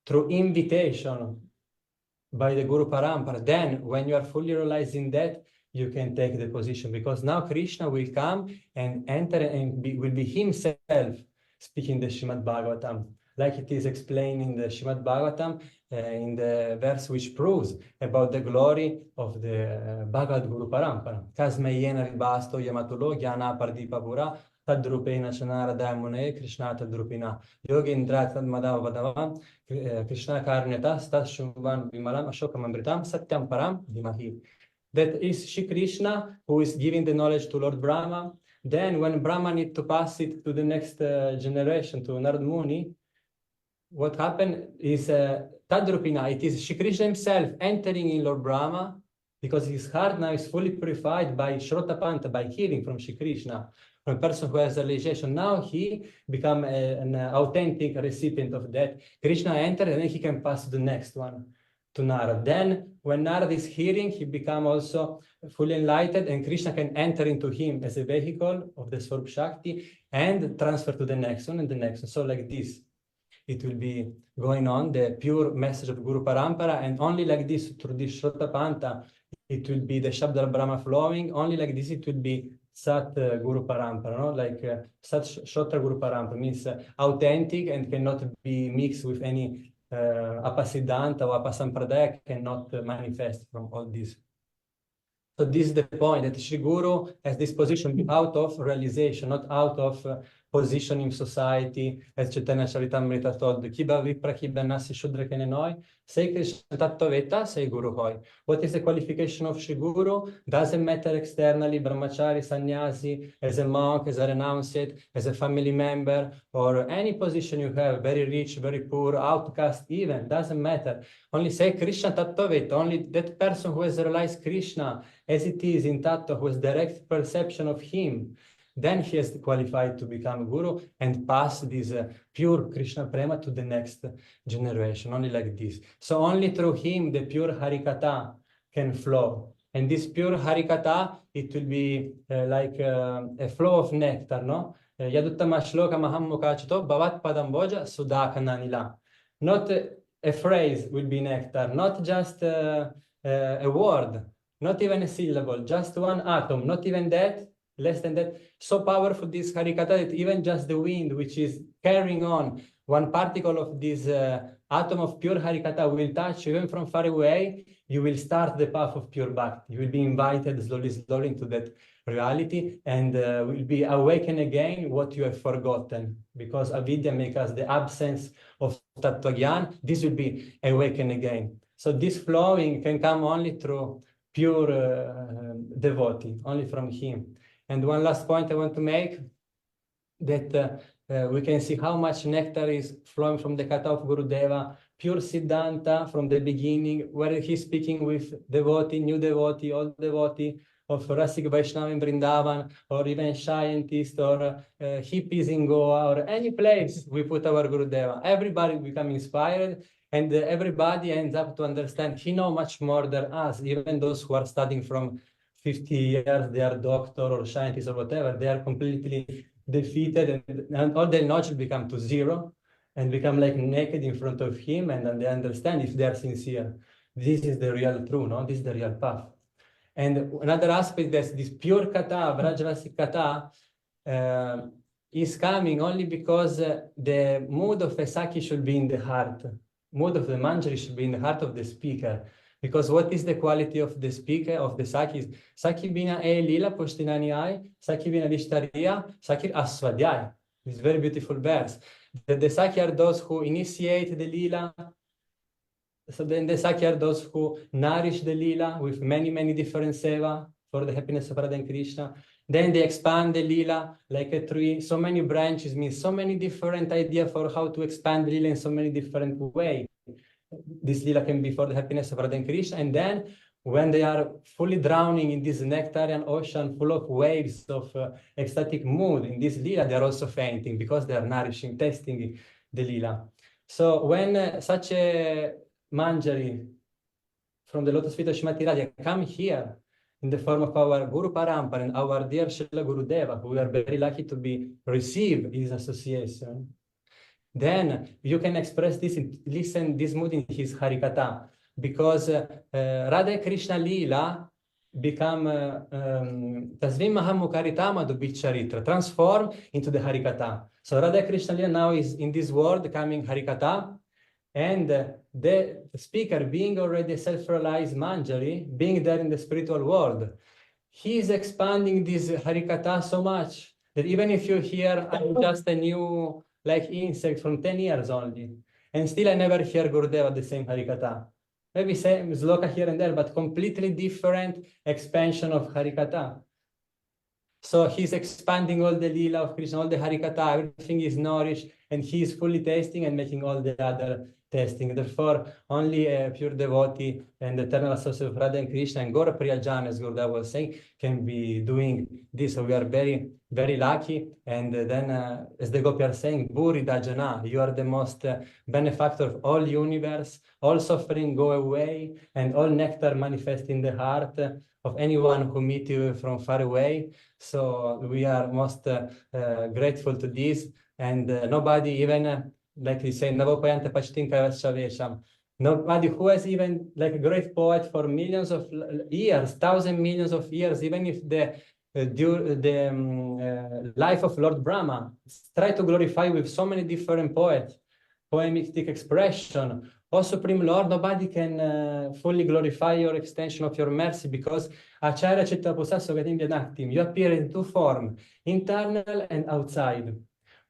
through invitation by the Guru Parampara, then when you are fully realizing that, you can take the position, because now Krishna will come and enter and will be himself speaking the Srimad Bhagavatam, like it is explained in the Srimad Bhagavatam, in the verse which proves about the glory of the Bhagavad Guru Parampara. Kasmayena ribasto yamatulo gyana pardipa pura tadrupena chanara damune krishna tadrupina yogindra tadmada vadavam krishna karneta stashumvan vimalam ashokam amritam satyam param dhimahi. That is Shri Krishna who is giving the knowledge to Lord Brahma. Then when Brahma needs to pass it to the next generation, to Narad Muni, what happened is Tadrupina, it is Shri Krishna himself entering in Lord Brahma, because his heart now is fully purified by Shrotapanta, by hearing from Shri Krishna, from a person who has a realization. Now he become an authentic recipient of that. Krishna entered and then he can pass to the next one, to Narad. Then when Narad is hearing, he become also fully enlightened, and Krishna can enter into him as a vehicle of the Swarup Shakti and transfer to the next one and the next one. So like this, it will be going on, the pure message of Guru Parampara, and only like this, through this Shrotapanta, it will be the Shabda Brahma flowing. Only like this, it will be Sat Guru Parampara, no? Like Sat Shotra Guru Parampara, means authentic and cannot be mixed with any Apasiddhanta or Apasampradaya, cannot manifest from all this. So this is the point, that Shri Guru has this position out of realization, not out of position in society, as Chaitanya Charitamrita told, Kiba Vipra Kiba Nasi Shudra Kenenoi, say Krishna Tattvaveta, say Guru Hoi. What is the qualification of Shri Guru? Doesn't matter externally, brahmachari, sannyasi, as a monk, as a renunciate, as a family member, or any position you have, very rich, very poor, outcast even, doesn't matter. Only say Krishna Tattvaveta, only that person who has realized Krishna as it is in Tattva, who has direct perception of him, then he is qualified to become Guru and pass this pure Krishna Prema to the next generation, only like this. So only through him the pure Harikatha can flow. And this pure Harikatha, it will be like a flow of nectar, no? Yaduttama shloka maham mukhachato bhavat padamboja sudhakananila. Not a phrase will be nectar, not just a word, not even a syllable, just one atom, not even that, less than that. So powerful this Harikatha that even just the wind, which is carrying on, one particle of this atom of pure Harikatha will touch even from far away, you will start the path of pure Bhakti. You will be invited slowly, slowly into that reality, and will be awakened again what you have forgotten. Because avidya makes us the absence of Tattva Gyan, this will be awakened again. So this flowing can come only through pure devotee, only from him. And one last point I want to make, that we can see how much nectar is flowing from the Katha of Gurudeva, pure Siddhanta from the beginning, where he's speaking with devotee, new devotee, old devotee, of Rasik Vaishnava in Vrindavan, or even scientists, or hippies in Goa, or any place we put our Gurudeva. Everybody become inspired, and everybody ends up to understand he knows much more than us, even those who are studying from 50 years, they are doctor or scientists or whatever, they are completely defeated, and all their knowledge will become to zero. and become like naked in front of him, and then they understand if they are sincere. This is the real truth, no? This is the real path. And another aspect that's this pure kata, Vrajavasi kata, is coming only because the mood of a saki should be in the heart. Mood of the manjari should be in the heart of the speaker. Because what is the quality of the speaker, of the saki? Saki bina e lila pushtinani ai, saki bina vishtariya, saki aswadhyaya. This very beautiful verse. The saki are those who initiate the lila. So then the saki are those who nourish the lila with many, many different seva for the happiness of Radha and Krishna. Then they expand the lila like a tree. So many branches means so many different ideas for how to expand the lila in so many different ways. This lila can be for the happiness of Radha and Krishna. And then when they are fully drowning in this nectarian ocean full of waves of ecstatic mood in this lila, they are also fainting because they are nourishing, testing the lila. So when such a manjari from the lotus feet of Shrimati Radha come here in the form of our Guru Parampara and our dear Srila Gurudeva, who we are very lucky to be received his association, then you can express this, listen this mood in his Harikatha, because Radha Krishna Lila become Tasvim Mahamukaritama Bicharitra, transform into the Harikatha. So Radha Krishna Lila now is in this world coming Harikatha, and the speaker, being already a self-realized manjari, being there in the spiritual world, he is expanding this Harikatha so much that even if you hear, I'm just a new like insect from 10 years only, and still I never hear Gurudeva the same Harikatha. Maybe same sloka here and there, but completely different expansion of Harikatha. So he's expanding all the lila of Krishna, all the Harikatha, everything is nourished, and he's fully tasting and making all the other testing. Therefore, only a pure devotee and eternal associate of Radha and Krishna and Gaura Priyojana, as Gurudev was saying, can be doing this. So we are very, very lucky. And then, as the Gopi are saying, Buri Dajana, you are the most benefactor of all universe, all suffering go away, and all nectar manifest in the heart of anyone who meet you from far away. So we are most grateful to this. And nobody even, like we say, nobody who has even like a great poet for millions of years, thousand millions of years, even if the life of Lord Brahma try to glorify with so many different poets, poetic expression. O Supreme Lord, nobody can fully glorify your extension of your mercy, because Acharya Chitta Posasso Gatim Vyanaktim, you appear in two forms, internal and outside.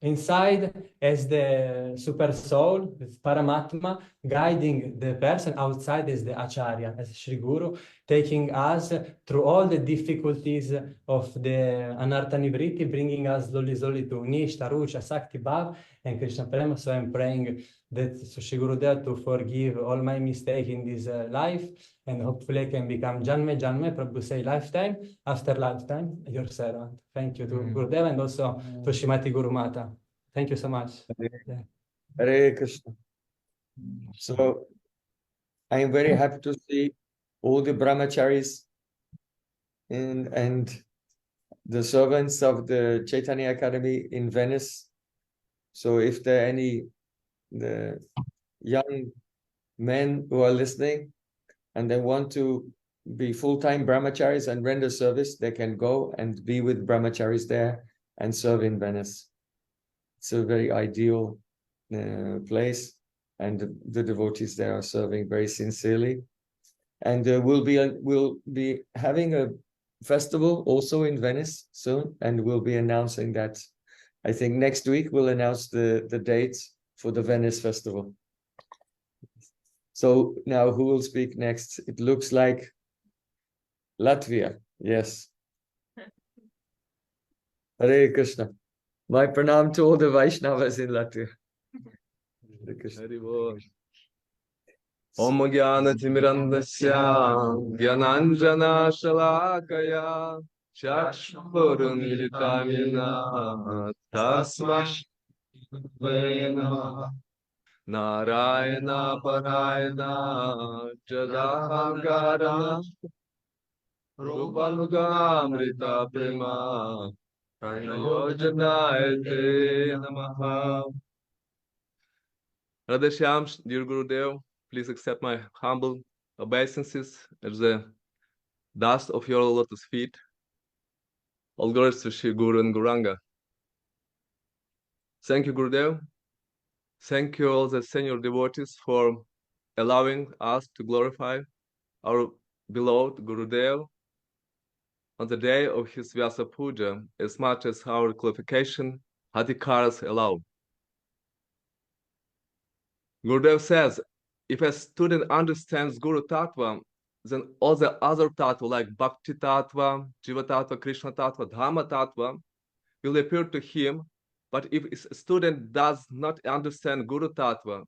Inside as the super soul, Paramatma, guiding the person. Outside as the Acharya, as Sri Guru, taking us through all the difficulties of the Anartha Nivriti, bringing us slowly, slowly to Nishta, Rucha, Sakti, Bhav, and Krishna Prema. So I'm praying that Sri Gurudev to forgive all my mistakes in this life, and hopefully I can become Janme, Prabhu say lifetime after lifetime, your servant. Thank you to Gurudev and also to Shrimati Guru Mata. Thank you so much. Hare Krishna. So I am very happy to see all the brahmacharis and the servants of the Chaitanya Academy in Venice. So if there are any the young men who are listening and they want to be full-time brahmacharis and render service, they can go and be with brahmacharis there and serve in Venice. It's a very ideal place, and the devotees there are serving very sincerely. And we'll be having a festival also in Venice soon, and we'll be announcing that. I think next week we'll announce the dates for the Venice festival. So now who will speak next? It looks like Latvia. Yes. Hare Krishna. My pranam to all the Vaishnavas in Latvia. Hare Krishna. Om Gyana Timirandasya Gyananjana Shalakaya Chakshurun Militamina Tasmash Vena Narayana Parayana Jadahankarana Rupanugamrita Prema Prayojana Ete Namaha. Radheshyam, dear Gurudev, please accept my humble obeisances at the dust of your lotus feet. All glories to Shri Guru and Guranga. Thank you, Gurudev. Thank you all the senior devotees for allowing us to glorify our beloved Gurudev on the day of his Vyasa Puja as much as our qualification adhikaras allow. Gurudev says, if a student understands Guru Tattva, then all the other Tattva like Bhakti Tattva, Jiva Tattva, Krishna Tattva, Dhamma Tattva will appear to him. But if a student does not understand Guru Tattva,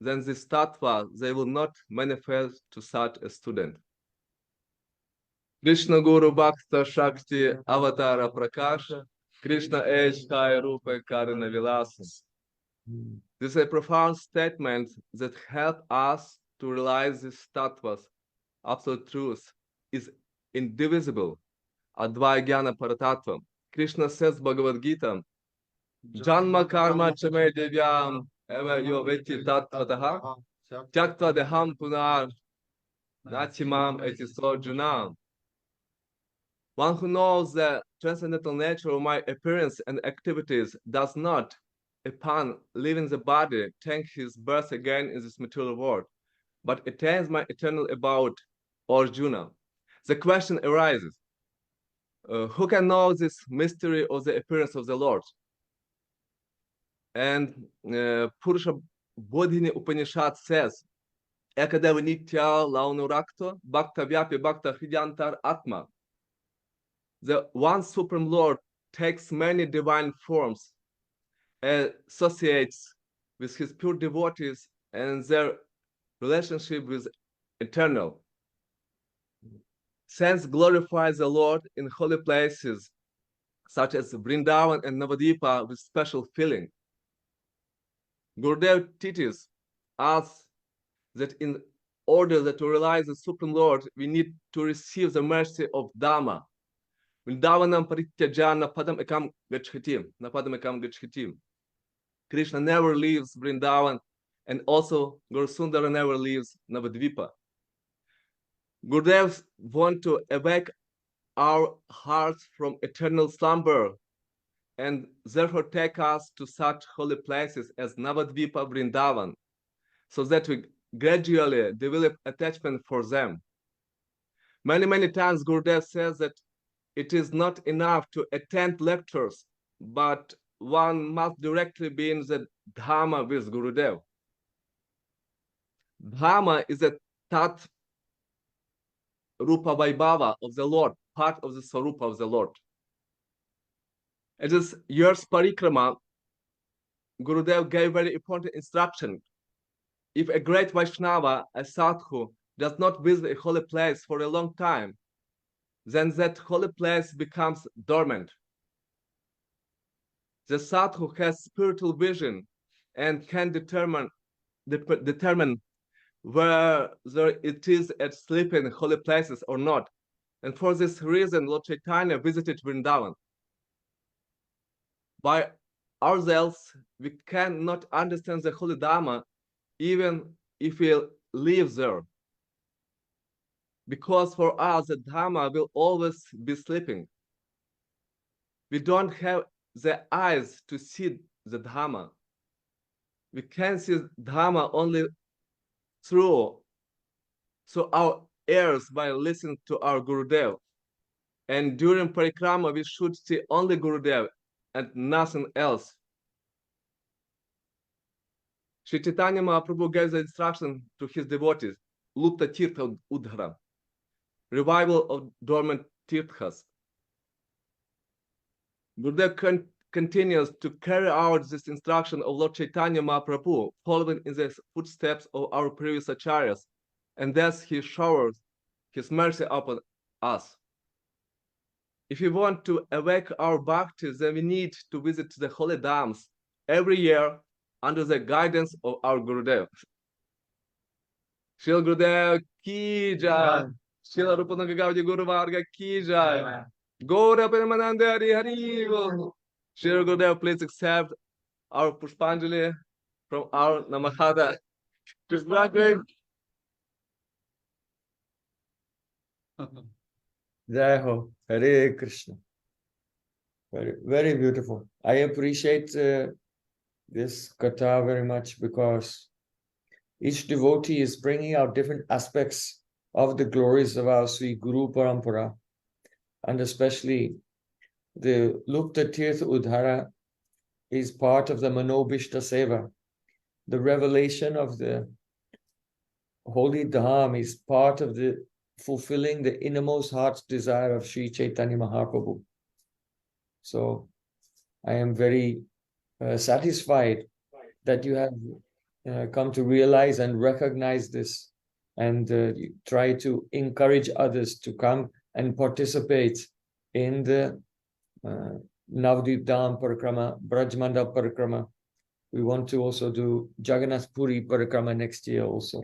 then this Tattva, they will not manifest to such a student. Krishna Guru Bhakta Shakti Avatara Prakasha, Krishna Age Kai Rupa Karana Vilasa. This is a profound statement that helps us to realize this tattvas, absolute truth, is indivisible. Advaya Jnana Paratattva. Krishna says Bhagavad Gita, Janma Karma Chame Devyam Eva Yo Veti Tattvataha Tyaktva Deham Punar Nachimam Etiso Junam. One who knows the transcendental nature of my appearance and activities does not, upon leaving the body, take his birth again in this material world, but attains my eternal abode, O Arjuna. The question arises, who can know this mystery of the appearance of the Lord? And Purusha Bodhini Upanishad says, Ekadeva Nitya Launurakto Bhakta Vyapi Bhakta Hridyantar Atma. The one Supreme Lord takes many divine forms, associates with his pure devotees and their relationship with eternal. Sense glorifies the Lord in holy places such as Vrindavan and Navadipa with special feeling. Gurudev teaches us that in order to realize the Supreme Lord, we need to receive the mercy of Dhamma. Vrindavanam parityajana padam ekam gachhatim. Na padam ekam gachhatim. Krishna never leaves Vrindavan, and also Guru Sundara never leaves Navadvipa. Gurudev wants to awake our hearts from eternal slumber and therefore take us to such holy places as Navadvipa, Vrindavan, so that we gradually develop attachment for them. Many times Gurudev says that it is not enough to attend lectures, but one must directly be in the Dhamma with Gurudev. Dhamma is a Tat Rupa Vaibhava of the Lord, part of the Sarupa of the Lord. It is years parikrama, Gurudev gave very important instruction. If a great Vaishnava, a sadhu, does not visit a holy place for a long time, then that holy place becomes dormant. The sadhu has spiritual vision and can determine whether it is at sleep in holy places or not. And for this reason, Lord Chaitanya visited Vrindavan. By ourselves, we cannot understand the holy Dhamma even if we live there. Because for us, the Dhamma will always be sleeping. We don't have the eyes to see the Dhamma. We can see Dhamma only through our ears by listening to our Gurudev. And during parikrama, we should see only Gurudev and nothing else. Sri Chaitanya Mahaprabhu gave the instruction to his devotees, Lupta Tirtha Udhara, revival of dormant tirthas. Gurudev continues to carry out this instruction of Lord Chaitanya Mahaprabhu, following in the footsteps of our previous acharyas, and thus he showers his mercy upon us. If we want to awake our bhakti, then we need to visit the holy dhams every year under the guidance of our Gurudev. Shri Gurudev ki jai, Shri Rupananga Gaudiya Guru Varga ki jai, Gaura Premananda Hari Hari. Shri Gurudev, please accept our Pushpanjali from our Namahada. Krishna going. Jai Ho, Hare Krishna. Very, very beautiful. I appreciate this katha very much because each devotee is bringing out different aspects of the glories of our Sri Guru Parampara, and especially the Lupta Tirtha Udhara is part of the Manobishta Seva. The revelation of the Holy Dham is part of the fulfilling the innermost heart's desire of Sri Chaitanya Mahaprabhu. So I am very satisfied that you have come to realize and recognize this, and you try to encourage others to come and participate in the Navadvip Dham Parikrama, Brajmanda Parikrama. We want to also do Jagannath Puri Parikrama next year also.